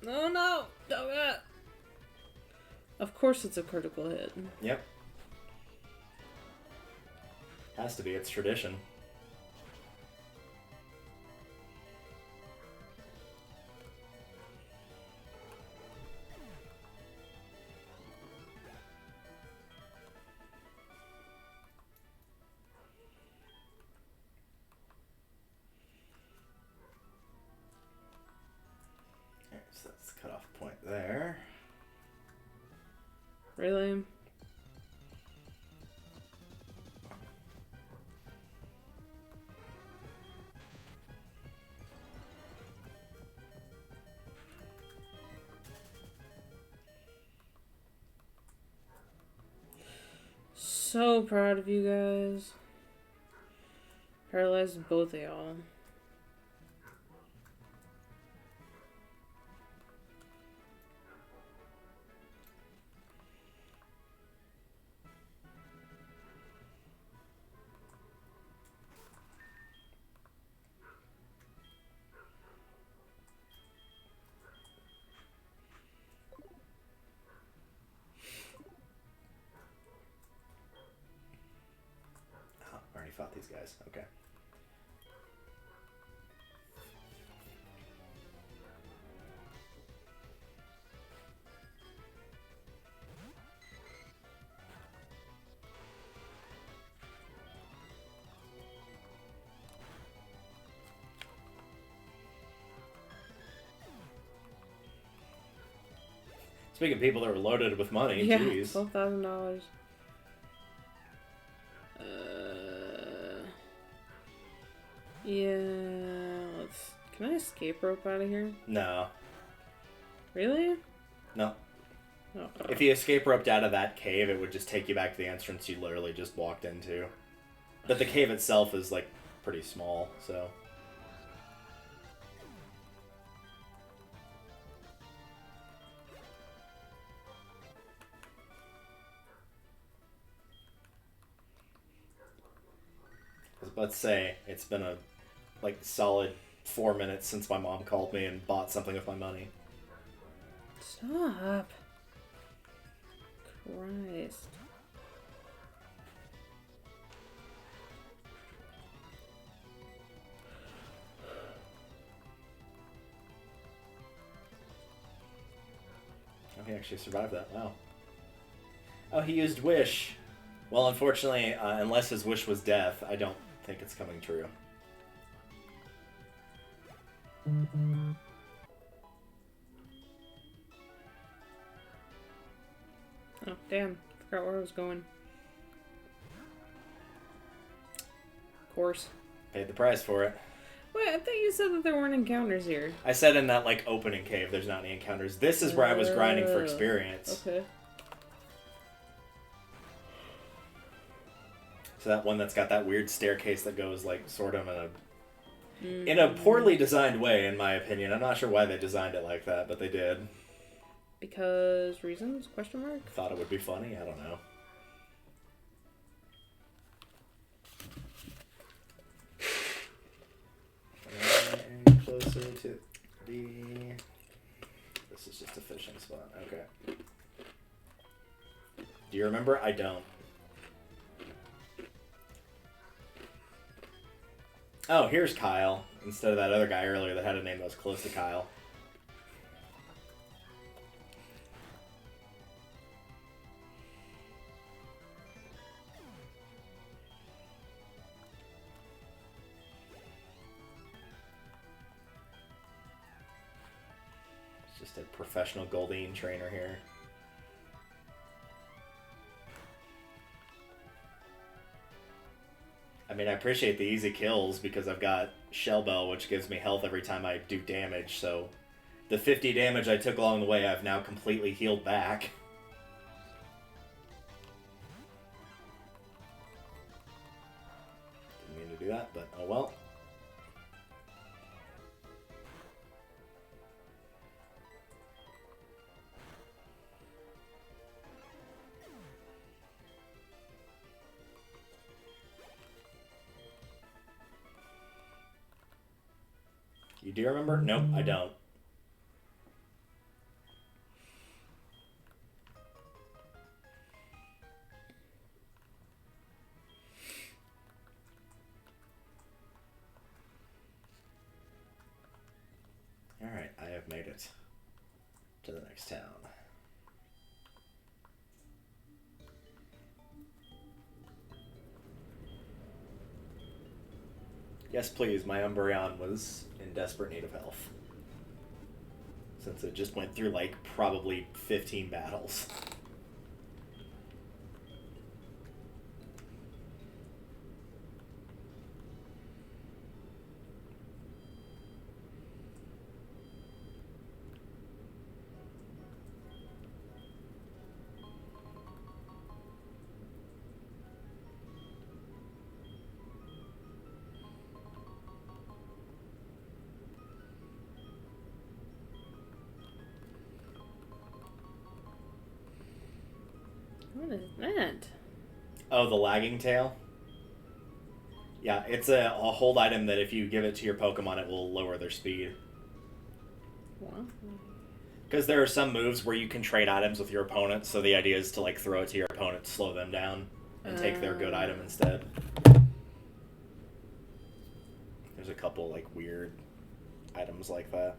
No, no! Stop it! Of course it's a critical hit. Yep. Has to be. It's tradition. So that's the cutoff point there. Really? So proud of you guys. Paralyzed both of y'all. Oh, I already fought these guys. Okay. Speaking of people that were loaded with money, Yeah, jeez. $12,000. Yeah, can I escape rope out of here? No. Really? No. Oh. If you escape roped out of that cave, it would just take you back to the entrance you literally just walked into. But the cave itself is, like, pretty small, so... I was about to say, it's been a, like, solid 4 minutes since my mom called me and bought something with my money. Stop. Christ. Oh, he actually survived that. Wow. Oh, he used Wish. Well, unfortunately, unless his wish was death, I don't think it's coming true. Oh, damn. Forgot where I was going. Of course. Paid the price for it. Wait, I thought you said that there weren't encounters here. I said in that, like, opening cave, there's not any encounters. This is where I was grinding for experience. Okay. So that one that's got that weird staircase that goes, like, sort of in a poorly designed way, in my opinion. I'm not sure why they designed it like that, but they did. Because reasons? Question mark? Thought it would be funny? I don't know. And closer to the... This is just a fishing spot. Okay. Do you remember? I don't. Oh, here's Kyle, instead of that other guy earlier that had a name that was close to Kyle. It's just a professional Goldeen trainer here. I mean, I appreciate the easy kills because I've got Shell Bell, which gives me health every time I do damage, so the 50 damage I took along the way I've now completely healed back. Didn't mean to do that, but oh well. You do remember? Nope, I don't. Alright, I have made it to the next town. Yes, please, my Umbreon was in desperate need of health. Since it just went through, like, probably 15 battles. What is that? Oh, the lagging tail? Yeah, it's a hold item that if you give it to your Pokemon, it will lower their speed. Wow. Because there are some moves where you can trade items with your opponent, so the idea is to, like, throw it to your opponent to slow them down and take their good item instead. There's a couple, like, weird items like that.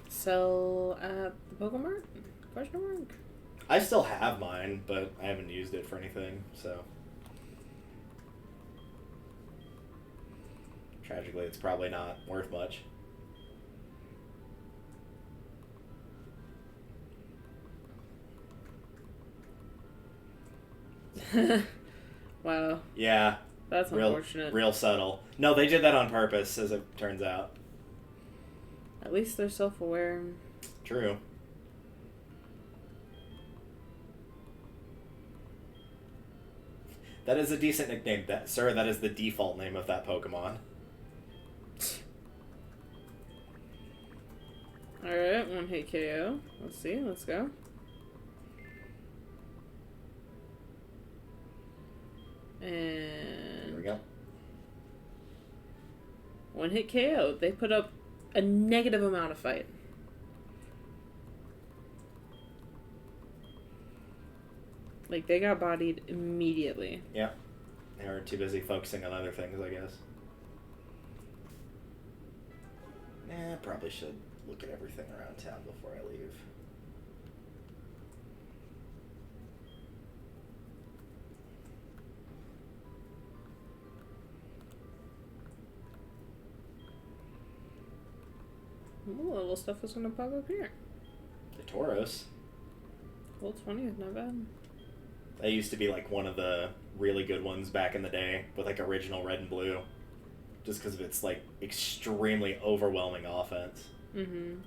Sell at the Pokemon? Question mark? I still have mine, but I haven't used it for anything, so... Tragically, it's probably not worth much. Wow. Yeah. That's unfortunate. Real subtle. No, they did that on purpose, as it turns out. At least they're self-aware. True. That is a decent nickname. Sir, that is the default name of that Pokemon. Alright, one hit KO. Let's see, let's go. And There we go. one hit KO. They put up a negative amount of fight. Like, they got bodied immediately. Yeah. They were too busy focusing on other things, I guess. Probably should look at everything around town before I leave. Ooh, little stuff is gonna pop up here. The Tauros. Cool 20 is not bad. That used to be like one of the really good ones back in the day with like original red and blue. Just because of its like extremely overwhelming offense. Mm-hmm.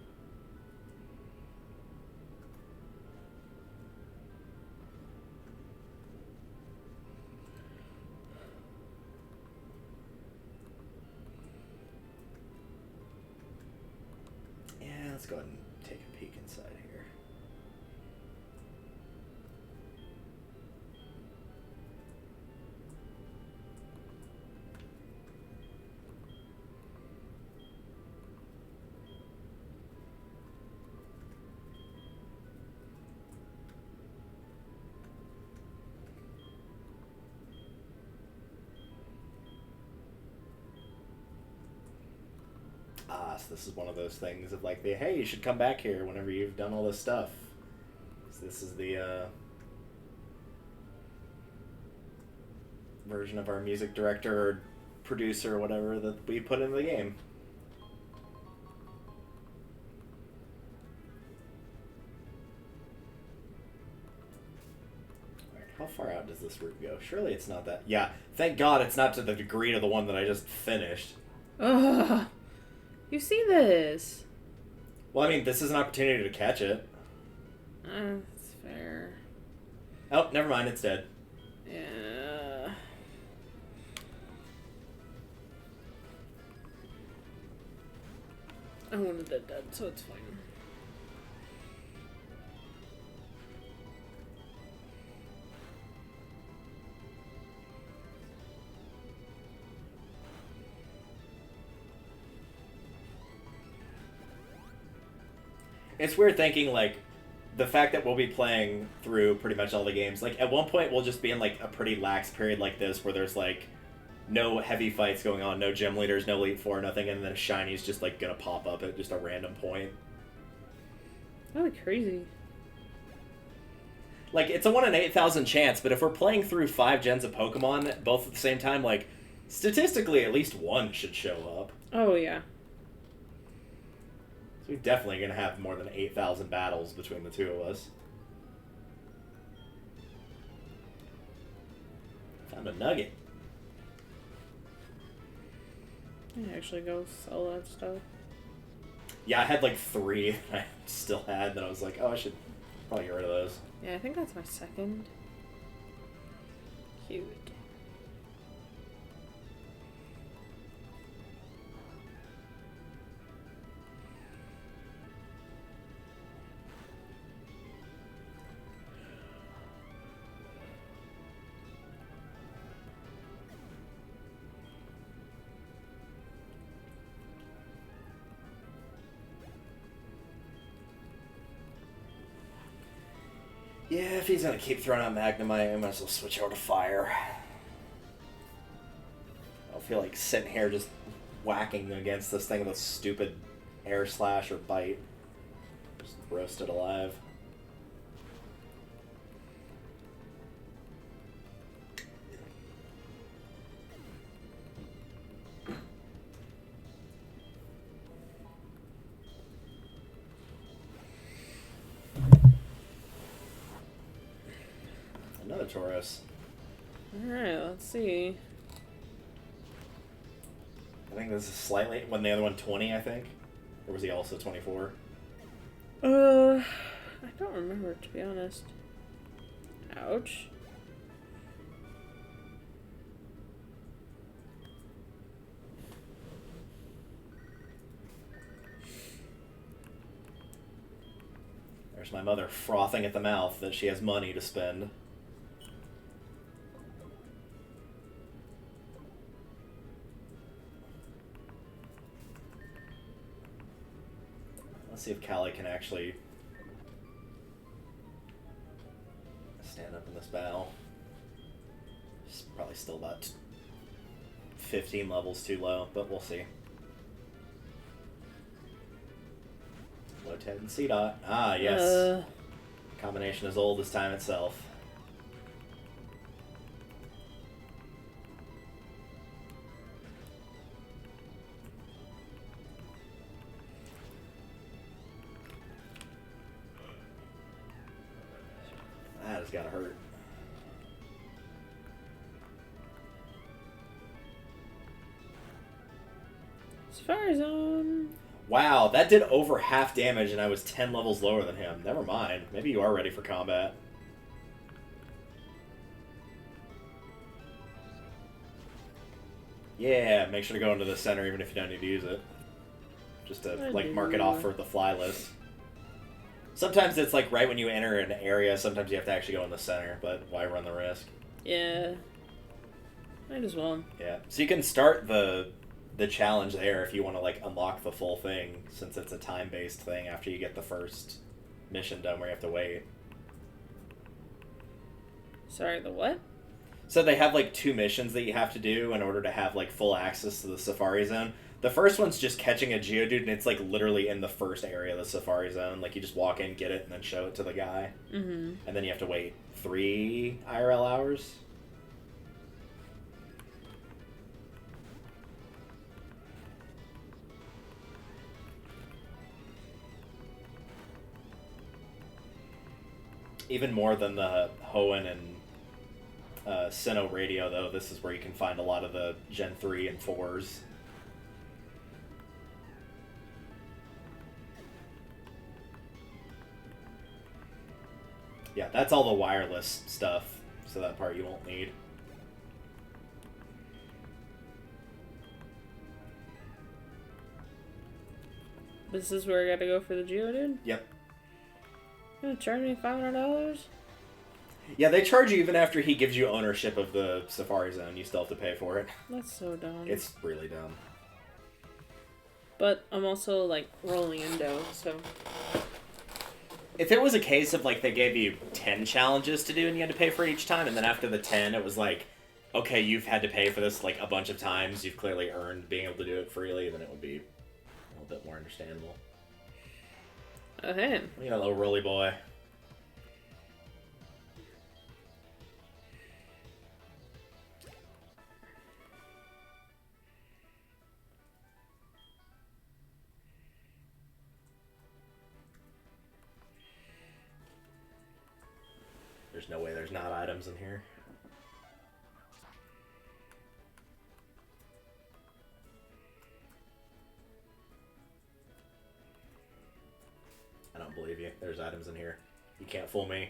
Yeah, let's go ahead and take a peek inside here. So this is one of those things of like, hey, you should come back here whenever you've done all this stuff. So this is the version of our music director or producer or whatever that we put into the game. Alright, how far out does this route go? Surely it's not that... Yeah, thank God it's not to the degree of the one that I just finished. Ugh. You see this? Well, I mean, this is an opportunity to catch it. That's fair. Oh, never mind, it's dead. Yeah. I wanted it dead, so it's fine. It's weird thinking, like, the fact that we'll be playing through pretty much all the games. Like, at one point, we'll just be in, like, a pretty lax period like this where there's, like, no heavy fights going on, no gym leaders, no Elite Four, nothing, and then a Shiny's just, like, gonna pop up at just a random point. That'd be crazy. Like, it's a 1 in 8,000 chance, but if we're playing through 5 gens of Pokemon, both at the same time, like, statistically, at least one should show up. Oh, yeah. So we're definitely going to have more than 8,000 battles between the two of us. Found a nugget. I actually go sell that stuff. Yeah, I had like 3 I still had that I was like, oh, I should probably get rid of those. Yeah, I think that's my second. Cute. Yeah, if he's going to keep throwing out Magnemite, I might as well switch over to Fire. I don't feel like sitting here just whacking against this thing with a stupid Air Slash or Bite. Just roasted alive. Another Tauros. Alright, let's see. I think this is slightly... When the other one 20, I think? Or was he also 24? I don't remember, to be honest. Ouch. There's my mother frothing at the mouth that she has money to spend. Let's see if Callie can actually stand up in this battle. She's probably still about 15 levels too low, but we'll see. Low Ted and C-Dot. Ah, yes. Combination as old as time itself. That has gotta hurt. Safari Zone. Wow, that did over half damage and I was 10 levels lower than him. Never mind. Maybe you are ready for combat. Yeah, make sure to go into the center even if you don't need to use it. Just to, like, mark it off for the fly list. Sometimes it's, like, right when you enter an area, sometimes you have to actually go in the center, but why run the risk? Yeah. Might as well. Yeah. So you can start the challenge there if you want to, like, unlock the full thing, since it's a time-based thing after you get the first mission done where you have to wait. Sorry, the what? So they have, like, 2 missions that you have to do in order to have, like, full access to the Safari Zone. The first one's just catching a Geodude, and it's, like, literally in the first area of the Safari Zone. Like, you just walk in, get it, and then show it to the guy. Mm-hmm. And then you have to wait 3 IRL hours. Even more than the Hoenn and Sinnoh radio, though, this is where you can find a lot of the Gen 3 and 4s. Yeah, that's all the wireless stuff, so that part you won't need. This is where I gotta go for the Geodude? Yep. You're gonna charge me $500? Yeah, they charge you even after he gives you ownership of the Safari Zone. You still have to pay for it. That's so dumb. It's really dumb. But I'm also, like, rolling in dough, so... If it was a case of, like, they gave you 10 challenges to do and you had to pay for it each time, and then after the 10 it was like, okay, you've had to pay for this, like, a bunch of times, you've clearly earned being able to do it freely, then it would be a little bit more understandable. Okay. Look at that little rolly boy. There's no way there's not items in here. I don't believe you. There's items in here. You can't fool me.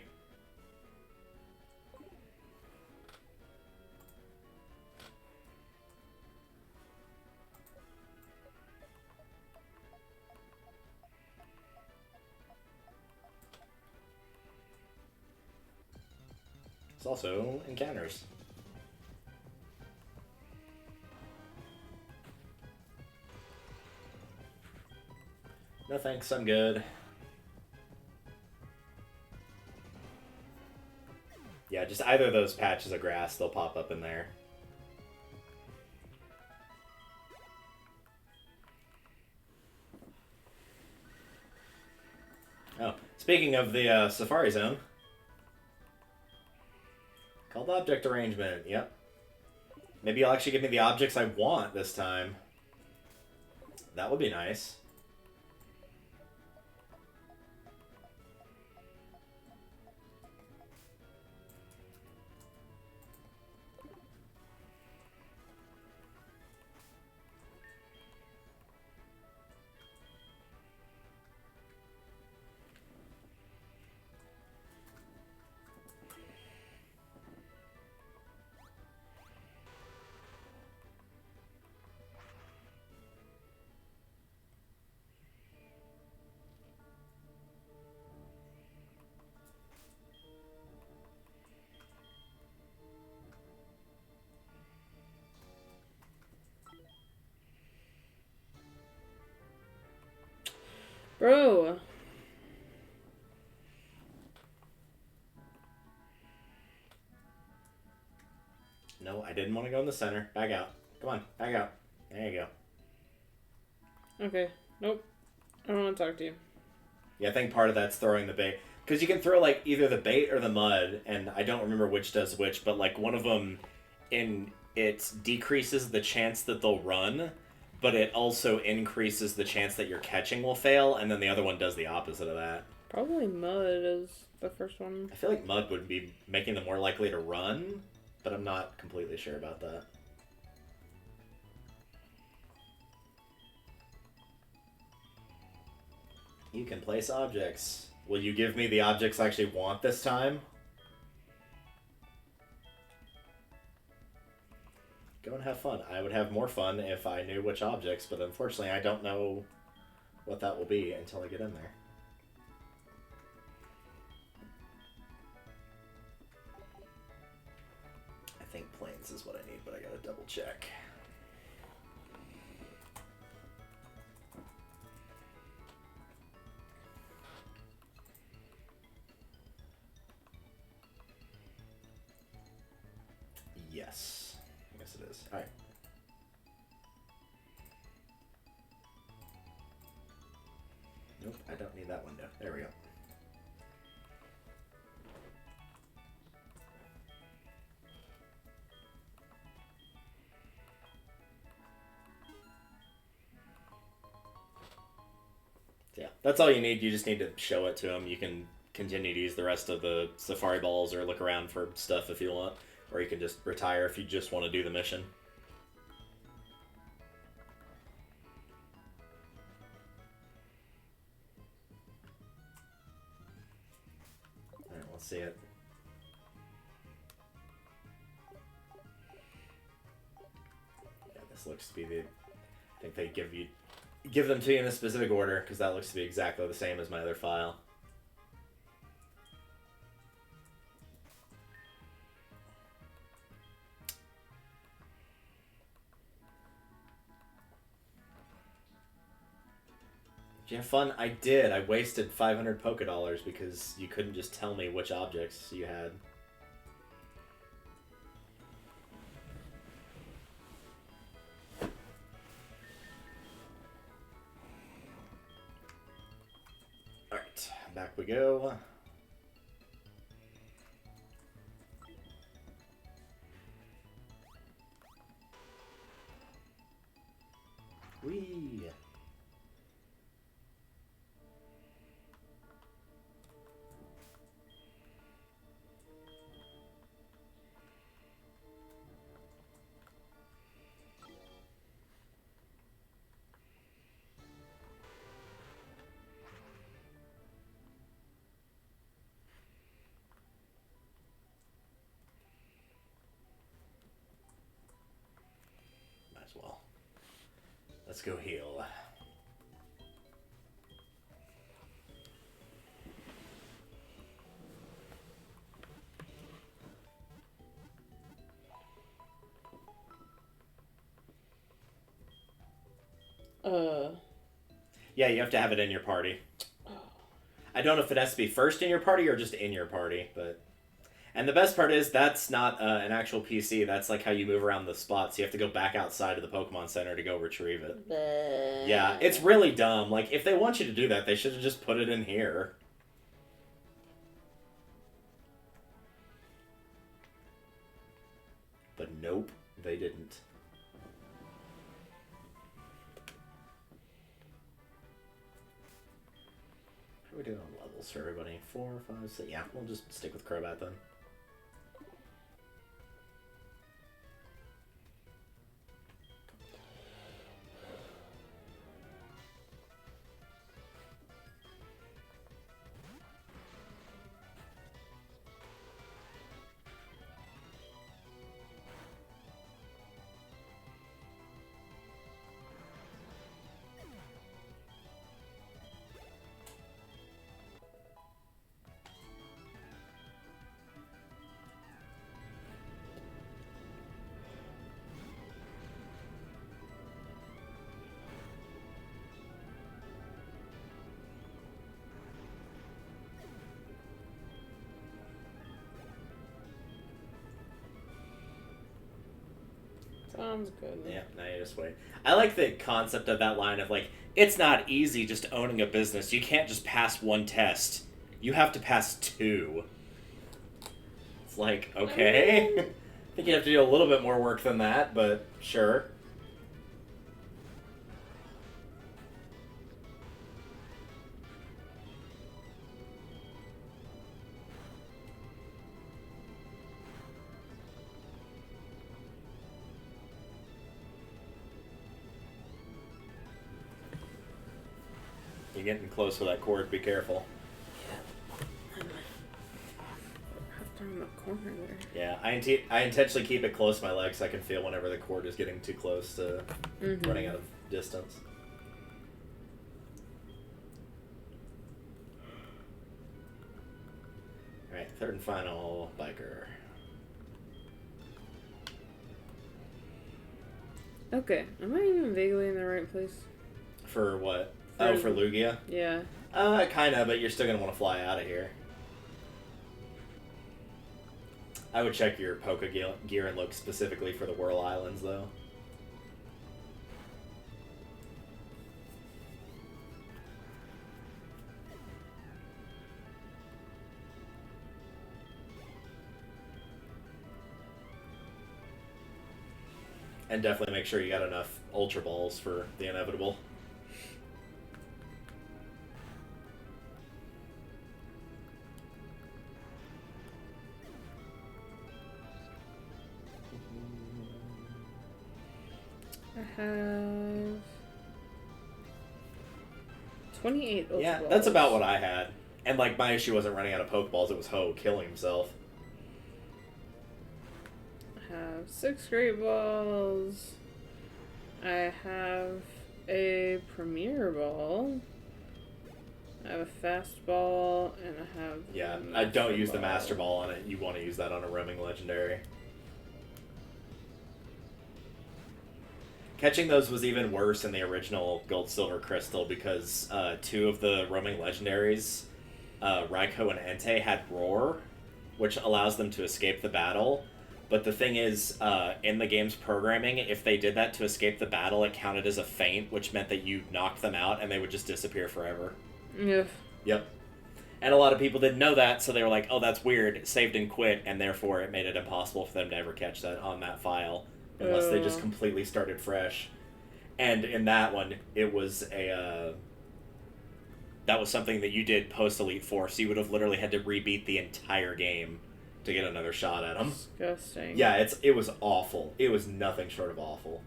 It's also encounters. No thanks, I'm good. Yeah, just either of those patches of grass, they'll pop up in there. Oh, speaking of the Safari Zone. Called object arrangement, yep. Maybe you'll actually give me the objects I want this time. That would be nice. Bro. No, I didn't want to go in the center. Back out. Come on, back out. There you go. Okay. Nope. I don't want to talk to you. Yeah, I think part of that's throwing the bait. Because you can throw, like, either the bait or the mud, and I don't remember which does which, but, like, one of them, it decreases the chance that they'll run, but it also increases the chance that your catching will fail, and then the other one does the opposite of that. Probably mud is the first one. I feel like mud would be making them more likely to run, but I'm not completely sure about that. You can place objects. Will you give me the objects I actually want this time? Go and have fun. I would have more fun if I knew which objects, but unfortunately I don't know what that will be until I get in there. I think planes is what I need, but I gotta double check. Yes. Yes, it is. Alright. Nope, I don't need that window. There we go. Yeah, that's all you need. You just need to show it to them. You can continue to use the rest of the safari balls or look around for stuff if you want. Or you can just retire if you just want to do the mission. Alright, let's see it. Yeah, this looks to be the... I think they give them to you in a specific order, because that looks to be exactly the same as my other file. Did you have fun? I did. I wasted 500 Poké because you couldn't just tell me which objects you had. Alright, back we go. Whee! Might as well. Let's go heal. Yeah, you have to have it in your party. I don't know if it has to be first in your party or just in your party, but... And the best part is, that's not an actual PC, that's like how you move around the spots. You have to go back outside of the Pokemon Center to go retrieve it. Yeah, it's really dumb. Like, if they want you to do that, they should have just put it in here. But nope, they didn't. How are we doing on levels for everybody? 4, 5, 6. Yeah, we'll just stick with Crobat then. Sounds good. Yeah, now you just wait. I like the concept of that line of like, it's not easy just owning a business. You can't just pass one test. You have to pass 2. It's like, okay. I think you have to do a little bit more work than that, but sure. You're getting close with that cord. Be careful. In the corner there. Yeah, I intentionally keep it close to my leg so I can feel whenever the cord is getting too close to running out of distance. Alright, third and final biker. Okay, am I even vaguely in the right place? For what? For For Lugia? Yeah. Kinda, but you're still gonna want to fly out of here. I would check your Poke gear and look specifically for the Whirl Islands, though. And definitely make sure you got enough Ultra Balls for the inevitable. I have 28 Ultra Yeah, Balls. that's about what I had. And, like, my issue wasn't running out of Pokeballs, it was Ho killing himself. I have 6 Great Balls. I have a Premier Ball. I have a Fast Ball, and I have... Yeah, I don't use the Master Ball on it. You want to use that on a roaming legendary. Catching those was even worse in the original Gold Silver Crystal because 2 of the roaming legendaries, Raikou and Entei, had Roar, which allows them to escape the battle. But the thing is, in the game's programming, if they did that to escape the battle, it counted as a feint, which meant that you knocked them out and they would just disappear forever. Yeah. Yep. And a lot of people didn't know that, so they were like, oh, that's weird, saved and quit, and therefore it made it impossible for them to ever catch that on that file, unless they just completely started fresh. And in that one, it was that was something that you did post-Elite Four, so you would have literally had to rebeat the entire game to get another shot at them. Disgusting. Yeah, it was awful. It was nothing short of awful.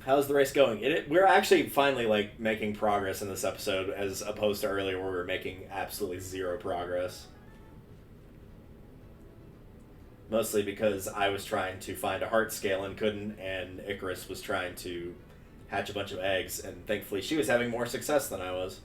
How's the race going? We're actually finally like making progress in this episode, as opposed to earlier where we were making absolutely zero progress. Mostly because I was trying to find a heart scale and couldn't, and Icarus was trying to hatch a bunch of eggs, and thankfully she was having more success than I was.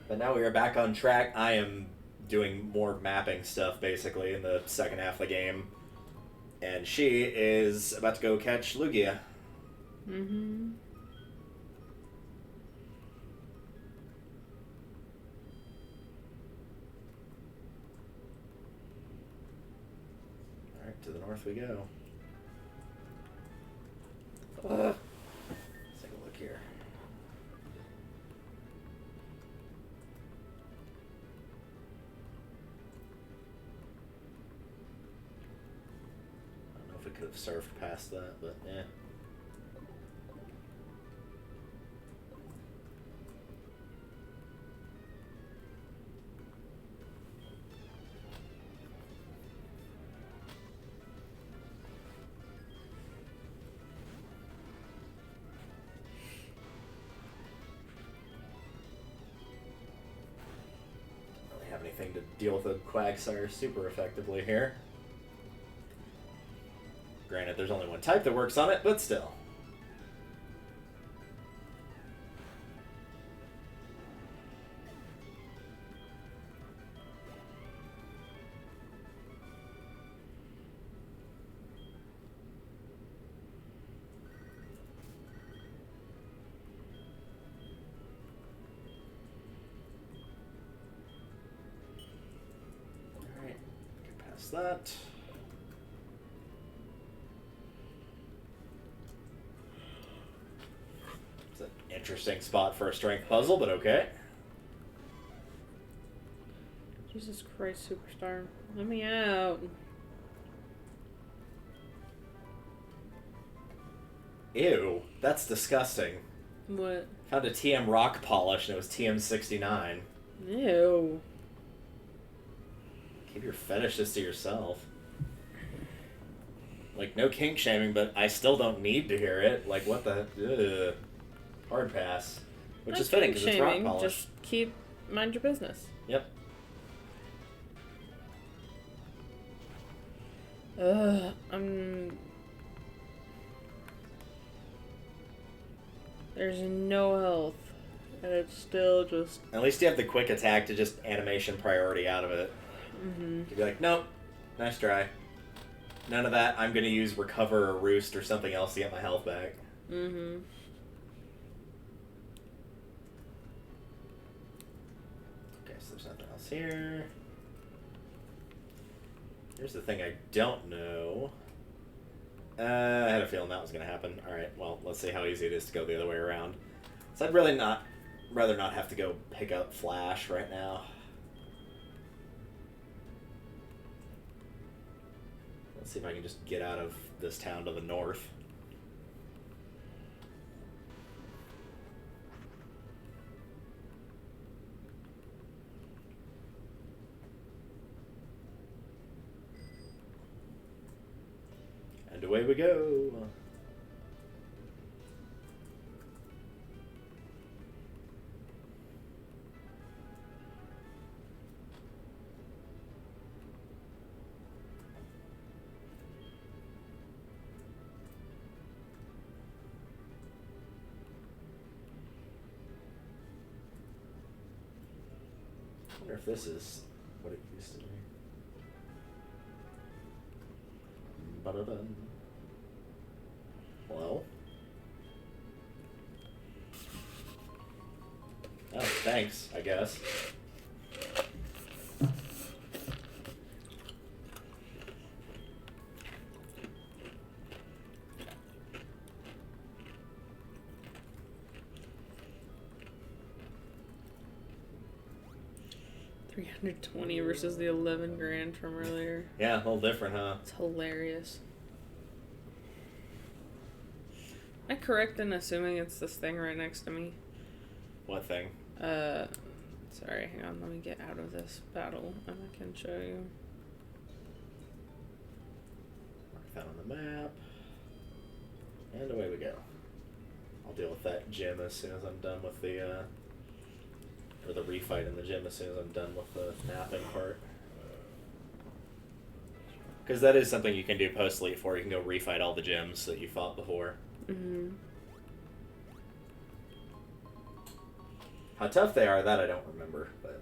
But now we are back on track. I am doing more mapping stuff, basically, in the second half of the game. And she is about to go catch Lugia. Mm-hmm. Alright, to the north we go. Ugh. Let's take a look here. I don't know if it could have surfed past that, but yeah. Anything to deal with a Quagsire super effectively here. Granted, there's only one type that works on it, but still. that. It's an interesting spot for a strength puzzle, but okay. Jesus Christ, Superstar. Let me out. Ew, that's disgusting. What? Found a TM rock polish and it was TM69. Ew. Keep your fetishes to yourself. Like, no kink shaming, but I still don't need to hear it. Like, what the... Ugh. Hard pass. Which is fitting, because it's rock polish. Just mind your business. Yep. There's no health. And it's still just... At least you have the quick attack to just animation priority out of it. Mm-hmm. You'd be like, nope, nice try. None of that, I'm going to use recover or roost or something else to get my health back. Mm-hmm. Okay, so there's nothing else here. Here's the thing I don't know. I had a feeling that was going to happen. Alright, well, let's see how easy it is to go the other way around. So I'd really rather not have to go pick up Flash right now. Let's see if I can just get out of this town to the north. And away we go. I wonder if this is what it used to be. Ba-da-dum. Hello? Oh, thanks, I guess. $320 versus the 11 grand from earlier. Yeah, a little different, huh? It's hilarious. Am I correct in assuming it's this thing right next to me? What thing? Sorry, hang on, let me get out of this battle and I can show you. Mark that on the map. And away we go. I'll deal with that gym as soon as I'm done with the, or the refight in the gym as soon as I'm done with the napping part. Because that is something you can do post-Elite 4. You can go refight all the gyms that you fought before. Mm-hmm. How tough they are, that I don't remember, but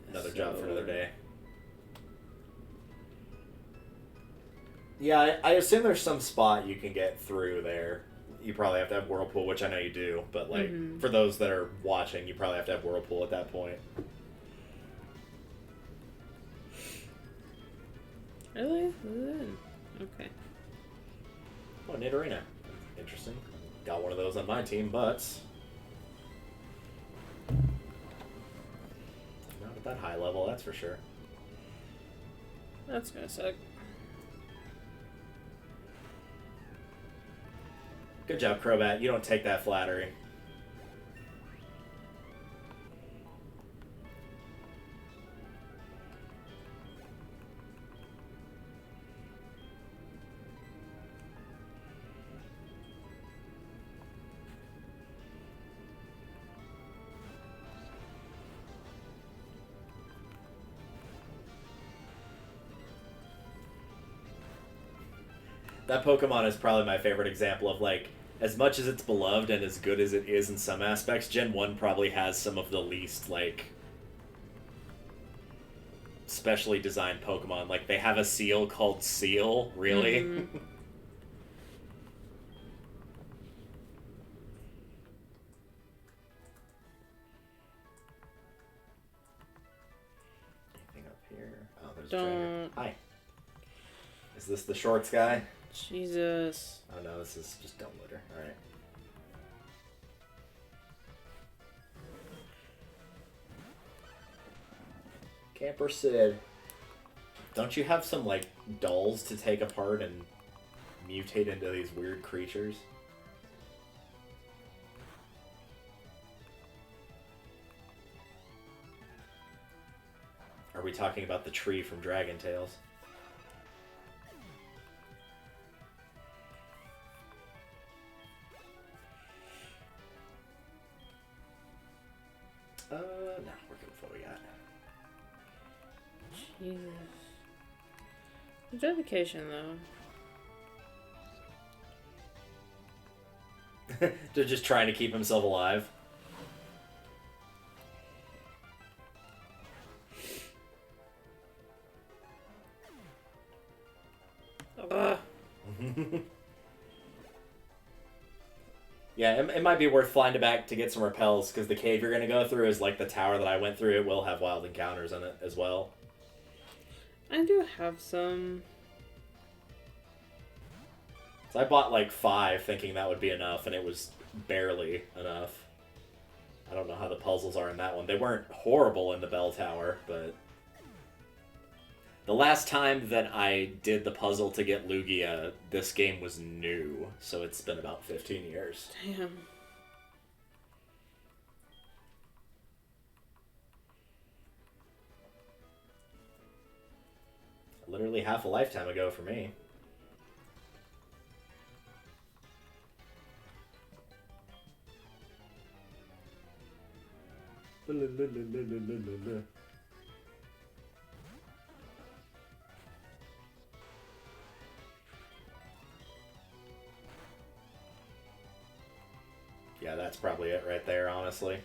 another job for another day. Yeah, I assume there's some spot you can get through there. You probably have to have Whirlpool, which I know you do, but like for those that are watching, you probably have to have Whirlpool at that point. Really? Okay. Oh, Nidorina. Interesting. Got one of those on my team, but not at that high level, that's for sure. That's gonna suck. Good job, Crobat. You don't take that flattery. That Pokemon is probably my favorite example of, like, as much as it's beloved and as good as it is in some aspects, Gen 1 probably has some of the least, like, specially designed Pokemon. Like, they have a seal called Seal, really? Mm-hmm. Anything up here? Oh, there's was Don't. Hi. Is this the shorts guy? Jesus. Oh no, this is just Dumbledore. Alright. Camper Sid. Don't you have some, like, dolls to take apart and mutate into these weird creatures? Are we talking about the tree from Dragon Tales? No, we're good with what we got. Jesus. The dedication, though. They're just trying to keep himself alive. Ugh. Yeah, it might be worth flying back to get some repels, because the cave you're going to go through is like the tower that I went through. It will have wild encounters in it as well. I do have some. So I bought like 5 thinking that would be enough, and it was barely enough. I don't know how the puzzles are in that one. They weren't horrible in the bell tower, but... The last time that I did the puzzle to get Lugia, this game was new, so it's been about 15 years. Damn. Literally half a lifetime ago for me. Yeah, that's probably it right there, honestly.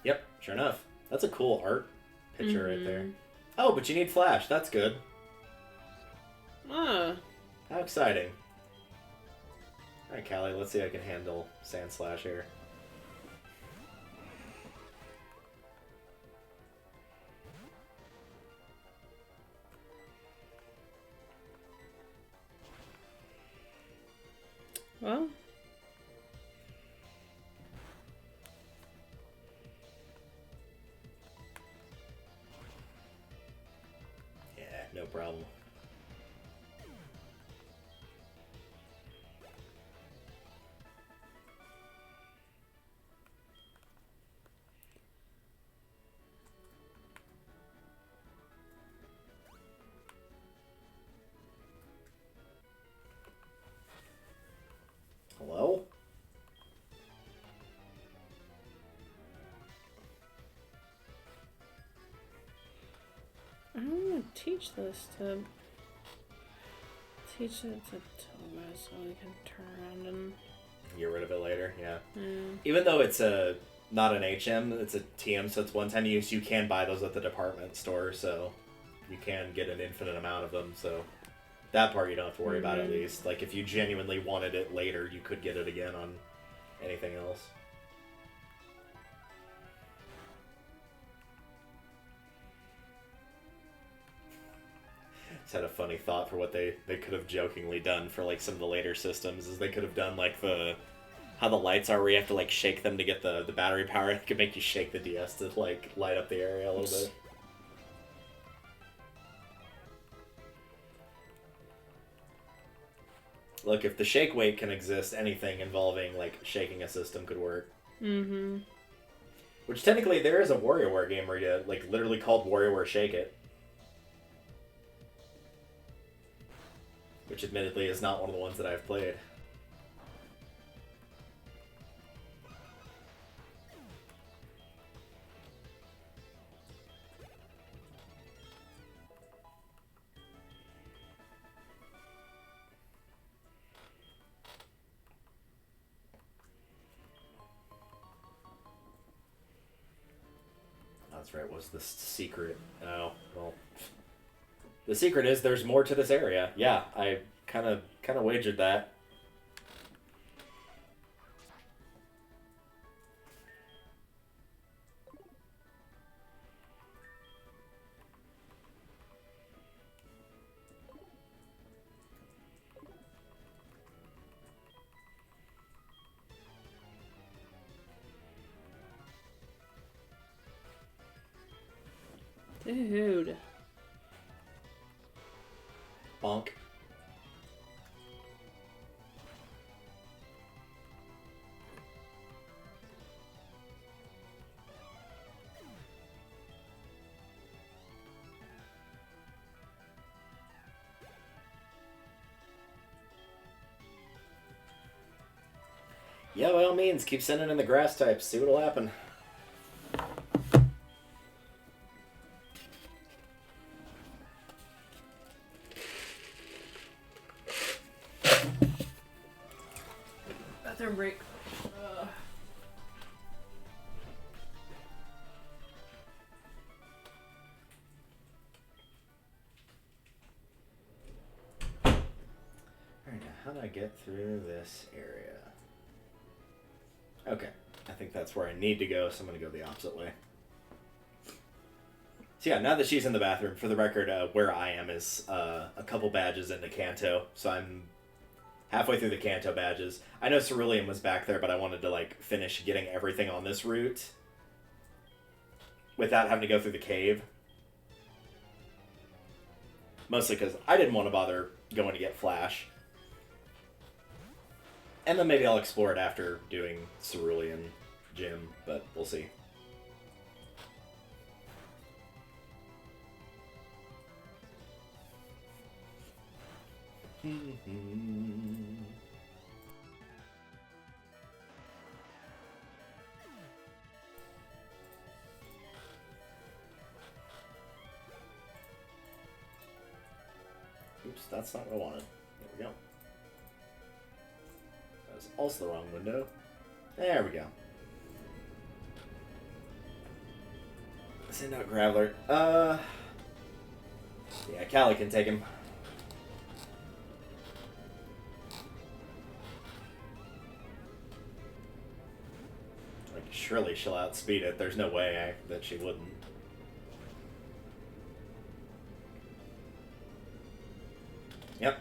Yep, sure enough. That's a cool art picture right there. Oh, but you need Flash. That's good. Ah. How exciting. Alright, Callie, let's see if I can handle Sand Slash here. Well. Yeah, no problem. Hello? I don't want to teach this to... Teach it to Toga so we can turn around and... Get rid of it later, yeah. Yeah. Even though it's not an HM, it's a TM, so it's one-time use, you can buy those at the department store, so you can get an infinite amount of them, so that part you don't have to worry about at least. Like, if you genuinely wanted it later, you could get it again on anything else. Just had a funny thought for what they could have jokingly done for, like, some of the later systems, is they could have done, like, how the lights are where you have to, like, shake them to get the battery power. It could make you shake the DS to, like, light up the area a little bit. Look, if the shake weight can exist, anything involving, like, shaking a system could work. Mm-hmm. Which, technically, there is a WarioWare game where you, like, literally called WarioWare Shake It. Which, admittedly, is not one of the ones that I've played. that's right. What's the secret? Oh, well. The secret is there's more to this area. Yeah, I kind of wagered that. Dude. Bonk. Yeah, by all means, keep sending in the grass types. See what'll happen. Bathroom break. Alright, now how do I get through this area? Okay, I think that's where I need to go, so I'm going to go the opposite way. So yeah, now that she's in the bathroom, for the record, where I am is a couple badges into Kanto, so I'm halfway through the Kanto badges. I know Cerulean was back there, but I wanted to like finish getting everything on this route without having to go through the cave. Mostly because I didn't want to bother going to get Flash. And then maybe I'll explore it after doing Cerulean Gym, but we'll see. Oops, that's not what I wanted. There we go. That was also the wrong window. There we go. Send out Graveler. Yeah, Callie can take him. Like, surely she'll outspeed it. There's no way that she wouldn't. Yep.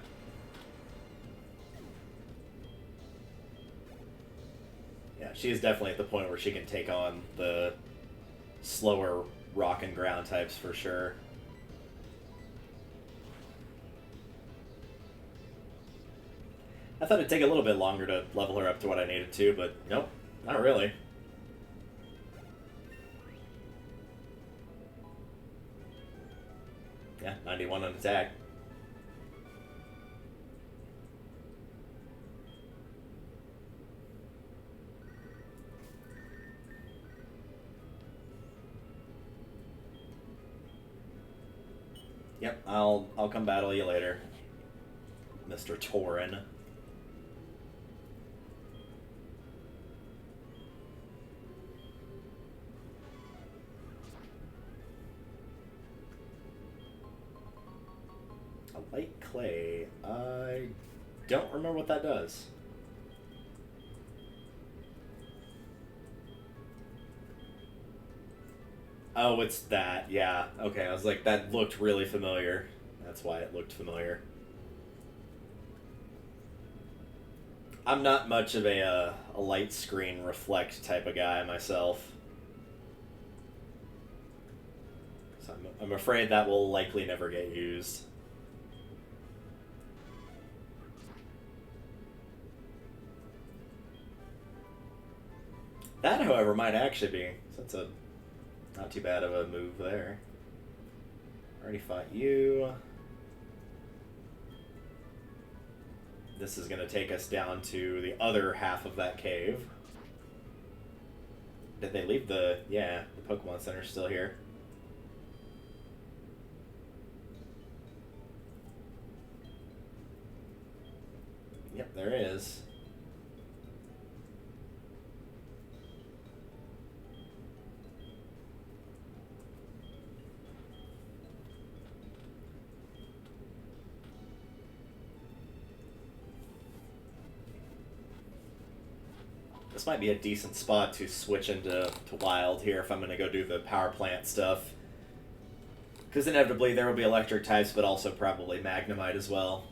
Yeah, she is definitely at the point where she can take on the slower rock and ground types for sure. I thought it'd take a little bit longer to level her up to what I needed to, but nope, not really. Yeah, 91 on attack. Yep, I'll come battle you later, Mr. Tauren. A light clay. I don't remember what that does. Oh, it's that. Yeah. Okay, I was like, that looked really familiar. That's why it looked familiar. I'm not much of a light screen reflect type of guy myself. So I'm afraid that will likely never get used. That, however, might actually be. So that's a not too bad of a move there. Already fought you. This is going to take us down to the other half of that cave. Did they leave the... Yeah, the Pokemon Center's still here. Yep, there is. this might be a decent spot to switch into wild here if I'm going to go do the power plant stuff. Because inevitably there will be electric types, but also probably Magnemite as well.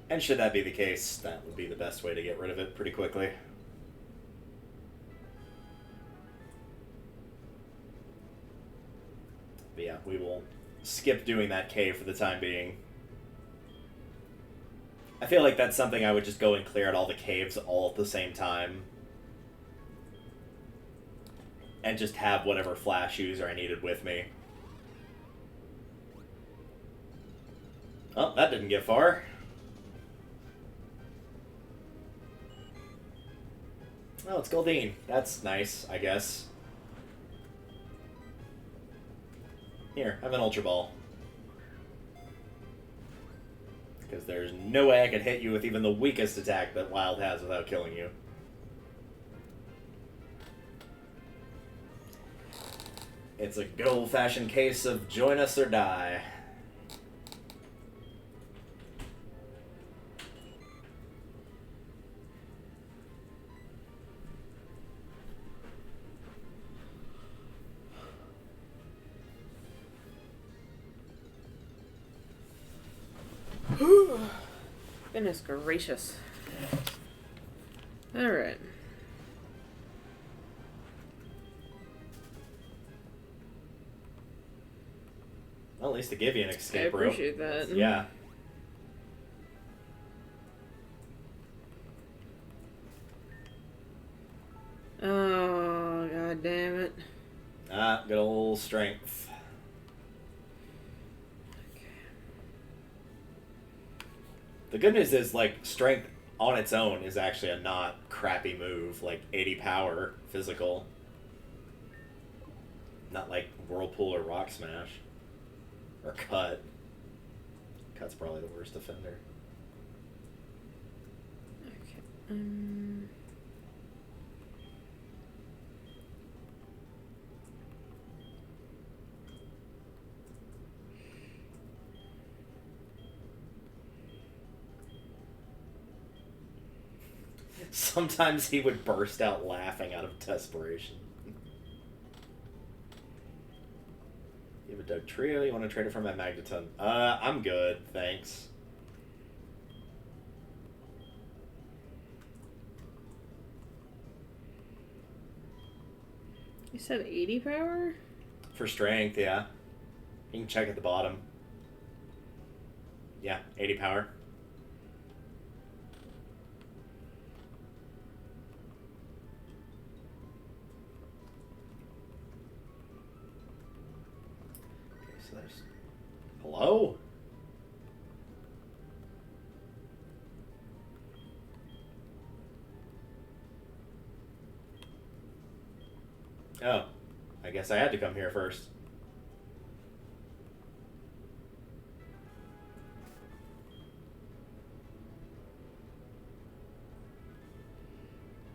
And should that be the case, that would be the best way to get rid of it pretty quickly. But yeah, we will skip doing that cave for the time being. I feel like that's something I would just go and clear out all the caves all at the same time. And just have whatever flash user I needed with me. Oh, that didn't get far. Oh, it's Goldeen. That's nice, I guess. Here, have an Ultra Ball. Because there's no way I could hit you with even the weakest attack that Wild has without killing you. It's a good old-fashioned case of join us or die. Goodness gracious. Alright. Well, at least they give you an escape rope. I appreciate that. Yeah. Oh, god damn it. Ah, good old strength. Okay. The good news is, like, strength on its own is actually a not crappy move. Like, 80 power, physical. Not like Whirlpool or Rock Smash. Or Cut. Cut's probably the worst offender. Okay. Sometimes he would burst out laughing out of desperation. You have a Doug Trio, you want to trade it for my Magneton? I'm good, thanks. You said 80 power? For strength, yeah. You can check at the bottom. Yeah, 80 power. So there's... Hello? Oh. I guess I had to come here first.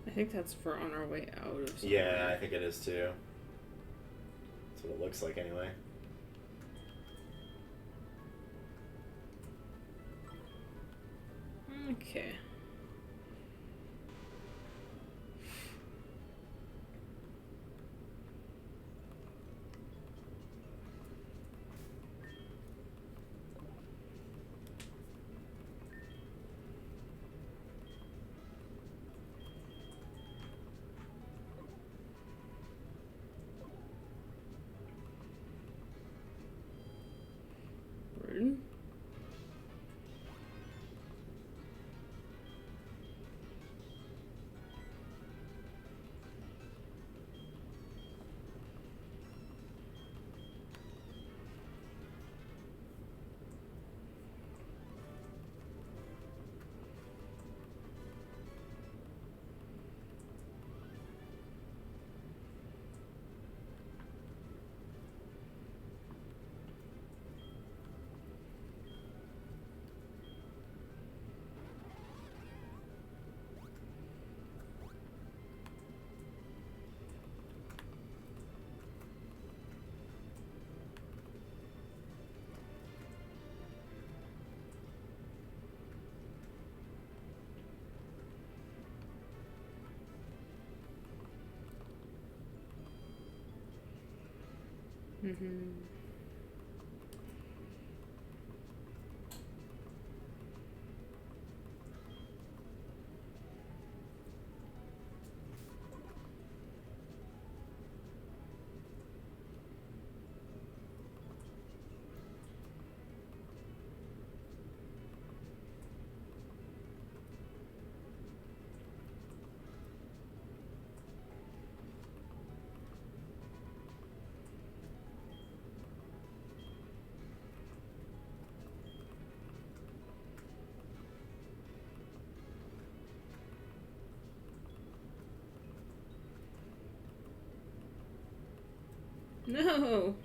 I think that's for on our way out of something. Yeah, I think it is too. That's what it looks like anyway. Okay. Rude. Mm-hmm. No.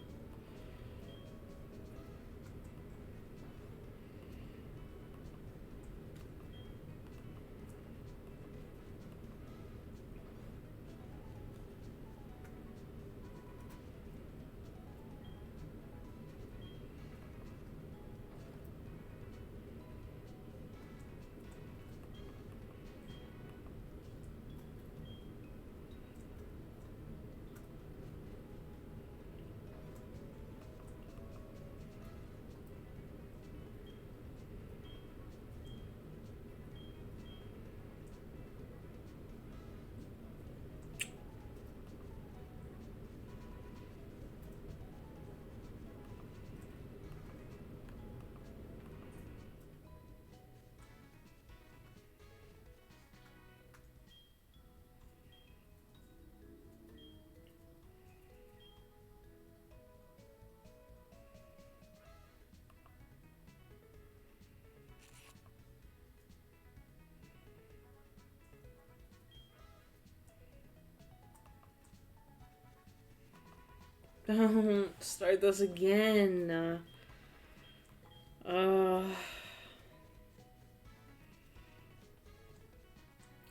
Don't start this again. Uh,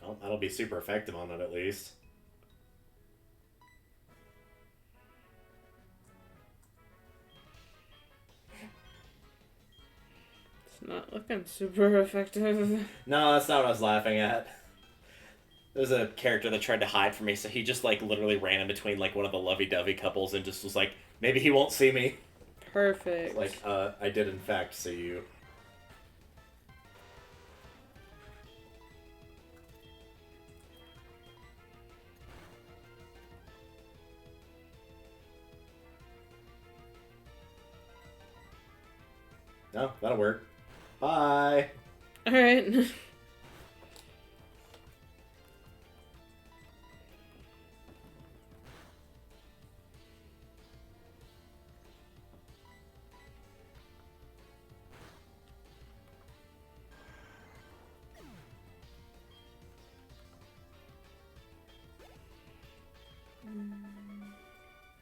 Well, that'll be super effective on it at least. it's not looking super effective. No, that's not what I was laughing at. There was a character that tried to hide from me, so he just like literally ran in between like one of the lovey-dovey couples and just was like, maybe he won't see me. Perfect. Like, I did in fact see you. No, that'll work. Bye. Alright.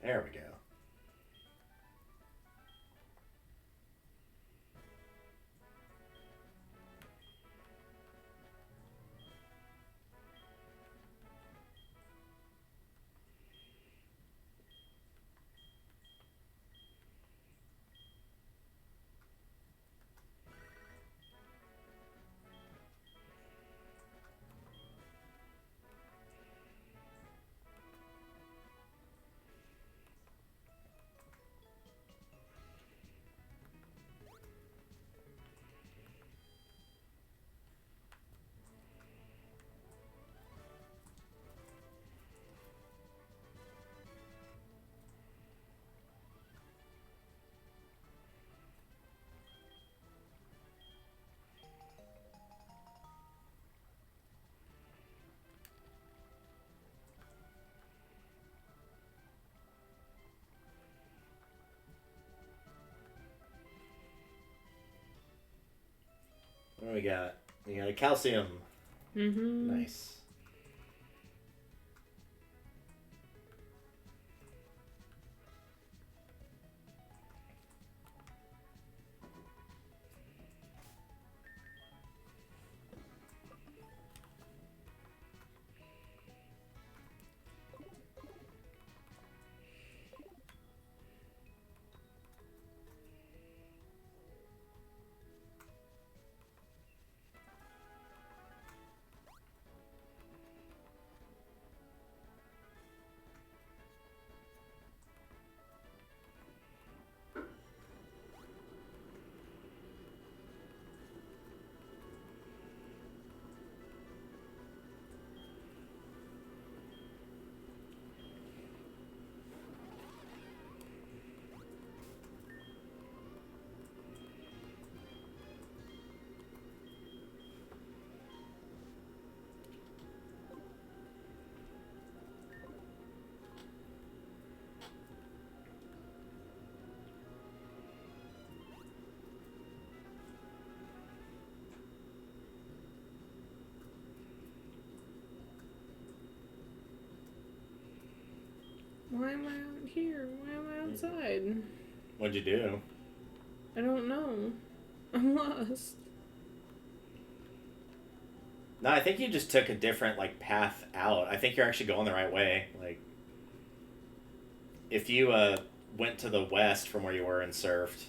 There we go. What do we got? We got a calcium. Mm-hmm. Nice. Why am I out here? Why am I outside? What'd you do? I don't know. I'm lost. No, I think you just took a different, like, path out. I think you're actually going the right way. Like, if you, went to the west from where you were and surfed,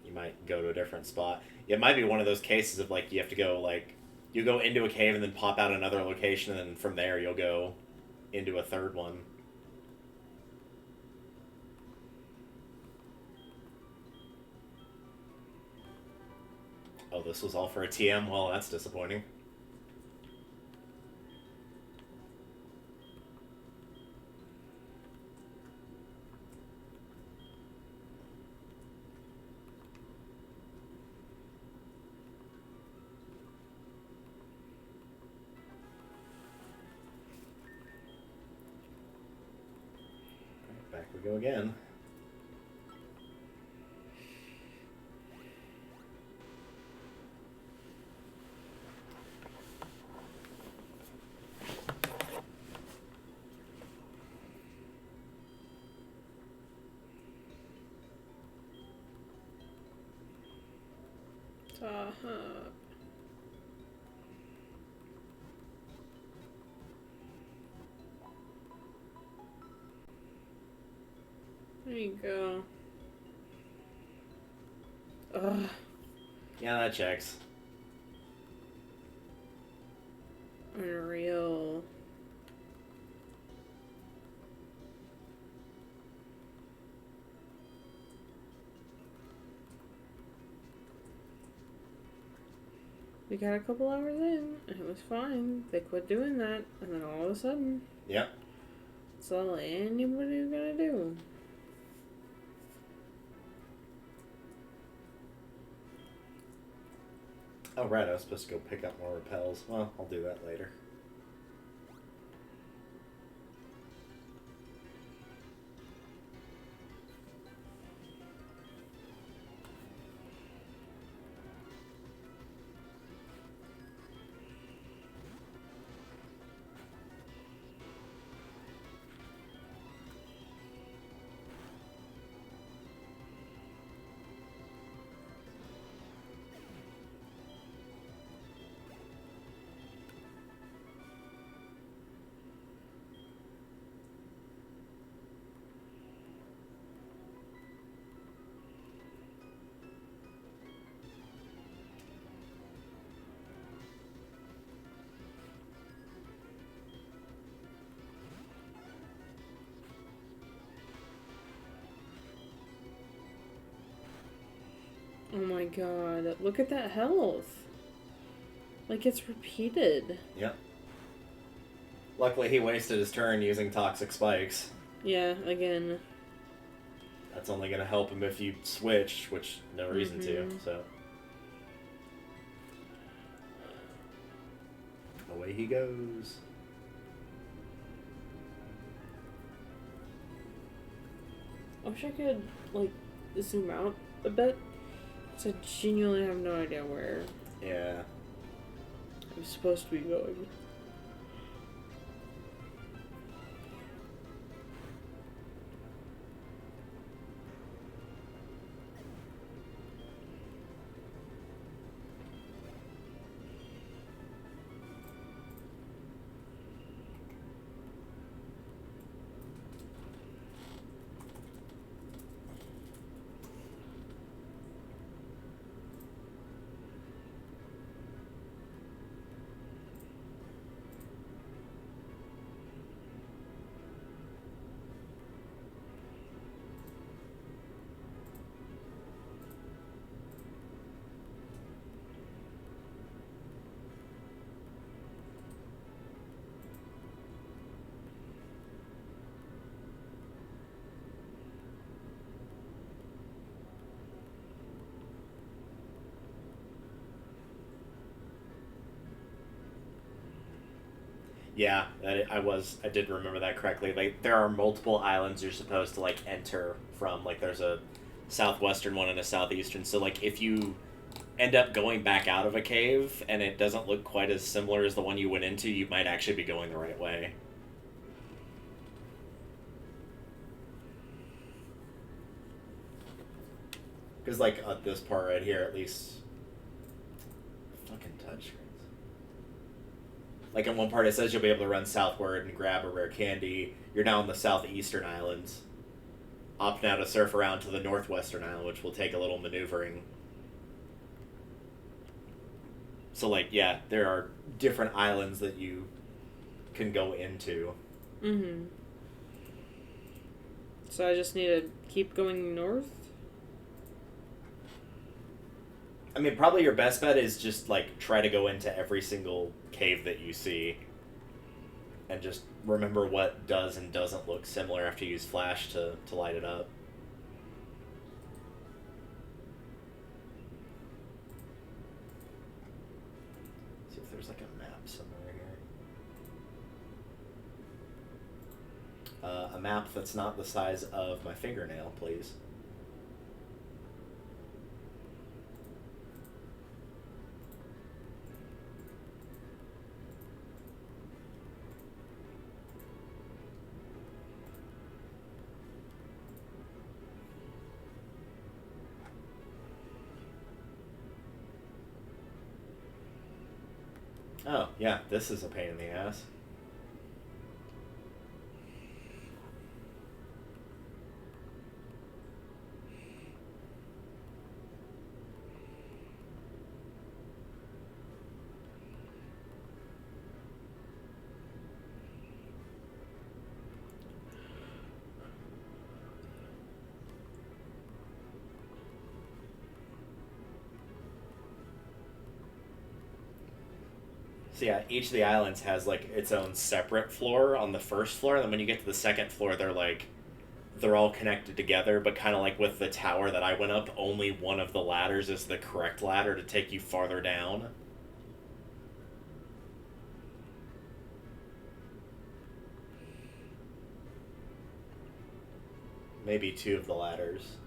you might go to a different spot. It might be one of those cases of, like, you have to go, like, you go into a cave and then pop out another location, and then from there you'll go into a third one. Oh, this was all for a TM? Well, that's disappointing. Back we go again. There you go. Ugh. Yeah, that checks. Unreal. We got a couple hours in, and it was fine. They quit doing that, and then all of a sudden, Yep. that's all anybody's gonna do. Oh, right, I was supposed to go pick up more repels. Well, I'll do that later. Oh my god, look at that health. Like, it's repeated. Yep. Luckily, he wasted his turn using toxic spikes. Yeah, again. That's only going to help him if you switch, which no reason to, so. Away he goes. I wish I could, like, zoom out a bit. So I genuinely have no idea where Yeah. I'm supposed to be going. Yeah, I did remember that correctly. Like, there are multiple islands you're supposed to, like, enter from. Like, there's a southwestern one and a southeastern. So, like, if you end up going back out of a cave and it doesn't look quite as similar as the one you went into, you might actually be going the right way. Because, like, this part right here, at least... Fucking touchscreens. Like, in one part it says you'll be able to run southward and grab a rare candy. You're now in the southeastern islands. Opt now to surf around to the northwestern island, which will take a little maneuvering. So, like, yeah, there are different islands that you can go into. Mm-hmm. So I just need to keep going north? I mean, probably your best bet is just, like, try to go into every single cave that you see. And just remember what does and doesn't look similar after you use flash to light it up. See if there's, like, a map somewhere here. A map that's not the size of my fingernail, please. Oh, yeah, this is a pain in the ass. So yeah, each of the islands has like its own separate floor on the first floor, and then when you get to the second floor, they're all connected together, but kind of like with the tower that I went up, only one of the ladders is the correct ladder to take you farther down. Maybe two of the ladders.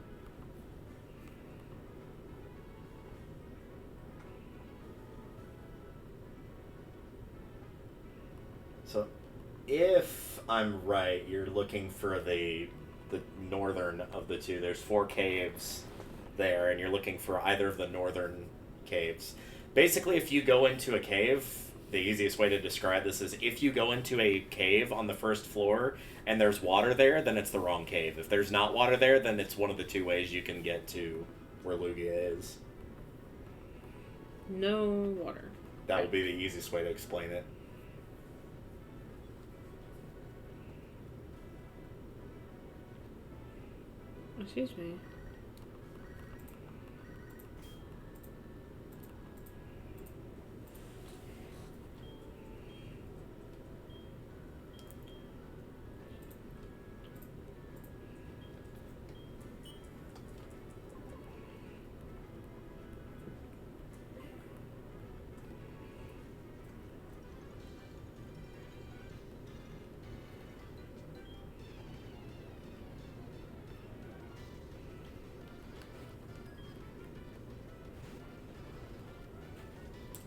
So, if I'm right, you're looking for the northern of the two. There's 4 caves there, and you're looking for either of the northern caves. Basically, if you go into a cave, the easiest way to describe this is if you go into a cave on the first floor and there's water there, then it's the wrong cave. If there's not water there, then it's one of the 2 ways you can get to where Lugia is. No water. That would be the easiest way to explain it. Excuse me.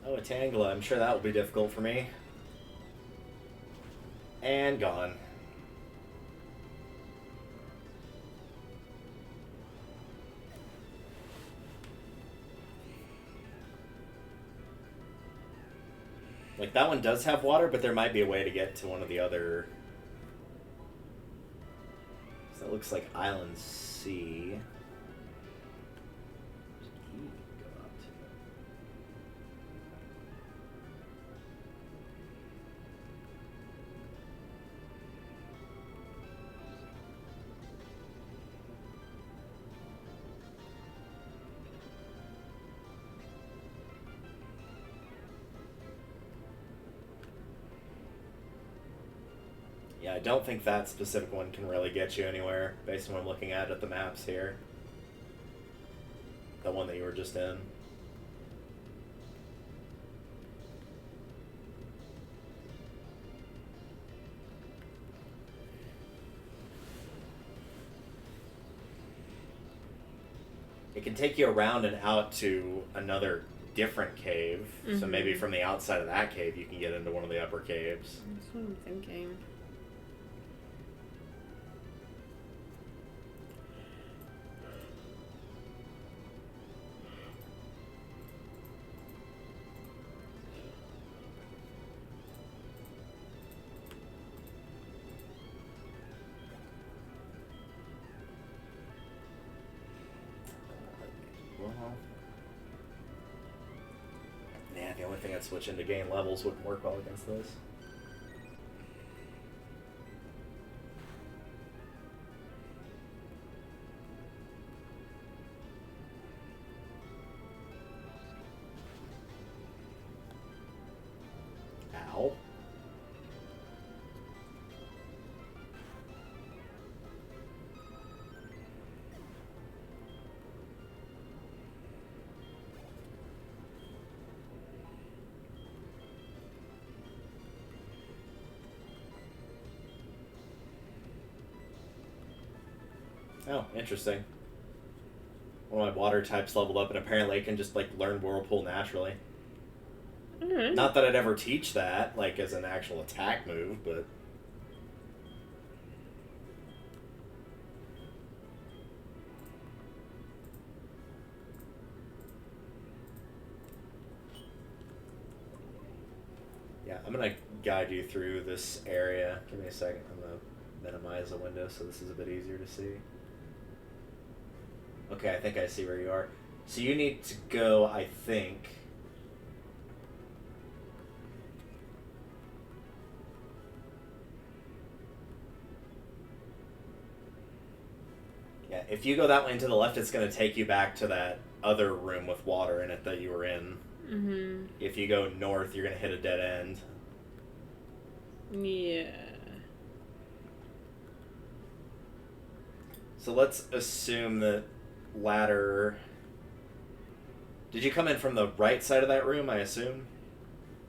Oh, a Tangela. I'm sure that will be difficult for me. And gone. Like, that one does have water, but there might be a way to get to one of the other... So that looks like Island C. Yeah, I don't think that specific one can really get you anywhere, based on what I'm looking at the maps here. The one that you were just in. It can take you around and out to another different cave. Mm-hmm. So maybe from the outside of that cave you can get into one of the upper caves. That's what I'm thinking. switching to gain levels wouldn't work well against this. Ow. Oh, interesting. One of my water types leveled up, and apparently I can just, like, learn Whirlpool naturally. Alright. Not that I'd ever teach that, like, as an actual attack move, but... Yeah, I'm gonna guide you through this area. Give me a second. I'm gonna minimize the window so this is a bit easier to see. Okay, I think I see where you are. So you need to go, I think... Yeah, if you go that way and to the left, it's going to take you back to that other room with water in it that you were in. Mm-hmm. If you go north, you're going to hit a dead end. Yeah. So let's assume that ladder... Did you come in from the right side of that room, I assume?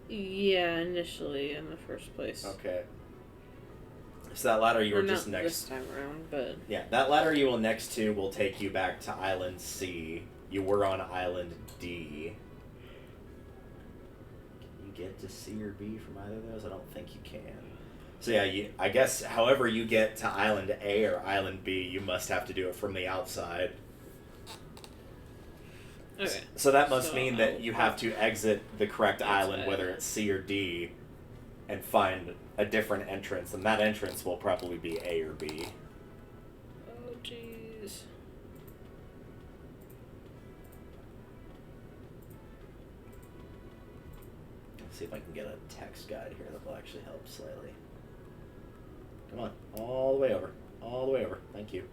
Yeah, initially in the first place. Okay. So that ladder you Or were just not next... this time around, but... Yeah, that ladder you will next to will take you back to Island C. You were on Island D. Can you get to C or B from either of those? I don't think you can. So yeah, I guess however you get to Island A or Island B, you must have to do it from the outside. Okay. So that must mean that you have to exit the correct island, whether it's C or D, and find a different entrance, and that entrance will probably be A or B. Oh, jeez. Let's see if I can get a text guide here that will actually help slightly. Come on, all the way over. All the way over. Thank you.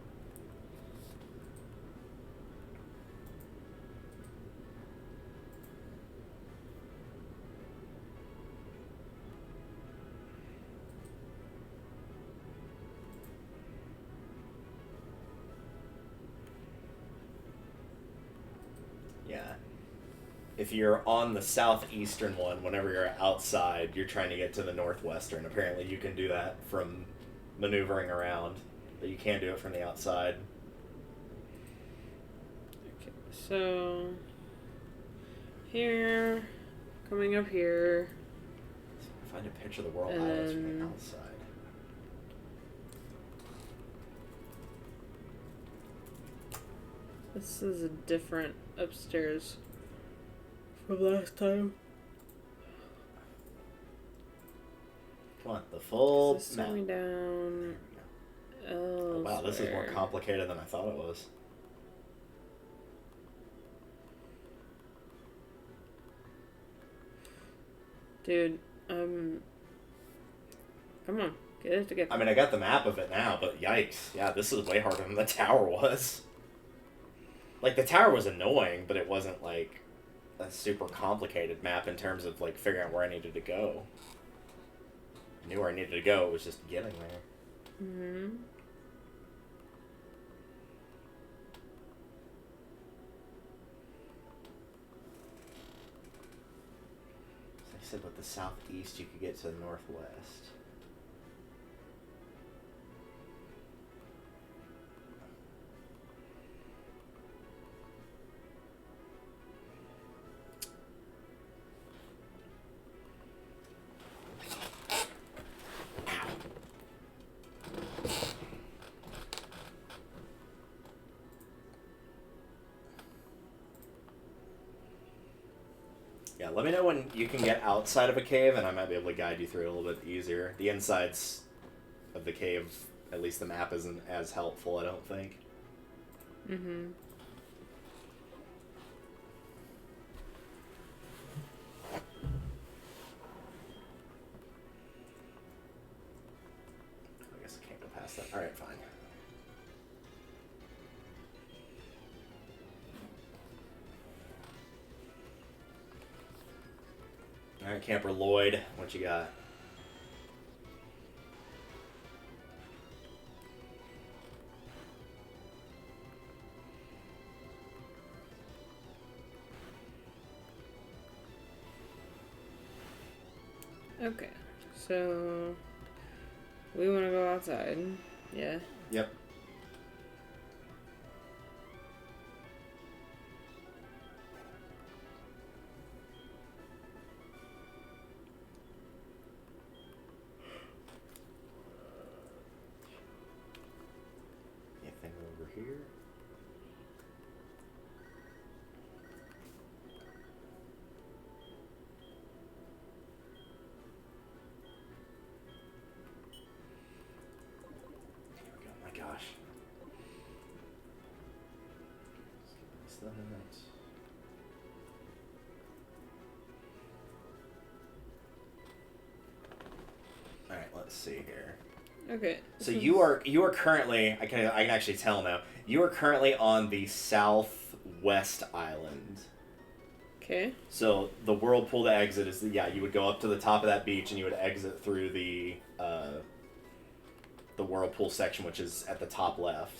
Yeah. If you're on the southeastern one, whenever you're outside, you're trying to get to the northwestern. Apparently you can do that from maneuvering around, but you can't do it from the outside. Okay, so... Here... Coming up here... Find a picture of the world And islands from the then- outside. This is a different upstairs from last time. Come on, the full This is map. coming down... Oh, wow, this is more elsewhere. complicated than I thought it was. Dude, come on, get it together. I mean, I got the map of it now, but yikes. Yeah, this is way harder than the tower was. Like, the tower was annoying, but it wasn't, like, a super complicated map in terms of, like, figuring out where I needed to go. I knew where I needed to go, it was just getting there. Mm-hmm. So I said with the southeast, you could get to the northwest. Yeah, let me know when you can get outside of a cave, and I might be able to guide you through it a little bit easier. The insides of the cave, at least the map isn't as helpful, I don't think. Mm-hmm. Alright, fine. Alright, Camper Lloyd, what you got? Okay, so we want to go outside. Yeah. Yep. Anything over here? Gosh. Alright, let's see here. Okay. So you are currently I can actually tell now. You are currently on the southwest island. Okay. So the whirlpool to exit is you would go up to the top of that beach and you would exit through the whirlpool section, which is at the top left.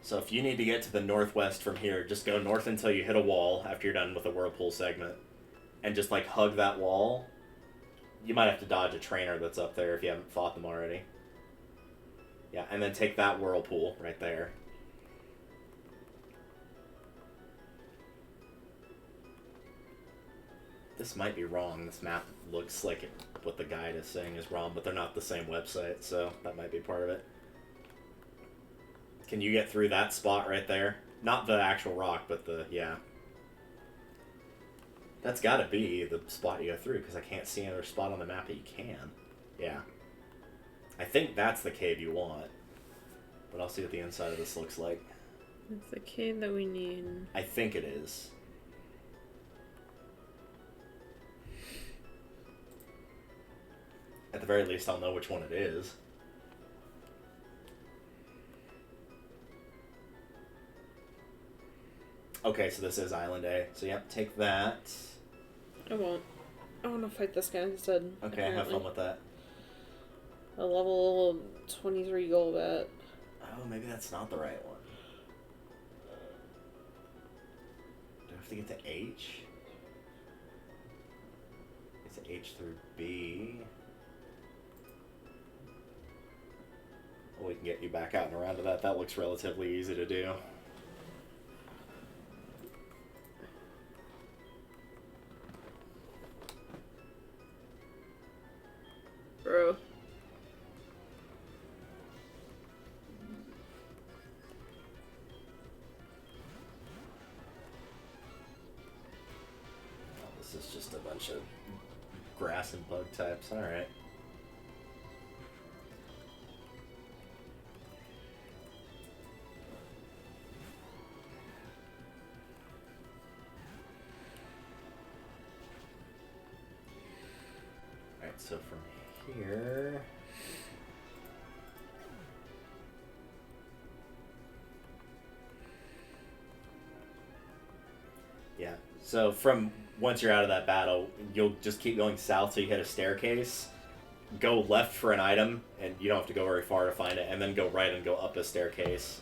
So if you need to get to the northwest from here, just go north until you hit a wall after you're done with the whirlpool segment. And just like hug that wall. You might have to dodge a trainer that's up there if you haven't fought them already. Yeah, and then take that whirlpool right there. This might be wrong. This map looks like what the guide is saying is wrong, but they're not the same website, so that might be part of it. Can you get through that spot right there? Not the actual rock, but yeah. That's gotta be the spot you go through, because I can't see another spot on the map that you can. Yeah. I think that's the cave you want. But I'll see what the inside of this looks like. It's the cave that we need. I think it is. At the very least, I'll know which one it is. Okay, so this is Island A. So yep, take that. I won't. I want to fight this guy instead. Okay, apparently. have fun with that. A level 23 Golbat. Oh, maybe that's not the right one. Do I have to get to H? It's H through B. Well, we can get you back out and around to that. That looks relatively easy to do. Bro. This is just a bunch of grass and bug types. Alright. Alright, so from here... Yeah, so from once you're out of that battle, you'll just keep going south till you hit a staircase. Go left for an item, and you don't have to go very far to find it, and then go right and go up a staircase.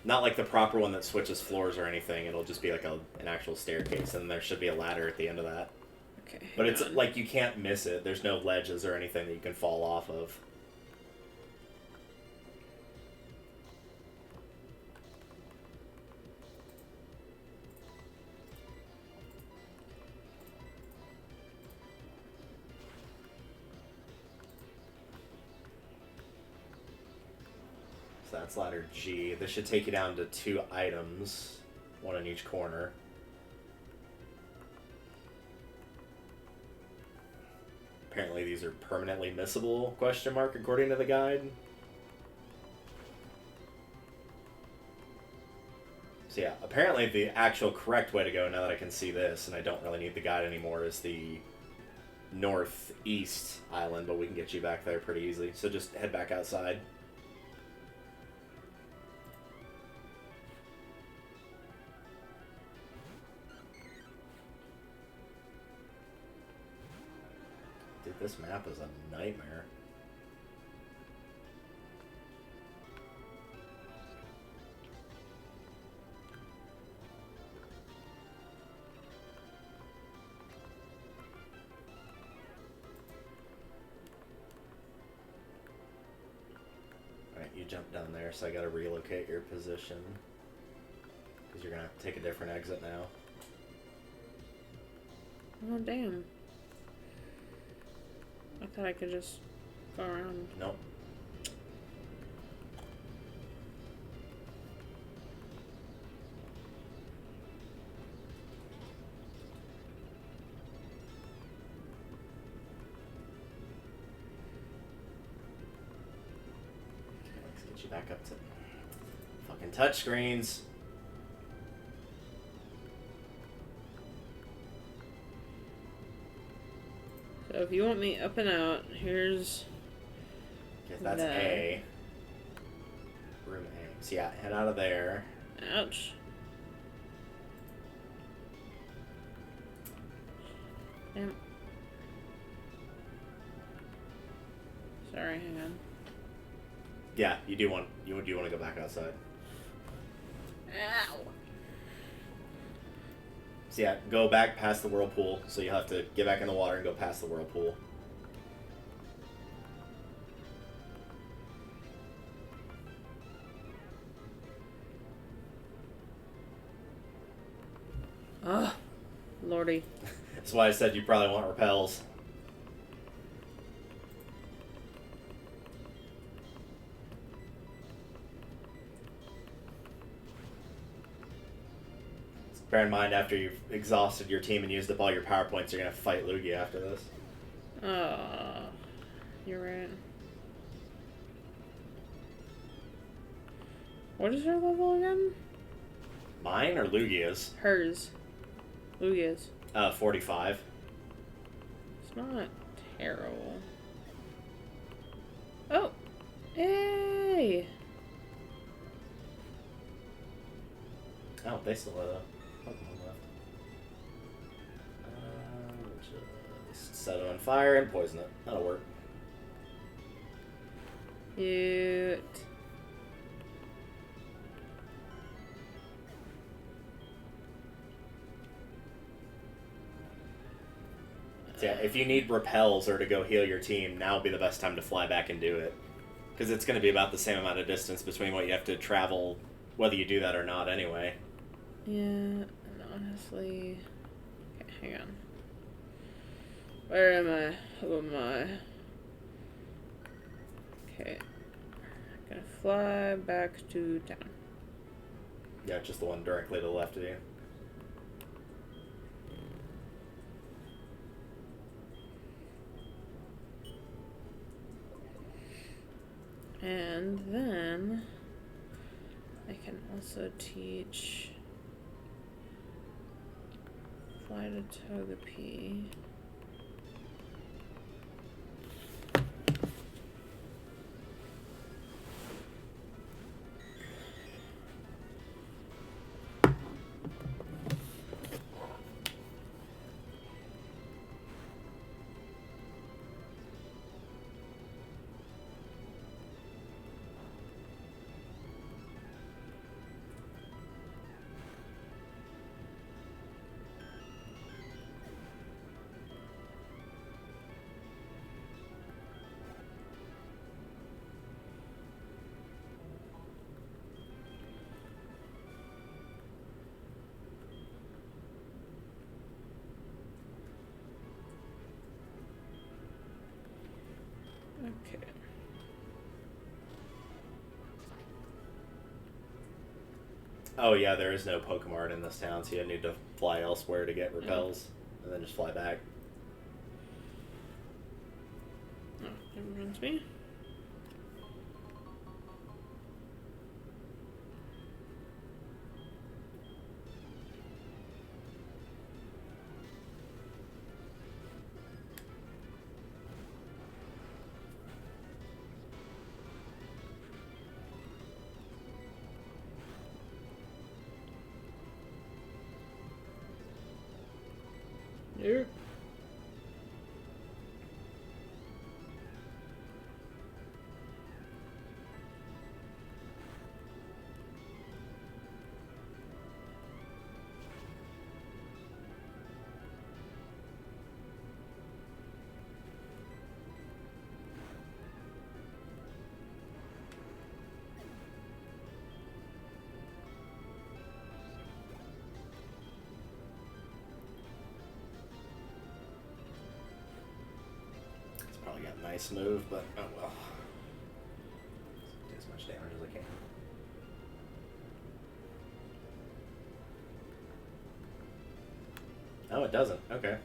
Not like the proper one that switches floors or anything, it'll just be like an actual staircase, and there should be a ladder at the end of that. Okay. But it's like you can't miss it, there's no ledges or anything that you can fall off of. That's ladder G. This should take you down to 2 items, one in each corner. Apparently these are permanently missable, question mark, according to the guide. So yeah, apparently the actual correct way to go, now that I can see this, and I don't really need the guide anymore, is the northeast island, but we can get you back there pretty easily. So just head back outside. Dude, this map is a nightmare. Alright, you jump down there, so I gotta relocate your position. Because you're gonna have to take a different exit now. Oh, damn. I thought I could just go around. Nope. Let's get you back up to fucking touchscreens. So if you want me up and out, here's... Guess that's the... A. Room A. So yeah, head out of there. Ouch. Damn. Sorry, hang on. Yeah, you do want to go back outside. Ow! So yeah, go back past the whirlpool. So you'll have to get back in the water and go past the whirlpool. Ah, lordy. That's why I said you probably want repels. Bear in mind, after you've exhausted your team and used up all your power points, you're going to fight Lugia after this. You're right. What is her level again? Mine or Lugia's? Hers. Lugia's. 45. It's not terrible. Oh! Hey! Oh, they still have Pokemon left. Just set it on fire and poison it. That'll work. Cute. So yeah, if you need repels or to go heal your team, now would be the best time to fly back and do it. Because it's going to be about the same amount of distance between what you have to travel, whether you do that or not anyway. Yeah, and honestly... Okay, hang on. Where am I? Who am I? Okay. I'm gonna fly back to town. Yeah, just the one directly to the left of you. And then I can also teach fly to Togepi. Okay. Oh yeah, there is no Pokemon in this town, so you need to fly elsewhere to get repels, and then just fly back. Oh, it reminds me. Here. It's probably got a nice move, but oh well. Do as much damage as I can. Oh, it doesn't. Okay.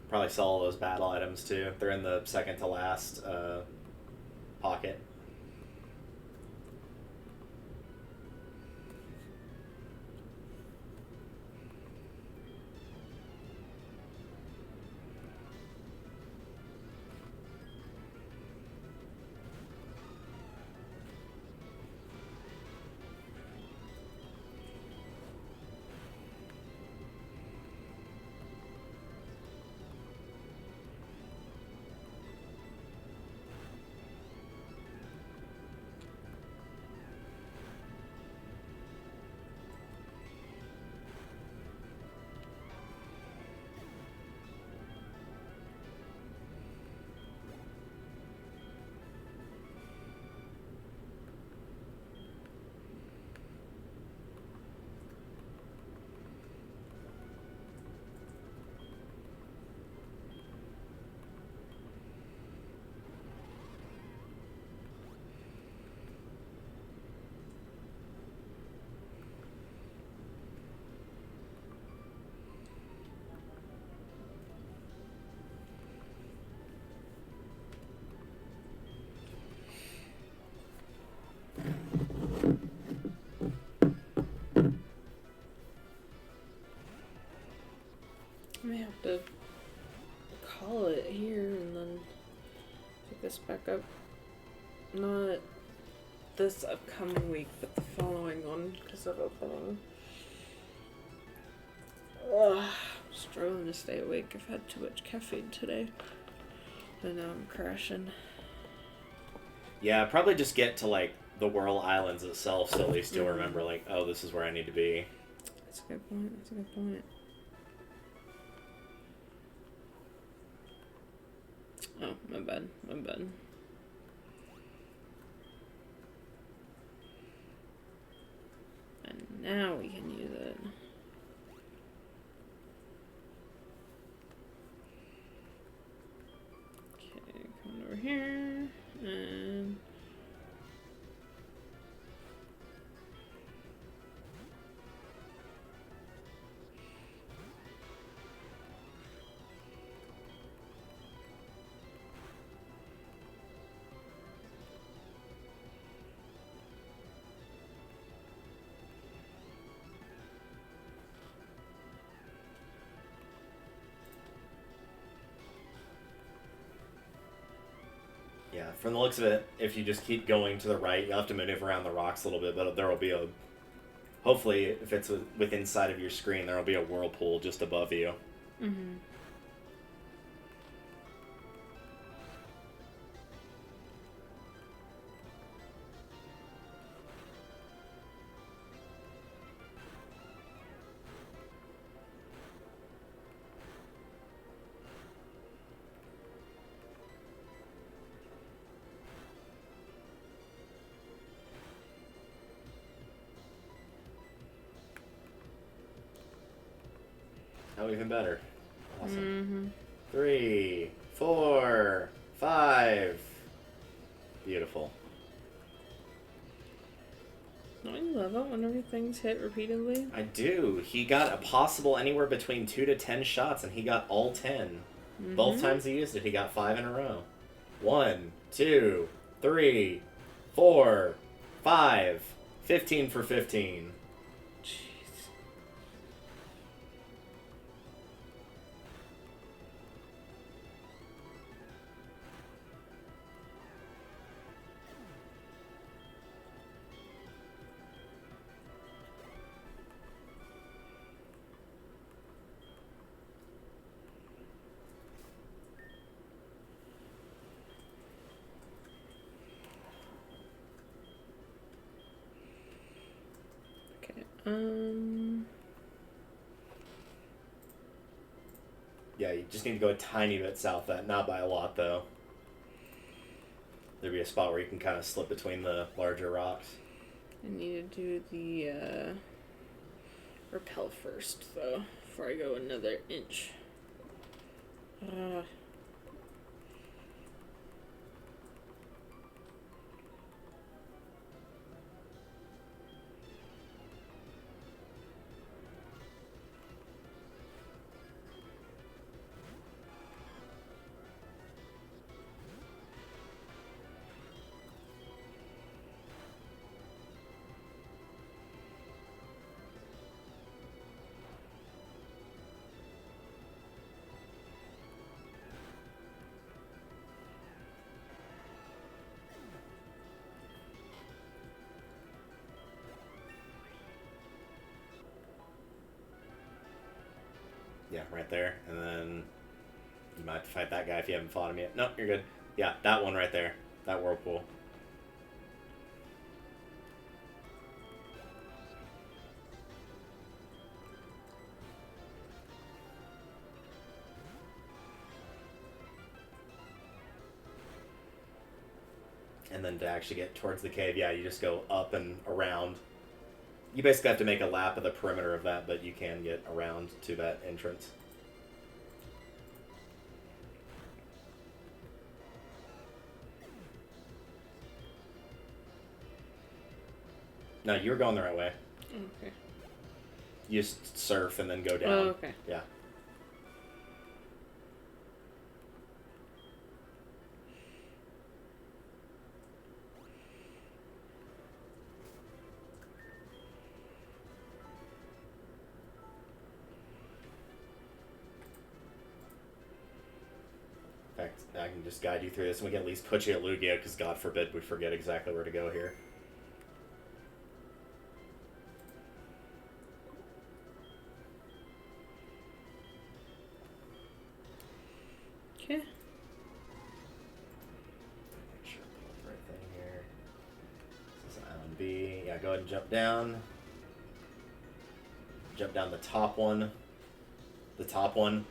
Probably sell all those battle items too. They're in the second to last pocket. I may have to call it here and then pick this back up. Not this upcoming week, but the following one because of opening. Ugh, I'm struggling to stay awake. I've had too much caffeine today. And now I'm crashing. Yeah, probably just get to, like, the Whirl Islands itself so at least you'll remember, like, oh, this is where I need to be. That's a good point. That's a good point. Oh, my bad. My bad. And now we can use it. Okay, come over here. And... Yeah, from the looks of it, if you just keep going to the right, you'll have to maneuver around the rocks a little bit, but there will be a... Hopefully, if it's within sight of your screen, there will be a whirlpool just above you. Mm-hmm. Oh, even better. Awesome. Mm-hmm. 3, 4, 5. Beautiful. Don't you love it when everything's hit repeatedly? I do. He got a possible anywhere between 2 to 10 shots, and he got all 10. Mm-hmm. Both times he used it, he got 5 in a row. 1, 2, 3, 4, 5. 15 for 15. Jeez. Yeah, you just need to go a tiny bit south of that. Not by a lot, though. There'd be a spot where you can kind of slip between the larger rocks. I need to do the repel first, though, before I go another inch. Yeah, right there. And then you might have to fight that guy if you haven't fought him yet. No, you're good. Yeah, that one right there. That whirlpool. And then to actually get towards the cave, yeah, you just go up and around. You basically have to make a lap of the perimeter of that, but you can get around to that entrance. No, you were going the right way. Okay. You just surf and then go down. Oh, okay. Yeah. I can just guide you through this, and we can at least put you at Lugia, because God forbid we forget exactly where to go here. Okay. Make sure I pull the right thing here. This is Island B. Yeah, go ahead and jump down. Jump down the top one. The top one.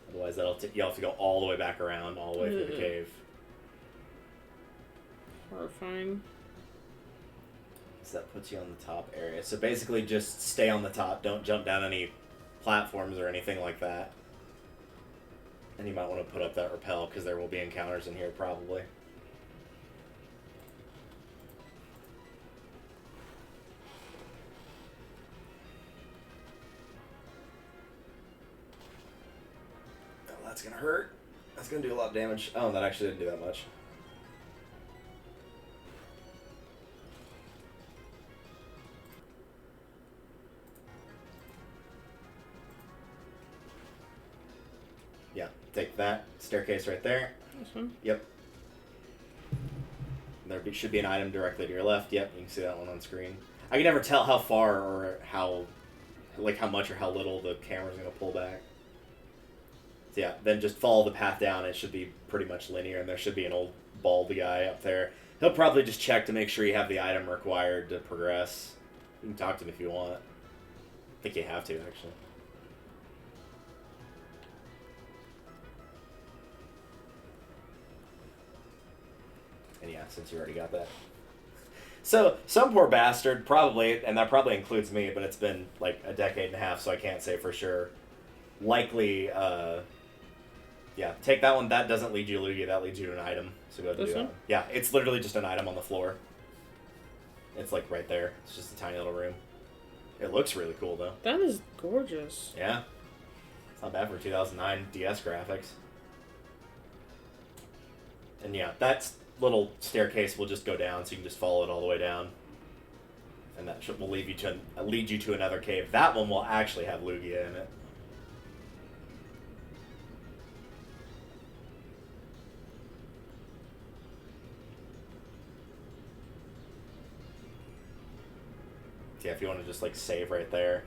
Otherwise, you'll have to go all the way back around, all the way through the cave. Horrifying. So that puts you on the top area. So basically, just stay on the top. Don't jump down any platforms or anything like that. And you might want to put up that rappel, because there will be encounters in here, probably. That's gonna hurt. That's gonna do a lot of damage. Oh, that actually didn't do that much. Yeah, take that staircase right there. This one? Yep. There should be an item directly to your left. Yep, you can see that one on screen. I can never tell how far or how much or how little the camera's gonna pull back. So yeah, then just follow the path down. It should be pretty much linear, and there should be an old bald guy up there. He'll probably just check to make sure you have the item required to progress. You can talk to him if you want. I think you have to, actually. And yeah, since you already got that. So, some poor bastard, probably, and that probably includes me, but it's been like a decade and a half, so I can't say for sure. Likely, yeah, take that one. That doesn't lead you to Lugia, that leads you to an item. So go ahead and do that one. Yeah, it's literally just an item on the floor. It's like right there. It's just a tiny little room. It looks really cool, though. That is gorgeous. Yeah. It's not bad for 2009 DS graphics. And yeah, that little staircase will just go down, so you can just follow it all the way down. And that will lead you to another cave. That one will actually have Lugia in it. Yeah, if you want to just like save right there.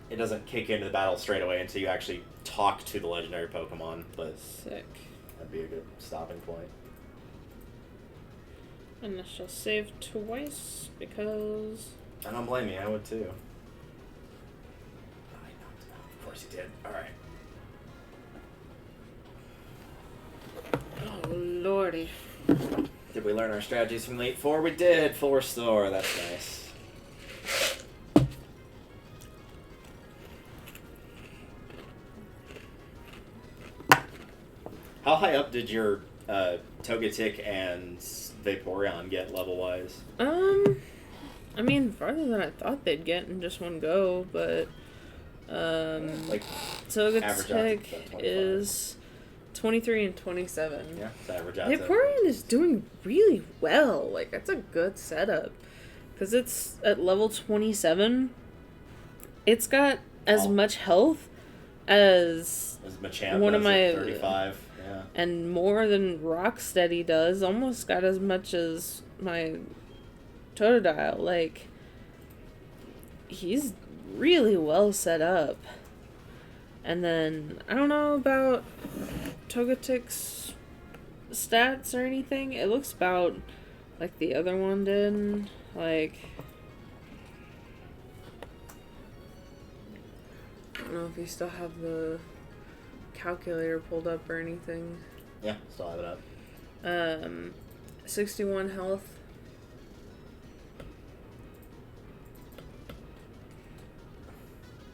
It doesn't kick into the battle straight away until you actually talk to the legendary Pokemon, but sick. That'd be a good stopping point. And I shall save twice because I don't blame you, I would too. I knocked him out. Of course he did. Alright. oh lordy. Did we learn our strategies from Elite Four? We did. Full restore. That's nice. How high up did your Togetic and Vaporeon get level-wise? I mean, farther than I thought they'd get in just one go, but like Togetic is 23 and 27. Yeah, it's average out. Vaporeon is doing really well. Like, that's a good setup. Because it's at level 27. It's got as much health as Machamp one of my 35. Yeah. And more than Rocksteady does. Almost got as much as my Totodile. Like, he's really well set up. And then, I don't know about Togetic's stats or anything. It looks about like the other one did. Like, I don't know if you still have the calculator pulled up or anything. Yeah, still have it up. 61 health.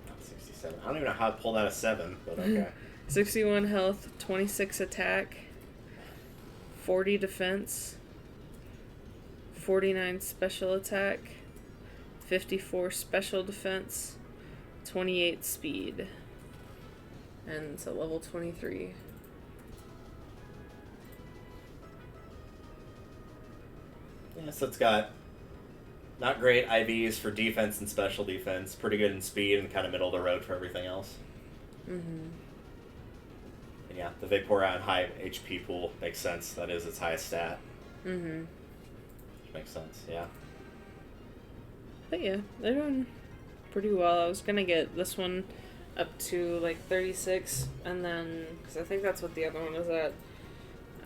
Not 67. I don't even know how to pull that a 7, but okay. 61 health, 26 attack, 40 defense, 49 special attack, 54 special defense, 28 speed. And it's a level 23. Yeah, so it's got Not great IVs for defense and special defense. Pretty good in speed and kind of middle of the road for everything else. Mm-hmm. And yeah, the Vaporeon high HP pool makes sense. That is its highest stat. Mm-hmm. Which makes sense, yeah. But yeah, they're doing pretty well. I was gonna get this one up to like 36, and then, because I think that's what the other one is at,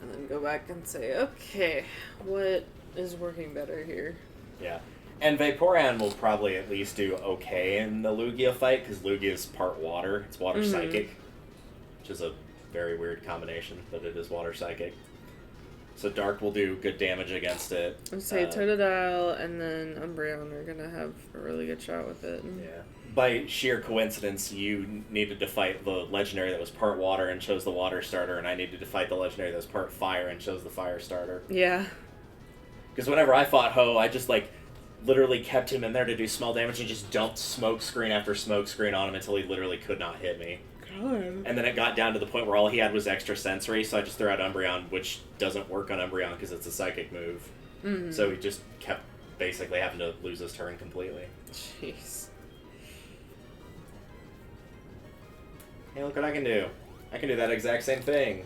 and then go back and say, okay, what is working better here? Yeah. And Vaporeon will probably at least do okay in the Lugia fight, because Lugia is part water. It's water psychic, which is a very weird combination, but it is water psychic. So Dark will do good damage against it. I would say Totodile and then Umbreon are going to have a really good shot with it. Yeah. By sheer coincidence, you needed to fight the legendary that was part water and chose the water starter, and I needed to fight the legendary that was part fire and chose the fire starter. Yeah. Because whenever I fought Ho, I just, like, literally kept him in there to do small damage and just dumped smoke screen after smoke screen on him until he literally could not hit me. God. And then it got down to the point where all he had was extra sensory, so I just threw out Umbreon, which doesn't work on Umbreon because it's a psychic move. Mm-hmm. So he just kept basically having to lose his turn completely. Jeez. Hey, look what I can do. I can do that exact same thing.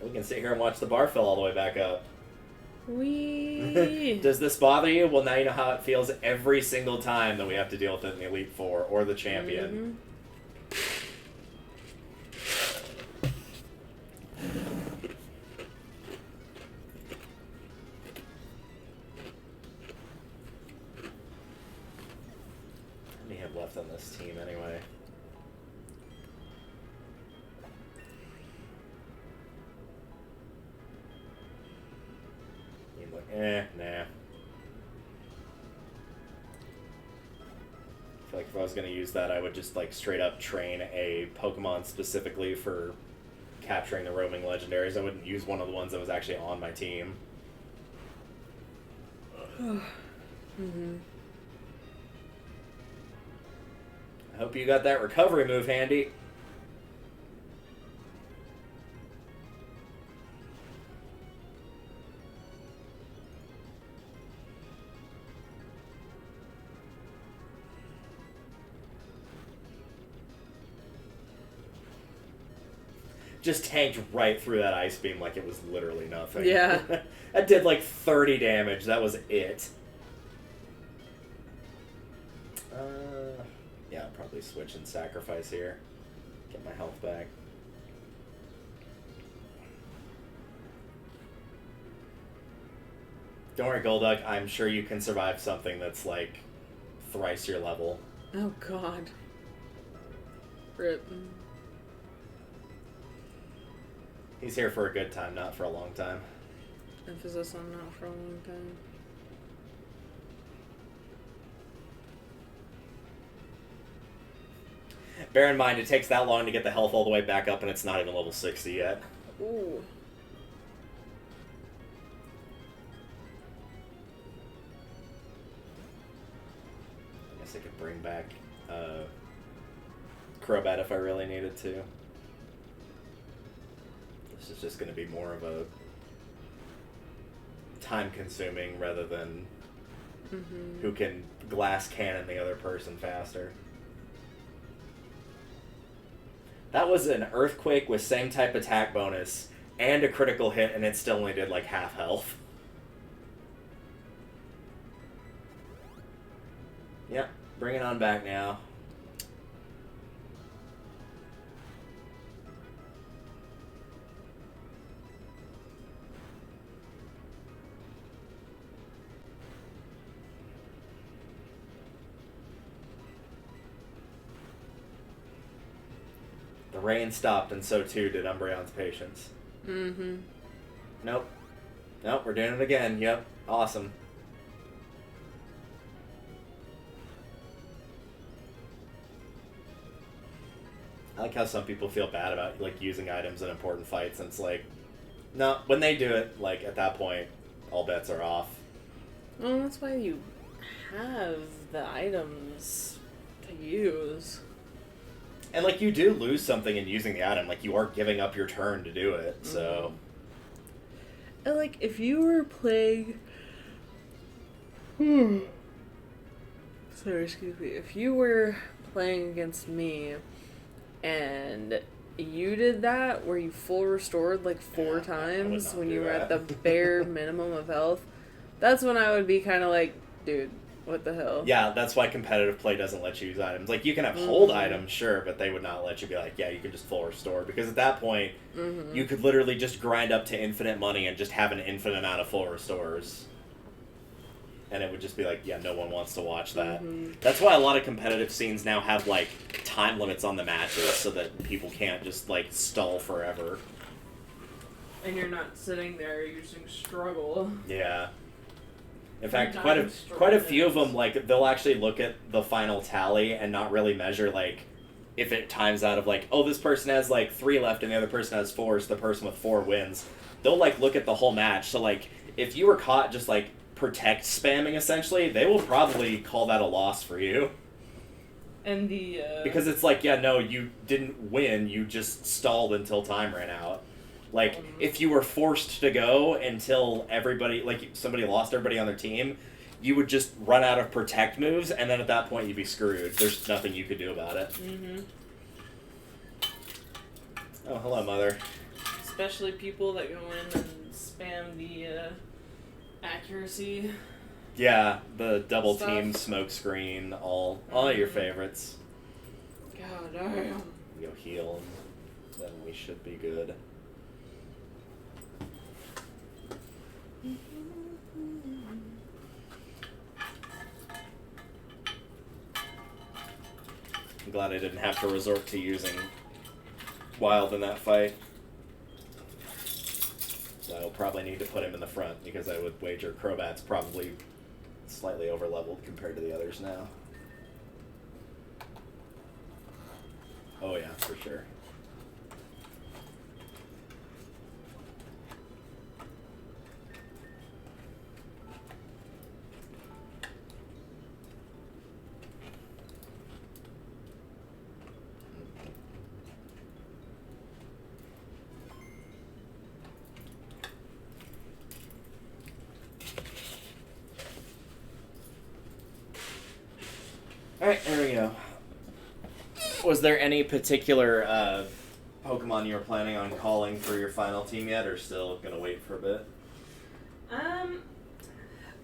We can sit here and watch the bar fill all the way back up. Wee. Does this bother you? Well, now you know how it feels every single time that we have to deal with it in the Elite Four or the Champion. Mm-hmm. How many have left on this team anyway? Nah. I feel like if I was going to use that, I would just, like, straight up train a Pokemon specifically for capturing the roaming legendaries. I wouldn't use one of the ones that was actually on my team. Mm-hmm. I hope you got that recovery move handy. Just tanked right through that ice beam like it was literally nothing. Yeah. That did like 30 damage. That was it. Yeah, I'll probably switch and sacrifice here. Get my health back. Don't worry, Golduck. I'm sure you can survive something that's like thrice your level. Oh, God. Rip. He's here for a good time, not for a long time. Emphasis on not for a long time. Bear in mind, it takes that long to get the health all the way back up, and it's not even level 60 yet. Ooh. I guess I could bring back Crobat if I really needed to. This is just going to be more of a time-consuming rather than who can glass cannon the other person faster. That was an Earthquake with same type attack bonus and a critical hit, and it still only did like half health. Yep, bring it on back now. The rain stopped, and so too did Umbreon's patience. Mm-hmm. Nope, we're doing it again. Yep, awesome. I like how some people feel bad about like using items in important fights, and it's like, no, when they do it, like at that point, all bets are off. Well, that's why you have the items to use. And like you do lose something in using the item, like you are giving up your turn to do it, so. And like if you were playing Sorry, excuse me. If you were playing against me and you did that where you full restored like 4 times when you were at the bare minimum of health, that's when I would be kind of like, dude, what the hell? Yeah, that's why competitive play doesn't let you use items. Like, you can have hold items, sure, but they would not let you be like, yeah, you can just full restore. Because at that point, you could literally just grind up to infinite money and just have an infinite amount of full restores. And it would just be like, yeah, no one wants to watch that. That's why a lot of competitive scenes now have, like, time limits on the matches so that people can't just, like, stall forever. And you're not sitting there using struggle. Yeah. In fact, quite a few of them, like, they'll actually look at the final tally and not really measure, like, if it times out of, like, oh, this person has, like, 3 left and the other person has 4, so the person with 4 wins. They'll, like, look at the whole match. So, like, if you were caught just, like, protect spamming, essentially, they will probably call that a loss for you. And the, Because it's like, yeah, no, you didn't win, you just stalled until time ran out. Like, if you were forced to go until everybody, like, somebody lost everybody on their team, you would just run out of protect moves, and then at that point you'd be screwed. There's nothing you could do about it. Oh, hello, Mother. Especially people that go in and spam the, accuracy. Yeah, the double Stuff. team, smoke screen, all your favorites. God damn. Go heal, and then we should be good. I'm glad I didn't have to resort to using Wild in that fight. So I'll probably need to put him in the front because I would wager Crobat's probably slightly over-leveled compared to the others now. Oh yeah, for sure. Alright, there we go. Was there any particular Pokemon you were planning on calling for your final team yet, or still gonna wait for a bit?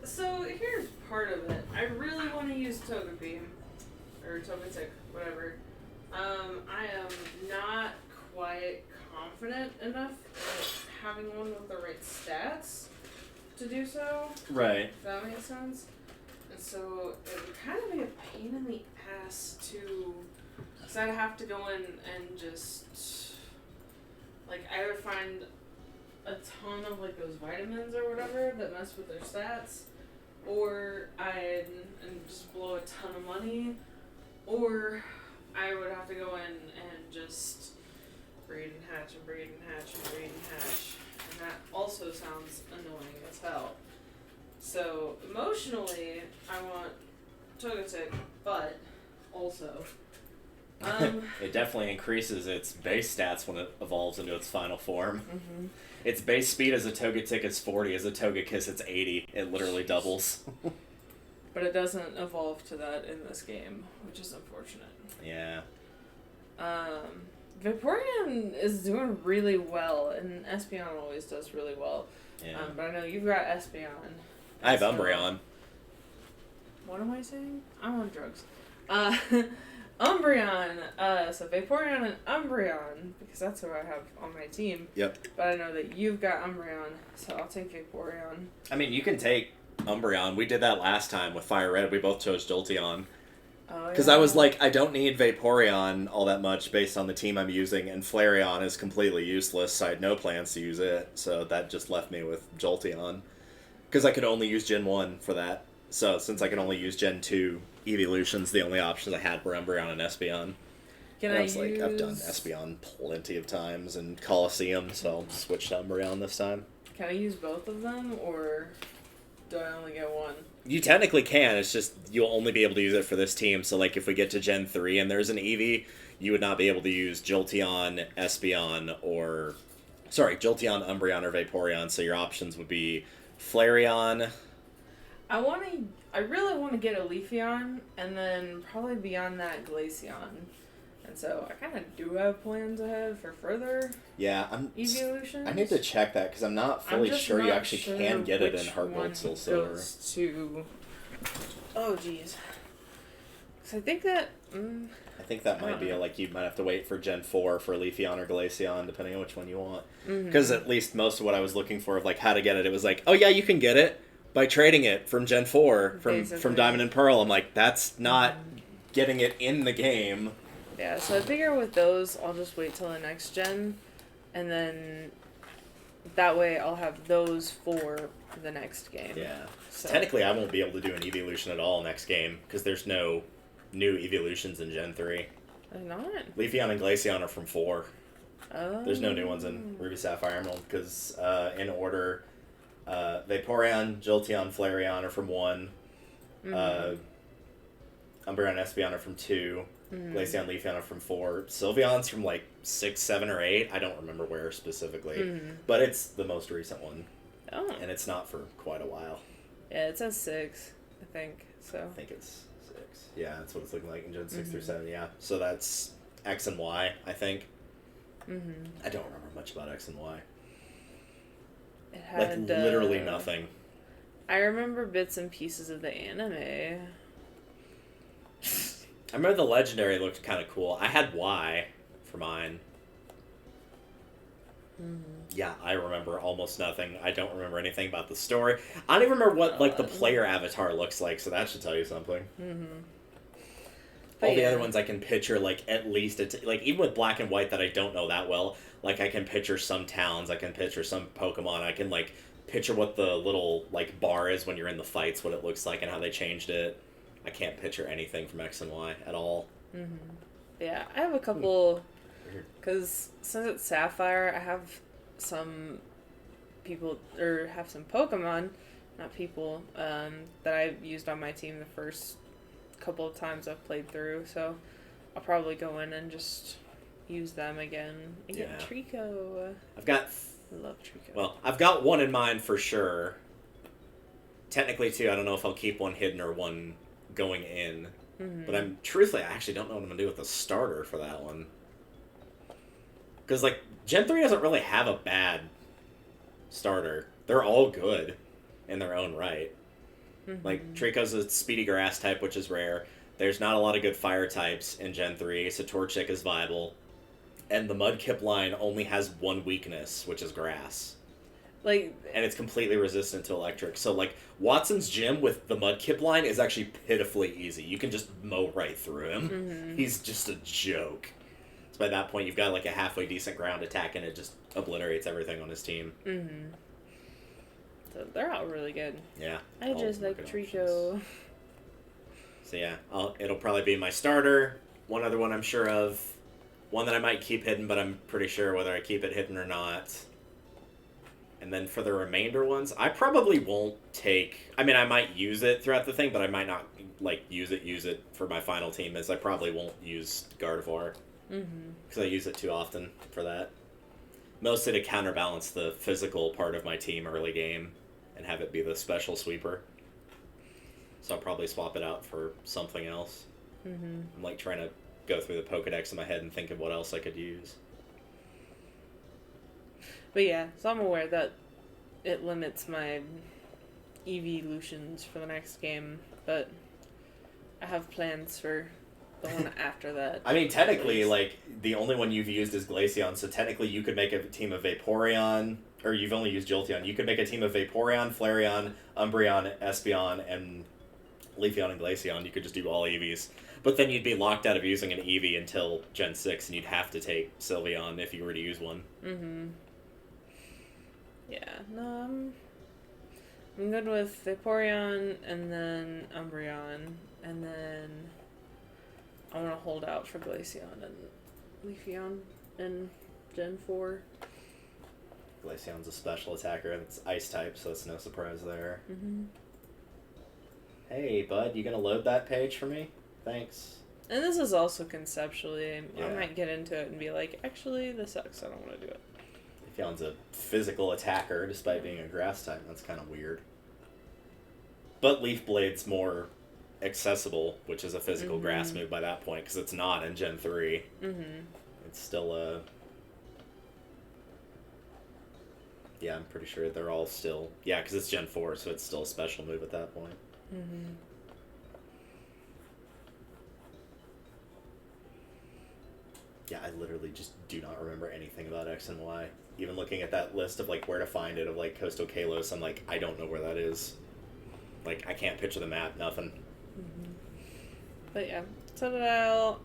So here's part of it. I really want to use Togepi, or Togetic, whatever. I am not quite confident enough in having one with the right stats to do so. Right. If that makes sense. And so it would kind of be a pain in the ass to, because I'd have to go in and just, like, either find a ton of, like, those vitamins or whatever that mess with their stats, or I'd and just blow a ton of money, or I would have to go in and just breed and hatch and breed and hatch and breed and hatch, and that also sounds annoying as hell. So, emotionally, I want Togetic, but also, it definitely increases its base stats when it evolves into its final form. Its base speed as a Togetic is 40, as a Togekiss it's 80. It literally doubles. but it doesn't evolve to that in this game, which is unfortunate. Yeah. Vaporeon is doing really well, and Espeon always does really well. Yeah. But I know you've got Espeon. I have Umbreon. What am I saying? I'm on drugs. Umbreon. So Vaporeon and Umbreon, because that's who I have on my team. Yep. But I know that you've got Umbreon, so I'll take Vaporeon. I mean, you can take Umbreon. We did that last time with Fire Red. We both chose Jolteon. Because I was like, I don't need Vaporeon all that much based on the team I'm using, and Flareon is completely useless, so I had no plans to use it, so that just left me with Jolteon. Because I could only use Gen 1 for that. So, since I can only use Gen 2 Evolutions, the only options I had were Umbreon and Espeon. I was like, I've done Espeon plenty of times in Coliseum, so I'll switch to Umbreon this time. Can I use both of them, or do I only get one? You technically can, it's just you'll only be able to use it for this team. So, like, if we get to Gen 3 and there's an Eevee, you would not be able to use Jolteon, Espeon, or... Sorry, Jolteon, Umbreon, or Vaporeon, so your options would be Flareon, I really want to get a Leafeon, and then probably beyond that, Glaceon. And so I kind of do have plans ahead for further evolutions. I need to check that, because I'm not fully sure you actually can get it in Heart Gold, Soul Silver. Oh, jeez. So I think that... I think that might be you might have to wait for Gen 4 for Leafeon or Glaceon, depending on which one you want. Because at least most of what I was looking for of how to get it, it was oh yeah, you can get it by trading it from Gen 4, from Diamond and Pearl. I'm that's not getting it in the game. Yeah, so I figure with those, I'll just wait till the next gen, and then that way I'll have those for the next game. Yeah. So. Technically, I won't be able to do an evolution at all next game, because there's no new evolutions in Gen 3. There's not? Leafeon and Glaceon are from 4. Oh. There's no new ones in Ruby, Sapphire, Emerald, because in order, Vaporeon, Jolteon, Flareon are from 1. Umbreon and Espeon are from 2. Glaceon, Leafeon are from 4. Sylveon's from 6, 7, or 8. I don't remember where specifically, but it's the most recent one. Oh. And it's not for quite a while. Yeah, it says 6, I think. So. I think it's 6. Yeah, that's what it's looking like in Gen 6 through 7. Yeah, so that's X and Y, I think. I don't remember much about X and Y. It had literally nothing. I remember bits and pieces of the anime. I remember the legendary looked kind of cool. I had Y for mine. Yeah, I remember almost nothing. I don't remember anything about the story. I don't even remember what the player avatar looks like, so that should tell you something. All the other ones I can picture at least even with Black and White that I don't know that well. I can picture some towns. I can picture some Pokemon. I can picture what the little bar is when you're in the fights, what it looks like, and how they changed it. I can't picture anything from X and Y at all. Yeah, I have a couple, because since it's Sapphire, I have some people, or have some Pokemon, not people, that I've used on my team the first couple of times I've played through, so I'll probably go in and just use them again. And get Trico. I love Trico. Well, I've got one in mind for sure. Technically, too, I don't know if I'll keep one hidden or one going in, but I actually don't know what I'm gonna do with the starter for that one, because Gen 3 doesn't really have a bad starter. They're all good in their own right. Trico's a speedy grass type, which is rare. There's not a lot of good fire types in Gen 3, so Torchic is viable, and the Mudkip line only has one weakness, which is grass. And it's completely resistant to electric. So, Watson's gym with the Mudkip line is actually pitifully easy. You can just mow right through him. He's just a joke. So by that point, you've got, a halfway decent ground attack, and it just obliterates everything on his team. So they're all really good. Yeah. I just like Trico. So, yeah. It'll probably be my starter. One other one I'm sure of. One that I might keep hidden, but I'm pretty sure whether I keep it hidden or not. And then for the remainder ones, I probably won't take... I mean, I might use it throughout the thing, but I might not, use it for my final team, as I probably won't use Gardevoir. Because I use it too often for that. Mostly to counterbalance the physical part of my team early game, and have it be the special sweeper. So I'll probably swap it out for something else. I'm, trying to go through the Pokedex in my head and think of what else I could use. But yeah, so I'm aware that it limits my evolutions for the next game, but I have plans for the one after that. I mean, technically, the only one you've used is Glaceon, so technically you could make a team of Vaporeon, or you've only used Jolteon. You could make a team of Vaporeon, Flareon, Umbreon, Espeon, and Leafeon and Glaceon. You could just do all Eevees. But then you'd be locked out of using an Eevee until Gen 6, and you'd have to take Sylveon if you were to use one. Yeah, no, I'm good with Vaporeon, and then Umbreon, and then I want to hold out for Glaceon and Leafeon in Gen 4. Glaceon's a special attacker, and it's Ice type, so it's no surprise there. Hey, bud, you gonna load that page for me? Thanks. And this is also conceptually, I might get into it and be like, actually, this sucks, I don't want to do it. Leafeon's a physical attacker despite being a grass type. That's kind of weird. But Leaf Blade's more accessible, which is a physical grass move by that point, because it's not in Gen 3. It's still a... Yeah, I'm pretty sure they're all still... Yeah, because it's Gen 4, so it's still a special move at that point. Yeah, I literally just do not remember anything about X and Y. Even looking at that list of, like, where to find it, of, like, Coastal Kalos, I'm like, I don't know where that is. Like, I can't picture the map, nothing. But yeah, Totodile,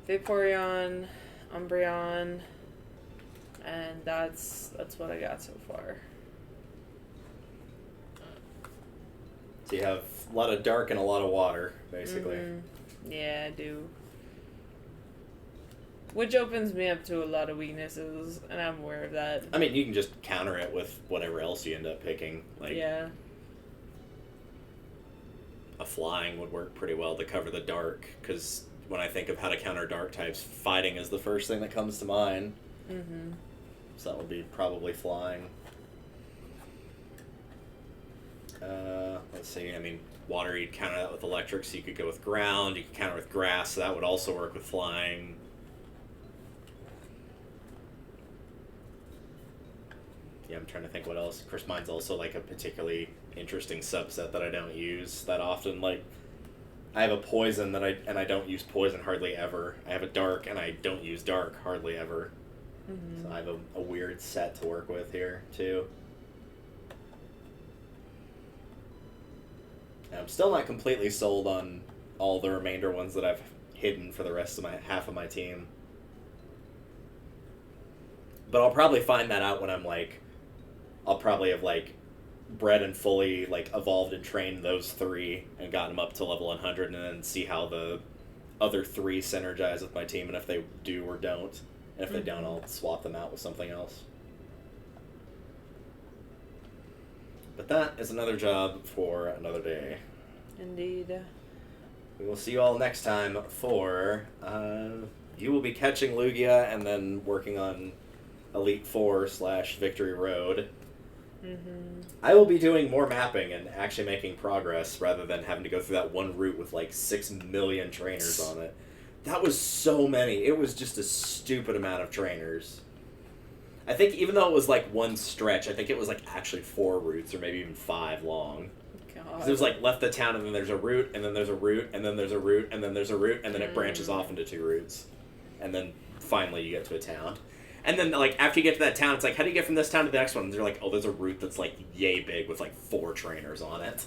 Vaporeon, Umbreon, and that's what I got so far. So you have a lot of dark and a lot of water, basically. Yeah, I do. Which opens me up to a lot of weaknesses, and I'm aware of that. I mean, you can just counter it with whatever else you end up picking. Like, yeah. A flying would work pretty well to cover the dark, because when I think of how to counter dark types, fighting is the first thing that comes to mind. So that would be probably flying. Let's see, I mean, water, you'd counter that with electric, so you could go with ground, you could counter with grass, so that would also work with flying. Yeah, I'm trying to think what else. Of course, mine's also, like, a particularly interesting subset that I don't use that often. Like, I have a poison and I don't use poison hardly ever. I have a dark, and I don't use dark hardly ever. So I have a weird set to work with here, too. And I'm still not completely sold on all the remainder ones that I've hidden for the rest of half of my team. But I'll probably find that out when I'm, like... I'll probably have, like, bred and fully, like, evolved and trained those 3 and gotten them up to level 100, and then see how the other 3 synergize with my team, and if they do or don't. And if they don't, I'll swap them out with something else. But that is another job for another day. Indeed. We will see you all next time for... you will be catching Lugia and then working on Elite Four / Victory Road. I will be doing more mapping and actually making progress rather than having to go through that one route with like 6 million trainers on it. That was so many. It was just a stupid amount of trainers. I think even though it was like one stretch, I think it was like actually 4 routes or maybe even 5 long. God. It was like left the town and then there's a route and then there's a route and then there's a route and then there's a route and then it branches off into 2 routes. And then finally you get to a town. And then, like, after you get to that town, it's like, how do you get from this town to the next one? And they're like, oh, there's a route that's, like, yay big with, like, 4 trainers on it.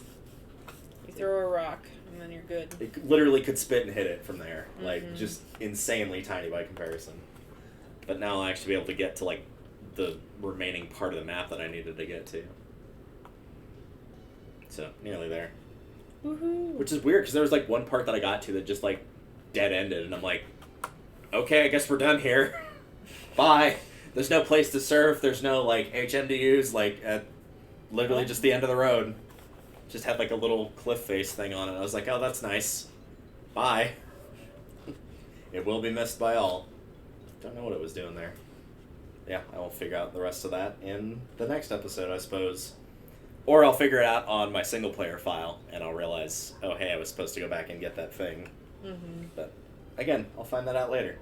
You throw a rock, and then you're good. It literally could spit and hit it from there. Like, just insanely tiny by comparison. But now I'll actually be able to get to, like, the remaining part of the map that I needed to get to. So, nearly there. Woohoo! Which is weird, because there was, like, one part that I got to that just, like, dead-ended, and I'm like, okay, I guess we're done here. Bye. There's no place to surf. There's no, like, HM to use. Like, at literally just the end of the road. Just had, like, a little cliff face thing on it. I was like, oh, that's nice. Bye. It will be missed by all. Don't know what it was doing there. Yeah, I will figure out the rest of that in the next episode, I suppose. Or I'll figure it out on my single-player file, and I'll realize, oh, hey, I was supposed to go back and get that thing. But, again, I'll find that out later.